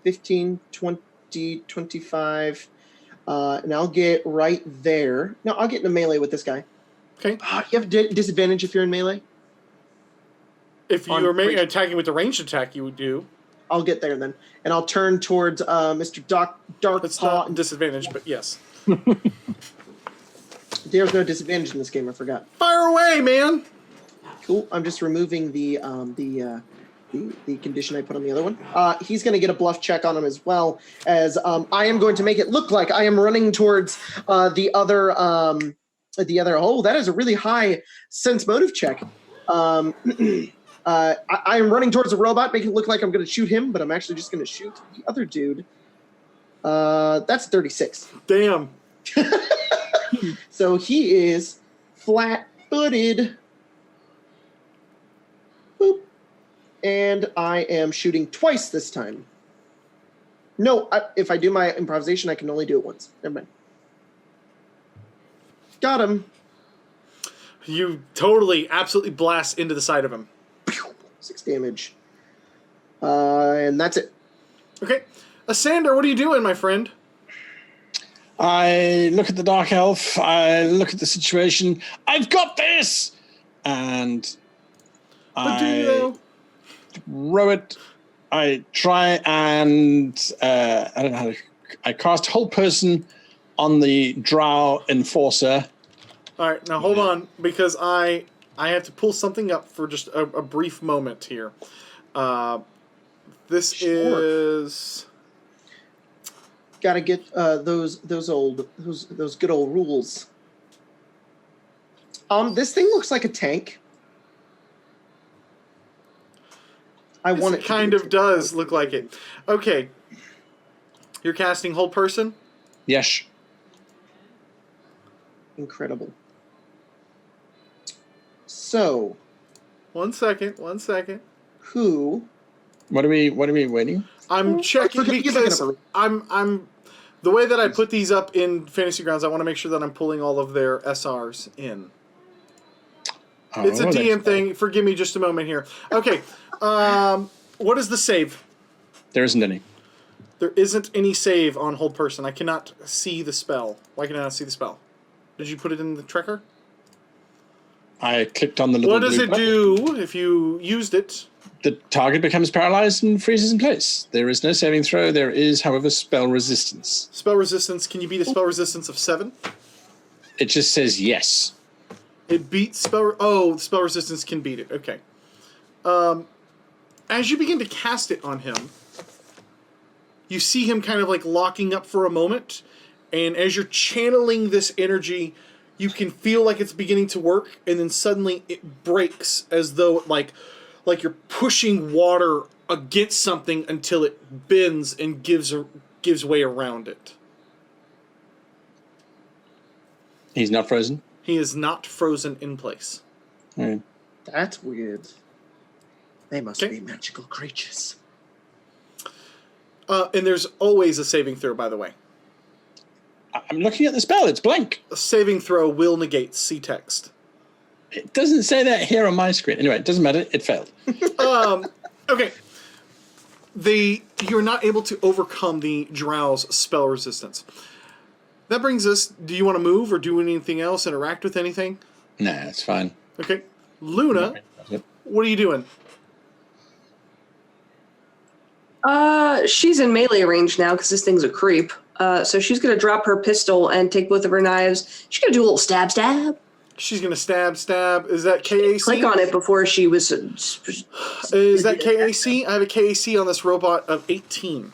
15, 20, 25. And I'll get right there. No, I'll get in a melee with this guy. Okay. You have disadvantage if you're in melee? If you were attacking with the ranged attack, you would do. I'll get there then. And I'll turn towards Mr. Darkpaw. It's not disadvantage, but yes. There's no disadvantage in this game, I forgot. Fire away, man! Cool. I'm just removing the condition I put on the other one. He's going to get a bluff check on him as well, as I am going to make it look like I am running towards the other. Oh, that is a really high sense motive check. I am running towards the robot, making it look like I'm going to shoot him, but I'm actually just going to shoot the other dude. That's 36. Damn. So he is flat-footed. Boop. And I am shooting twice this time. No, if I do my improvisation, I can only do it once. Never mind. Got him. You totally, absolutely blast into the side of him. 6 damage. And that's it. Okay. Asander, what are you doing, my friend? I look at the Dark Elf. I look at the situation. I've got this! And But do you though? row it. I try and I don't know how to. I cast Hold Person on the Drow Enforcer. All right, now hold on, because I have to pull something up for just a brief moment here. This is Got to get those good old rules. This thing looks like a tank. I want it. It kind of does look like it. Okay. You're casting Hold Person? Yes. Incredible. So, One second. who? What are we waiting? I'm checking because I'm the way that I put these up in Fantasy Grounds, I want to make sure that I'm pulling all of their SRs in. It's a DM thing. Forgive me just a moment here. Okay. What is the save? There isn't any. There isn't any save on Hold Person. I cannot see the spell. Why can I not see the spell? Did you put it in the tracker? I clicked on the little What does blue it button. do if you used it? The target becomes paralyzed and freezes in place. There is no saving throw. There is, however, spell resistance. Spell resistance. Can you beat a spell resistance of 7? It just says yes. It beats spell... Oh, spell resistance can beat it. Okay. As you begin to cast it on him, you see him kind of like locking up for a moment, and as you're channeling this energy, you can feel like it's beginning to work, and then suddenly it breaks as though like you're pushing water against something until it bends and gives way around it. He's not frozen? He is not frozen in place. Right. That's weird. They must Okay. be magical creatures. And there's always a saving throw, by the way. I'm looking at the spell. It's blank. A saving throw will negate C text. It doesn't say that here on my screen. Anyway, it doesn't matter. It failed. Okay. You're not able to overcome the Drow's spell resistance. That brings us, do you want to move or do anything else, interact with anything? Nah, it's fine. Okay. Luna, what are you doing? She's in melee range now because this thing's a creep. So she's going to drop her pistol and take both of her knives. She's going to do a little stab. She's going to stab. Is that KAC? Click on it before she was... Is that KAC? I have a KAC on this robot of 18.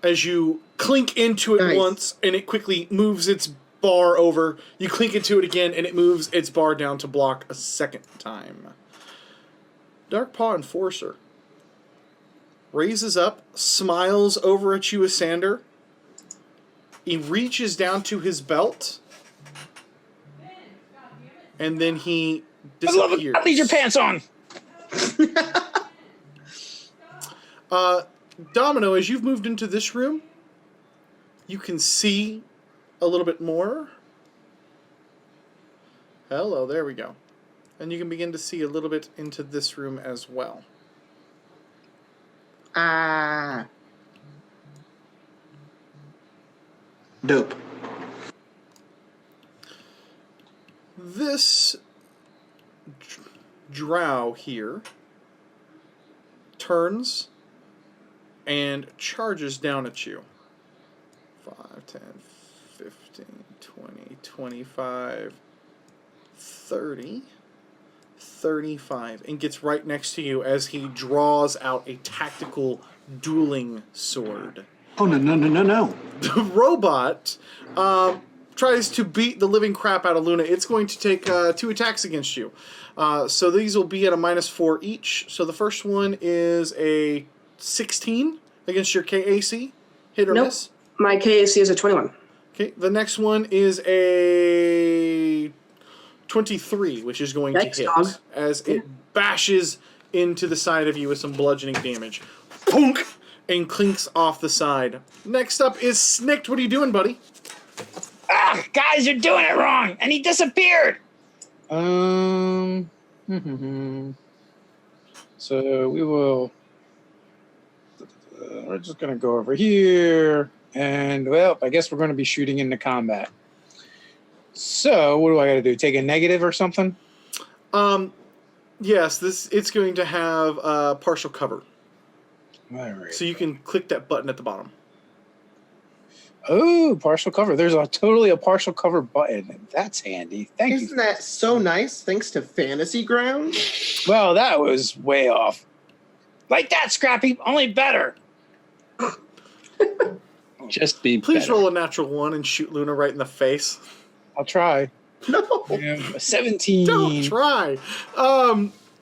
As you clink into it once, and it quickly moves its bar over. You clink into it again, and it moves its bar down to block a second time. Darkpaw Enforcer raises up, smiles over at you, Asander. He reaches down to his belt, and then he disappears. Leave your pants on. Domino, as you've moved into this room, you can see a little bit more. Hello, there we go. And you can begin to see a little bit into this room as well. Dope. This drow here turns and charges down at you. 5, 10, 15, 20, 25, 30, 35, and gets right next to you as he draws out a tactical dueling sword. Oh, no. The robot tries to beat the living crap out of Luna. It's going to take 2 attacks against you. So these will be at a -4 each. So the first one is a 16 against your KAC. Hit or Nope. miss. My KAC is a 21. Okay, the next one is a 23, which is going Yikes, to hit dog. as it bashes into the side of you with some bludgeoning damage. Punk! And clinks off the side. Next up is Snikt. What are you doing, buddy? Ah, guys, you're doing it wrong, and he disappeared. So we will. We're just gonna go over here, and well, I guess we're gonna be shooting into combat. So what do I got to do? Take a negative or something? Yes, it's going to have partial cover. All right. So you can click that button at the bottom. Oh, partial cover. There's totally a partial cover button. That's handy. Thank Isn't you. that so nice? Thanks to Fantasy Grounds. Well, that was way off. Like that, Scrappy, only better. Just be Please better. roll a natural 1 and shoot Luna right in the face. I'll try. No. A 17. Don't try.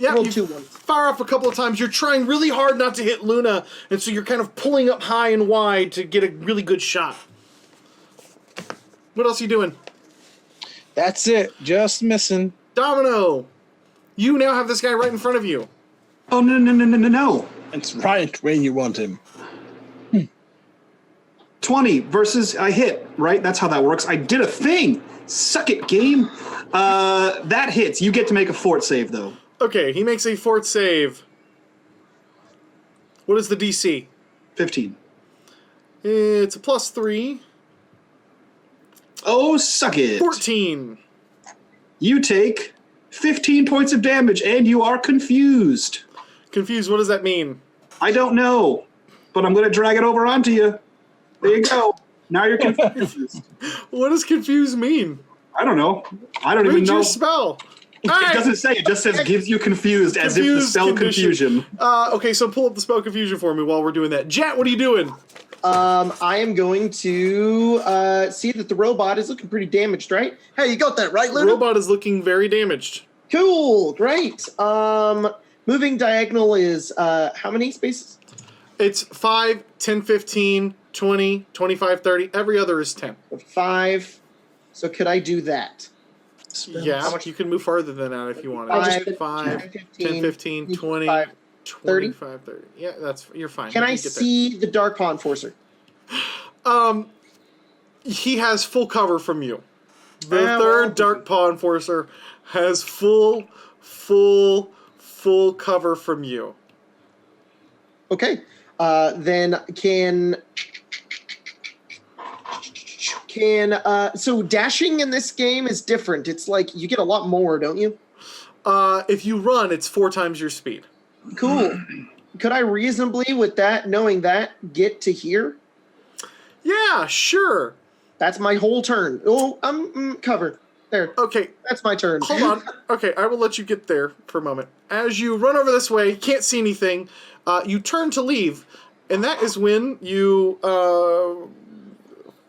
Yeah, Roll you 2 ones. fire off a couple of times. You're trying really hard not to hit Luna, and so you're kind of pulling up high and wide to get a really good shot. What else are you doing? That's it. Just missing. Domino, you now have this guy right in front of you. Oh, no. It's right where you want him. 20 versus I hit, right? That's how that works. I did a thing. Suck it, game. That hits. You get to make a fort save, though. Okay, he makes a fort save. What is the DC? 15. It's a +3. Oh, suck it. 14. You take 15 points of damage, and you are confused. Confused, what does that mean? I don't know, but I'm going to drag it over onto you. There you go. Now you're confused. What does confused mean? I don't know. I don't even Read know. your spell. It doesn't say. It just says gives you confused, as if the Confused spell condition. confusion. Okay, so pull up the spell confusion for me while we're doing that. Jett, what are you doing? I am going to see that the robot is looking pretty damaged, right? Hey, you got that right, The Luna? robot is looking very damaged. Cool, great. Moving diagonal is how many spaces? It's 5, 10, 15, 20, 25, 30. Every other is 10. 5. So could I do that? Yeah, you can move farther than that if you want. I'll just 5, 10, 15, 20, 25, 30. 25, 30. Yeah, you're fine. Can You I get there. see the Dark Paw Enforcer? He has full cover from you. The well, third Dark Paw Enforcer has full cover from you. Okay. Then so dashing in this game is different. It's like you get a lot more, don't you? If you run, it's 4 times your speed. Cool. Could I reasonably, with that, knowing that, get to here? Yeah, sure. That's my whole turn. Oh, I'm covered. There. Okay, That's my turn. hold on. Okay, I will let you get there for a moment. As you run over this way, can't see anything, you turn to leave, and that is when you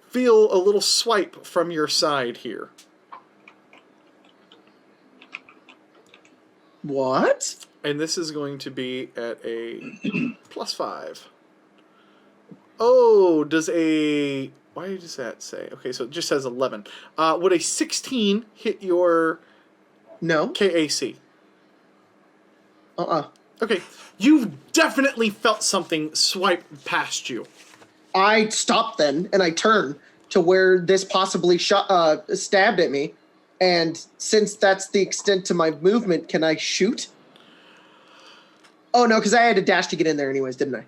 feel a little swipe from your side here. What? And this is going to be at a +5. Oh, why does that say? Okay, so it just says 11. Would a 16 hit your No. KAC? Okay, you've definitely felt something swipe past you. I stop then, and I turn to where this possibly stabbed at me. And since that's the extent to my movement, can I shoot? Oh, no, because I had to dash to get in there anyways, didn't I?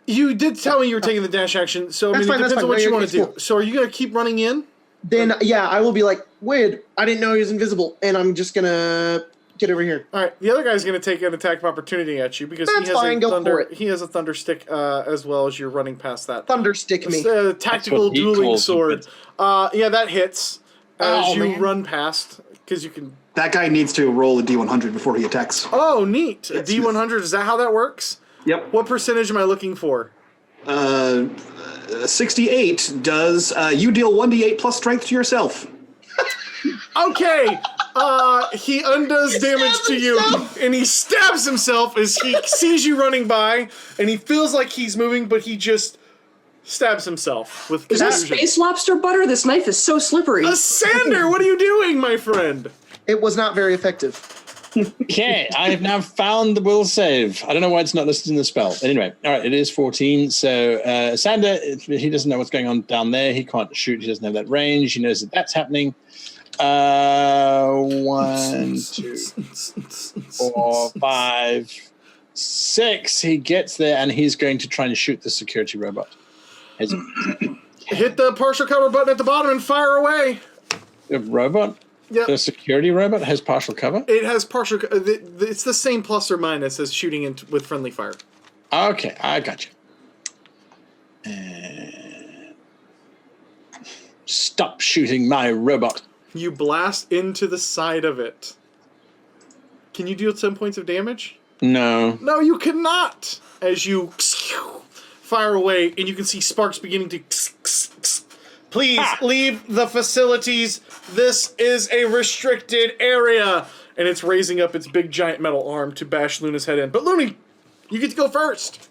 You did tell me you were taking the dash action, so I mean, it depends on what you want to do. So are you going to keep running in? Then, yeah, I will be like, wait, I didn't know he was invisible, and I'm just going to get over here. All right, the other guy's going to take an attack of opportunity at you because That's fine, go for it. he has a thunder stick as well as you're running past that. Thunder stick me. Tactical what he dueling calls sword. Yeah, that hits as Oh, you man. run past because you can. That guy needs to roll a D100 before he attacks. Oh, neat! A D100. Is that how that works? Yep. What percentage am I looking for? 68 does you deal 1d8 plus strength to yourself. Okay, He undoes damage to you, and he stabs himself as he sees you running by, and he feels like he's moving, but he just stabs himself with Is that confusion. space lobster butter? This knife is so slippery. Sander, what are you doing, my friend? It was not very effective. Okay, I have now found the will save. I don't know why it's not listed in the spell. Anyway, all right, it is 14. So Sander, he doesn't know what's going on down there. He can't shoot. He doesn't have that range. He knows that that's happening. 1, 2, 4, 5, 6. He gets there, and he's going to try and shoot the security robot. Hit the partial cover button at the bottom and fire away. The robot? Yep. The security robot has partial cover? It has partial. It's the same plus or minus as shooting with friendly fire. Okay, I got you. And stop shooting my robot. You blast into the side of it. Can you deal 10 points of damage? No. No, you cannot. As you fire away, and you can see sparks beginning to. Please leave the facilities. This is a restricted area. And it's raising up its big giant metal arm to bash Luna's head in. But Looney, you get to go first.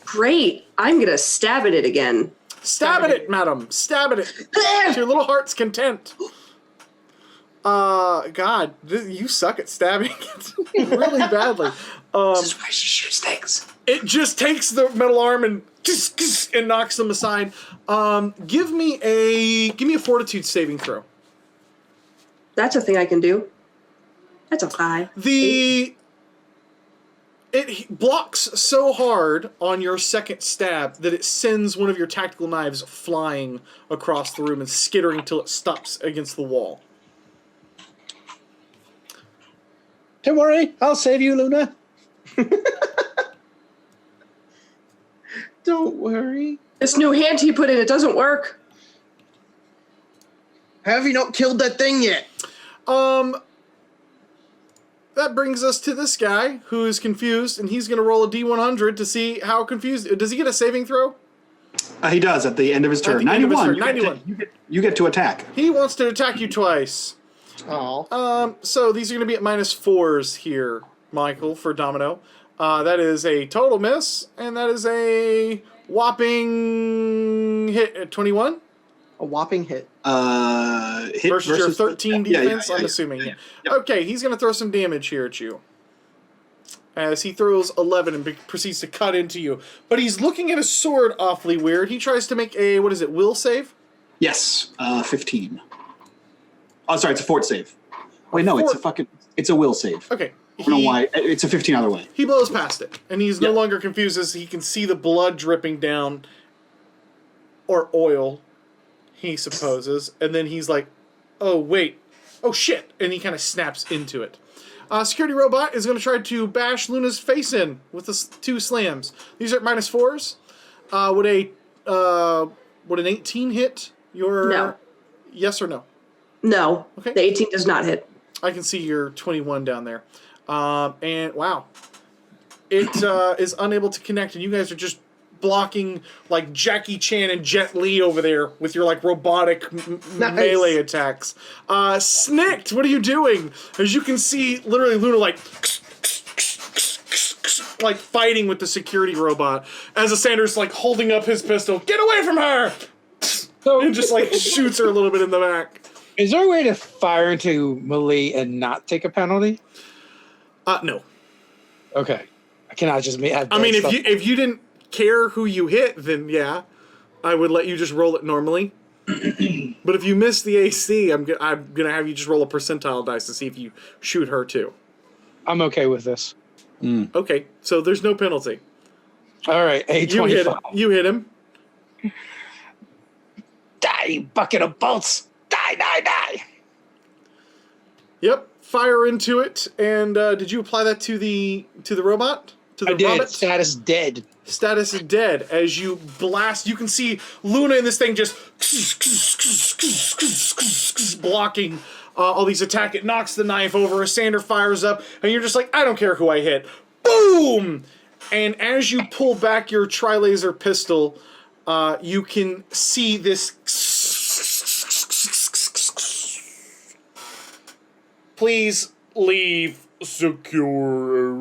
Great. I'm going to stab at it again. Stab at it, madam. Stab at it. To your little heart's content. God, you suck at stabbing it really badly. This is why she shoots things. It just takes the metal arm and knocks them aside. Give me a fortitude saving throw. That's a thing I can do. That's a 5. It blocks so hard on your second stab that it sends one of your tactical knives flying across the room and skittering till it stops against the wall. Don't worry, I'll save you, Luna. Don't worry. This new hand he put in, it doesn't work. Have you not killed that thing yet? That brings us to this guy who is confused, and he's going to roll a D100 to see how confused. Does he get a saving throw? He does at the end of his turn. At the end of his 91. turn, 91. You get to attack. He wants to attack you twice. Oh. So these are going to be at -4s here, Michael, for Domino. That is a total miss, and that is a whopping hit at 21. A whopping hit. Hit versus your 13 defense, I'm assuming. Yeah. Okay, he's going to throw some damage here at you. As he throws 11 and proceeds to cut into you. But he's looking at his sword awfully weird. He tries to make a, will save? Yes, 15. Oh, sorry, it's a fort save. Wait, no, it's a will save. Okay. I don't know why. It's a 15 either way. He blows past it, and he's no longer confused as he can see the blood dripping down, or oil, he supposes, and then he's like, oh, wait, oh, shit, and he kind of snaps into it. Security robot is going to try to bash Luna's face in with the 2 slams. These are at -4s. Would an 18 hit your... No. Yes or no? No. Okay. The 18 does not hit. I can see your 21 down there. And wow. It is unable to connect, and you guys are just blocking like Jackie Chan and Jet Li over there with your like robotic melee attacks. Snikt, what are you doing? As you can see, literally Luna like fighting with the security robot as Sander's like holding up his pistol. Get away from her! And just like shoots her a little bit in the back. Is there a way to fire into melee and not take a penalty? No. Okay. I cannot just have I mean, stuff. if you didn't care who you hit, then yeah, I would let you just roll it normally. But if you miss the AC, I'm gonna have you just roll a percentile dice to see if you shoot her too. I'm okay with this. Okay, so there's no penalty. All right, A25. You hit him. Die, you bucket of bolts. Die, die, die. Yep, fire into it. And did you apply that to the robot? To the I did. robot? Status dead. Status is dead. As you blast, you can see Luna in this thing just blocking all these attacks. It knocks the knife over. Sander fires up, and you're just like, I don't care who I hit. Boom! And as you pull back your tri-laser pistol, you can see this please leave secure.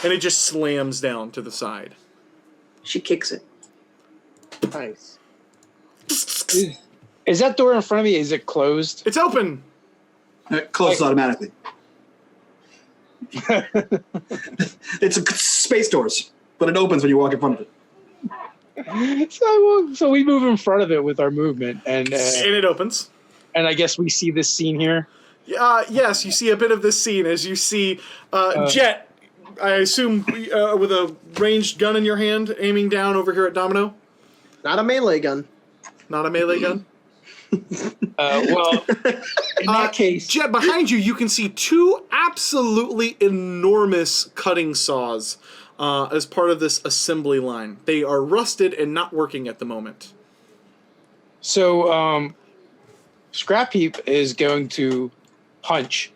And it just slams down to the side. She kicks it. Nice. Is that door in front of me? Is it closed? It's open. It closes automatically. It's space doors, but it opens when you walk in front of it. So we move in front of it with our movement, and it opens. And I guess we see this scene here. Yes, you see a bit of this scene as you see Jett, I assume, with a ranged gun in your hand, aiming down over here at Domino. Not a melee gun. Not a melee gun? Well, in that case... Jett, behind you, you can see two absolutely enormous cutting saws as part of this assembly line. They are rusted and not working at the moment. So, Scrap Heap is going to punch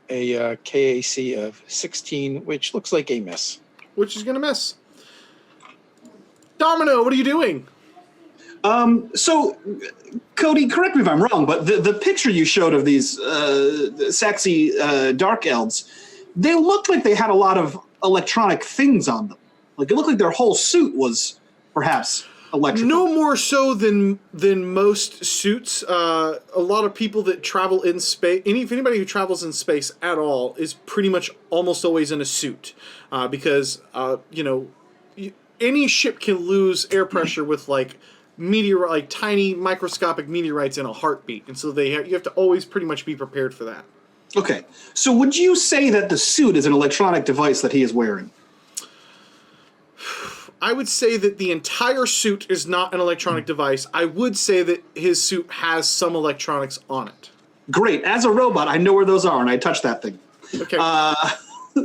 a KAC of 16, which looks like a miss. Which is going to miss. Domino, what are you doing? So, Cody, correct me if I'm wrong, but the picture you showed of these sexy dark elves, they looked like they had a lot of electronic things on them. Like, it looked like their whole suit was perhaps electrical. No more so than most suits. A lot of people that travel in space, anybody who travels in space at all, is pretty much almost always in a suit, because any ship can lose air pressure with tiny microscopic meteorites in a heartbeat, and so you have to always pretty much be prepared for that. Okay, so would you say that the suit is an electronic device that he is wearing? I would say that the entire suit is not an electronic device. I would say that his suit has some electronics on it. Great. As a robot, I know where those are, and I touch that thing. Okay.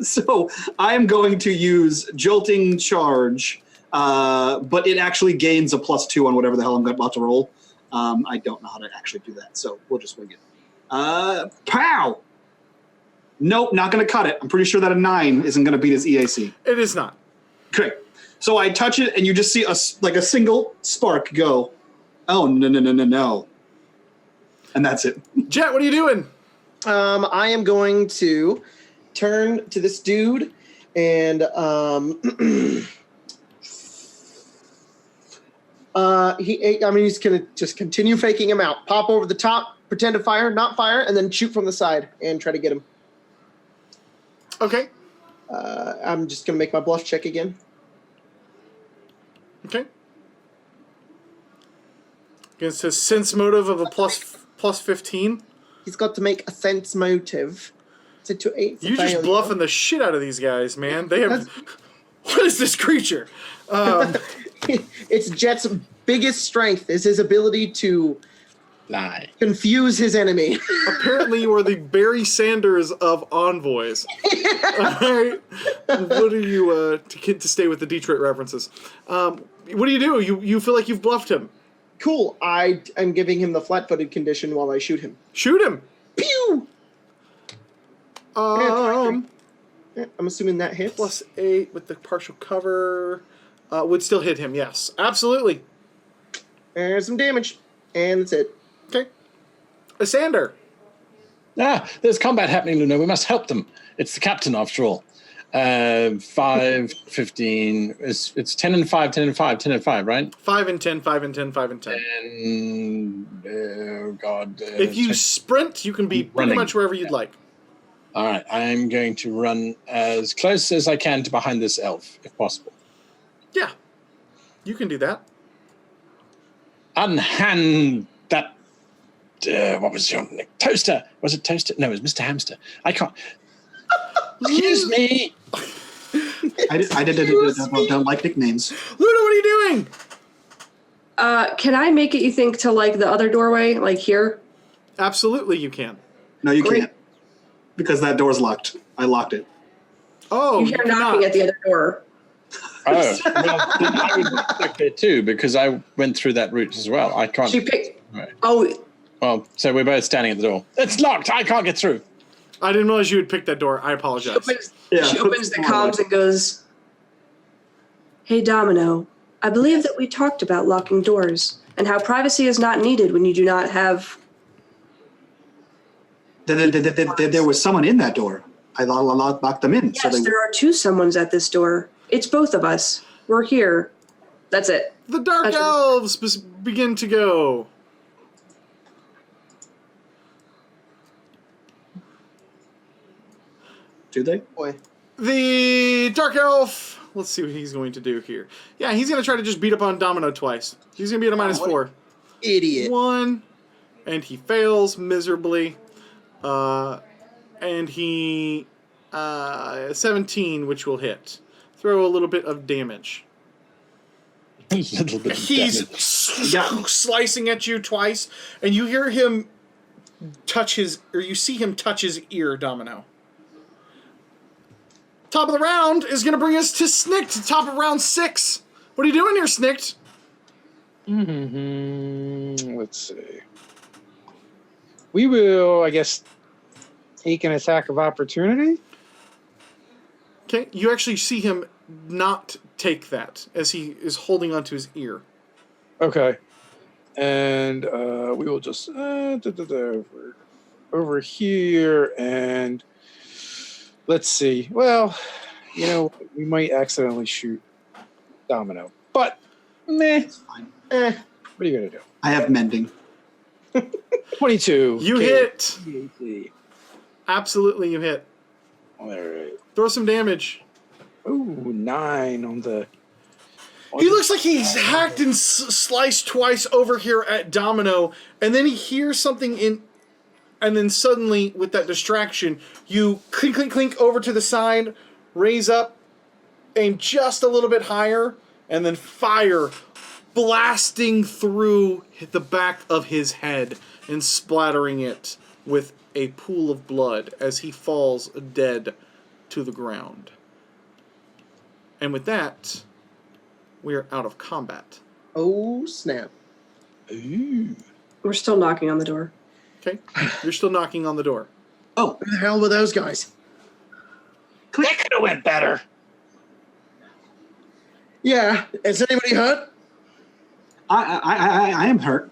So I am going to use Jolting Charge, but it actually gains a +2 on whatever the hell I'm about to roll. I don't know how to actually do that, so we'll just wing it. Pow! Nope, not going to cut it. I'm pretty sure that a 9 isn't going to beat his EAC. It is not. Great. So I touch it, and you just see a single spark go. Oh, no. And that's it. Jett, what are you doing? I am going to turn to this dude and he's gonna just continue faking him out. Pop over the top, pretend to fire, not fire, and then shoot from the side and try to get him. Okay. I'm just gonna make my bluff check again. Okay. Against his sense motive of a plus 15. He's got to make a sense motive. It's a 2/8. You just bluffing the shit out of these guys, man. They have. What is this creature? It's Jett's biggest strength is his ability to lie, confuse his enemy. Apparently, you are the Barry Sanders of envoys. All right. What are you to stay with the Detroit references? What do? You feel like you've bluffed him? Cool. I am giving him the flat-footed condition while I shoot him. Shoot him. Pew. I'm assuming that hits. +8 with the partial cover would still hit him. Yes, absolutely. There's some damage, and that's it. Okay. Asander. There's combat happening, Luna. We must help them. It's the captain, after all. 5, 15. It's 10 and 5, 10 and 5, 10 and 5, right? 5 and 10, 5 and 10, 5 and 10. And, oh, God. If you sprint, you can be pretty much wherever you'd like. All right. I'm going to run as close as I can to behind this elf, if possible. Yeah. You can do that. Unhand that... what was your name? Toaster. Was it Toaster? No, it was Mr. Hamster. I can't... Excuse me. I don't like nicknames. Luna, what are you doing? Can I make it, you think, to like the other doorway, like here? Absolutely, you can. No, you Great. can't. Because that door's locked. I locked it. Oh, You hear knocking at the other door. Oh, well, then I would be stuck there too, because I went through that route as well. I can't. She picked. Right. Oh, Well, so we're both standing at the door. It's locked. I can't get through. I didn't realize you would pick that door. I apologize. she opens the comms and goes, "Hey, Domino, I believe that we talked about locking doors and how privacy is not needed when you do not have. There was someone in that door. I locked them in. Yes, there are two someones at this door. It's both of us. We're here. That's it. The Dark Elves begin to go. Do they? Boy. The Dark Elf, let's see what he's going to do here. Yeah, he's going to try to just beat up on Domino twice. He's going to be at a -4. Idiot. 1, and he fails miserably. And he 17, which will hit. Throw a little bit of damage. A little bit of He's damage. slicing at you twice, and you hear him touch his, or you see him touch his ear, Domino. Top of the round is going to bring us to Snikt, top of round 6. What are you doing here, Snikt? Let's see. We will, I guess, take an attack of opportunity. Okay, you actually see him not take that as he is holding onto his ear. Okay. And we will just over here, and let's see. Well, you know, we might accidentally shoot Domino, but meh. Fine. What are you gonna do? I have mending. 22. You Okay. hit. hit. Absolutely, you hit. All right. Throw some damage. Ooh, 9 on the. He looks like he's hacked and sliced twice over here at Domino, and then he hears something in, and then suddenly, with that distraction, you clink, clink, clink over to the side, raise up, aim just a little bit higher, and then fire, blasting through the back of his head and splattering it with a pool of blood as he falls dead to the ground. And with that, we are out of combat. Oh, snap. Ooh. We're still knocking on the door. Okay? You're still knocking on the door. Oh, Who the hell were those guys? That could have went better. Yeah. Is anybody hurt? I am hurt.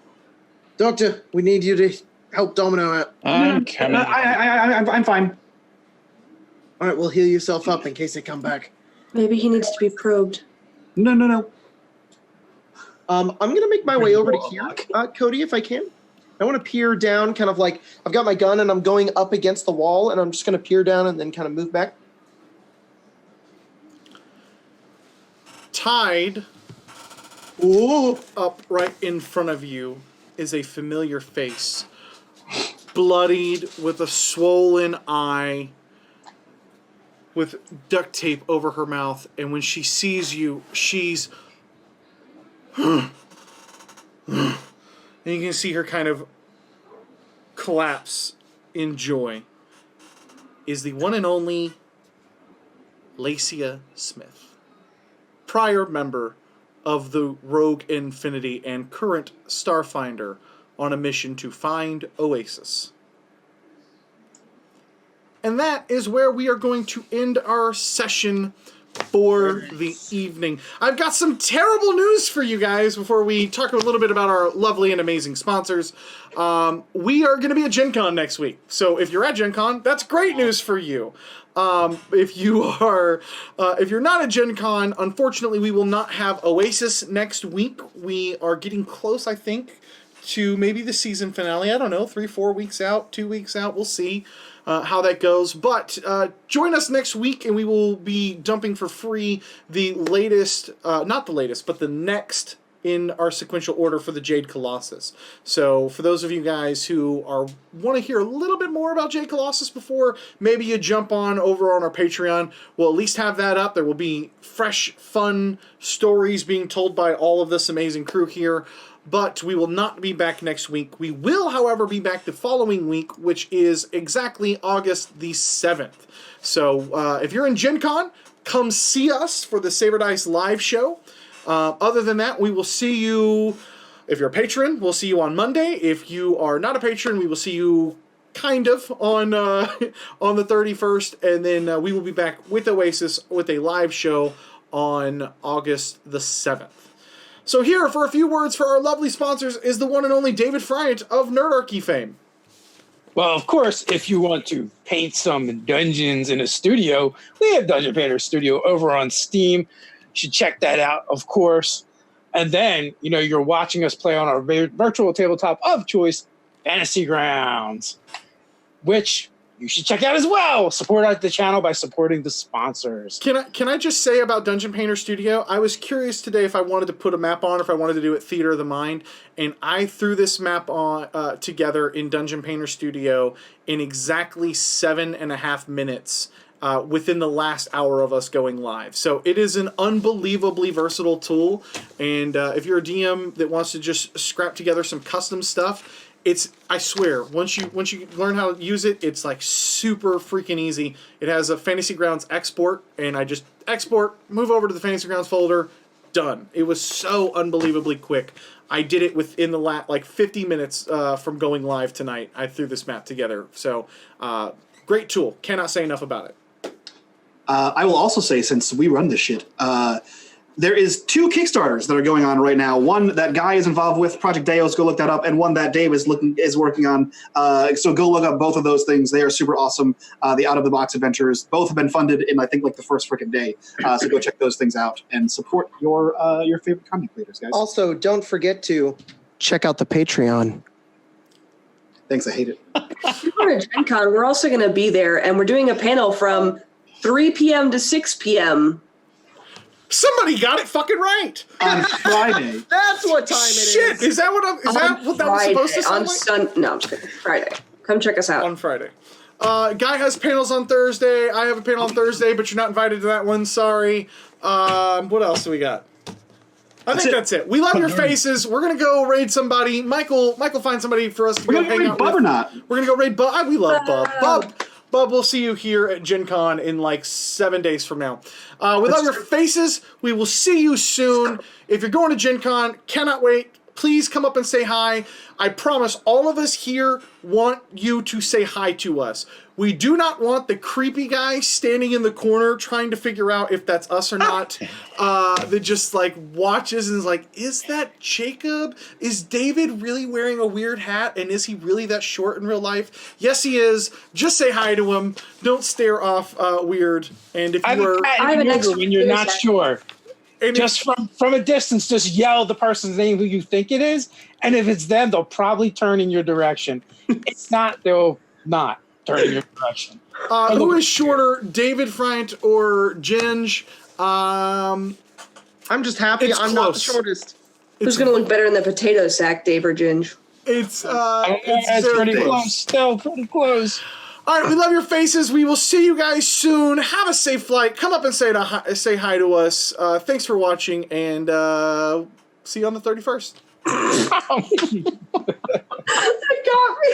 Doctor, we need you to help Domino out. I'm coming. I'm fine. All right, well, heal yourself up in case they come back. Maybe he needs to be probed. No. I'm going to make my way over to here, Cody, if I can. I want to peer down, kind of like, I've got my gun and I'm going up against the wall, and I'm just going to peer down and then kind of move back. Tied Ooh. up right in front of you is a familiar face. Bloodied, with a swollen eye, with duct tape over her mouth, and when she sees you, she's... and you can see her kind of collapse in joy, is the one and only Lacia Smith, prior member of the Rogue Infinity and current Starfinder on a mission to find Oasis. And that is where we are going to end our session for the evening. I've got some terrible news for you guys before we talk a little bit about our lovely and amazing sponsors. We are going to be at Gen Con next week. So if you're at Gen Con, that's great news for you. If you're not at Gen Con, unfortunately, we will not have Oasis next week. We are getting close, I think, to maybe the season finale. I don't know, 3-4 weeks out, 2 weeks out. We'll see how that goes. But join us next week, and we will be dumping for free the latest, not the latest, but the next in our sequential order for the Jade Colossus. So for those of you guys who want to hear a little bit more about Jade Colossus before maybe you jump on over on our Patreon, we'll at least have that up. There will be fresh, fun stories being told by all of this amazing crew here. But we will not be back next week. We will, however, be back the following week, which is exactly August the 7th. So if you're in Gen Con, come see us for the Saber Dice live show. Other than that, we will see you, if you're a patron, we'll see you on Monday. If you are not a patron, we will see you kind of on the 31st. And then we will be back with Oasis with a live show on August the 7th. So here, for a few words for our lovely sponsors, is the one and only David Friant of Nerdarchy fame. Well, of course, if you want to paint some dungeons in a studio, we have Dungeon Painter Studio over on Steam. You should check that out, of course. And then, you're watching us play on our virtual tabletop of choice, Fantasy Grounds, which you should check out as well. Support out the channel by supporting the sponsors. Can I just say about Dungeon Painter Studio? I was curious today if I wanted to put a map on, if I wanted to do it Theater of the Mind, and I threw this map on together in Dungeon Painter Studio in exactly 7.5 minutes within the last hour of us going live. So it is an unbelievably versatile tool, and if you're a DM that wants to just scrap together some custom stuff, I swear, once you learn how to use it, it's like super freaking easy. It has a Fantasy Grounds export, and I just export, move over to the Fantasy Grounds folder, done. It was so unbelievably quick. I did it within the 50 minutes from going live tonight. I threw this map together. So, great tool. Cannot say enough about it. I will also say, since we run this shit, there is 2 Kickstarters that are going on right now. One that Guy is involved with, Project Deos, go look that up, and one that Dave is working on. So go look up both of those things. They are super awesome. The Out of the Box adventures, both have been funded in I think the first freaking day. So go check those things out and support your favorite content creators, guys. Also, don't forget to check out the Patreon. Thanks, I hate it. We're at Gen Con. We're also going to be there, and we're doing a panel from 3 p.m. to 6 p.m. Somebody got it fucking right on Friday. That's what time it is. Shit, is that what that was supposed to sound like? No, I'm just kidding. Friday. Come check us out. On Friday. Guy has panels on Thursday. I have a panel on Thursday, but you're not invited to that one. Sorry. What else do we got? I think that's it. We love your faces. We're gonna go raid somebody. Michael, find somebody for us to go hang out with. Or not? We're gonna go raid Bub. We love Bub. Bub, we'll see you here at Gen Con in 7 days from now. We love your faces. We will see you soon. If you're going to Gen Con, cannot wait. Please come up and say hi. I promise all of us here want you to say hi to us. We do not want the creepy guy standing in the corner trying to figure out if that's us or not. That just watches and is like, is that Jacob? Is David really wearing a weird hat? And is he really that short in real life? Yes, he is. Just say hi to him. Don't stare off weird. And if you I have an extra when you're not sure. Just from a distance, just yell the person's name who you think it is, and if it's them, they'll probably turn in your direction. If it's not, they'll not turn in your direction. Who is shorter, David Friant or Ginge? I'm just happy I'm not the shortest. Who's going to look better in the potato sack, Dave or Ginge? It's pretty close. Still pretty close. All right, we love your faces. We will see you guys soon. Have a safe flight. Come up and say hi to us. Thanks for watching, and see you on the 31st. That got me.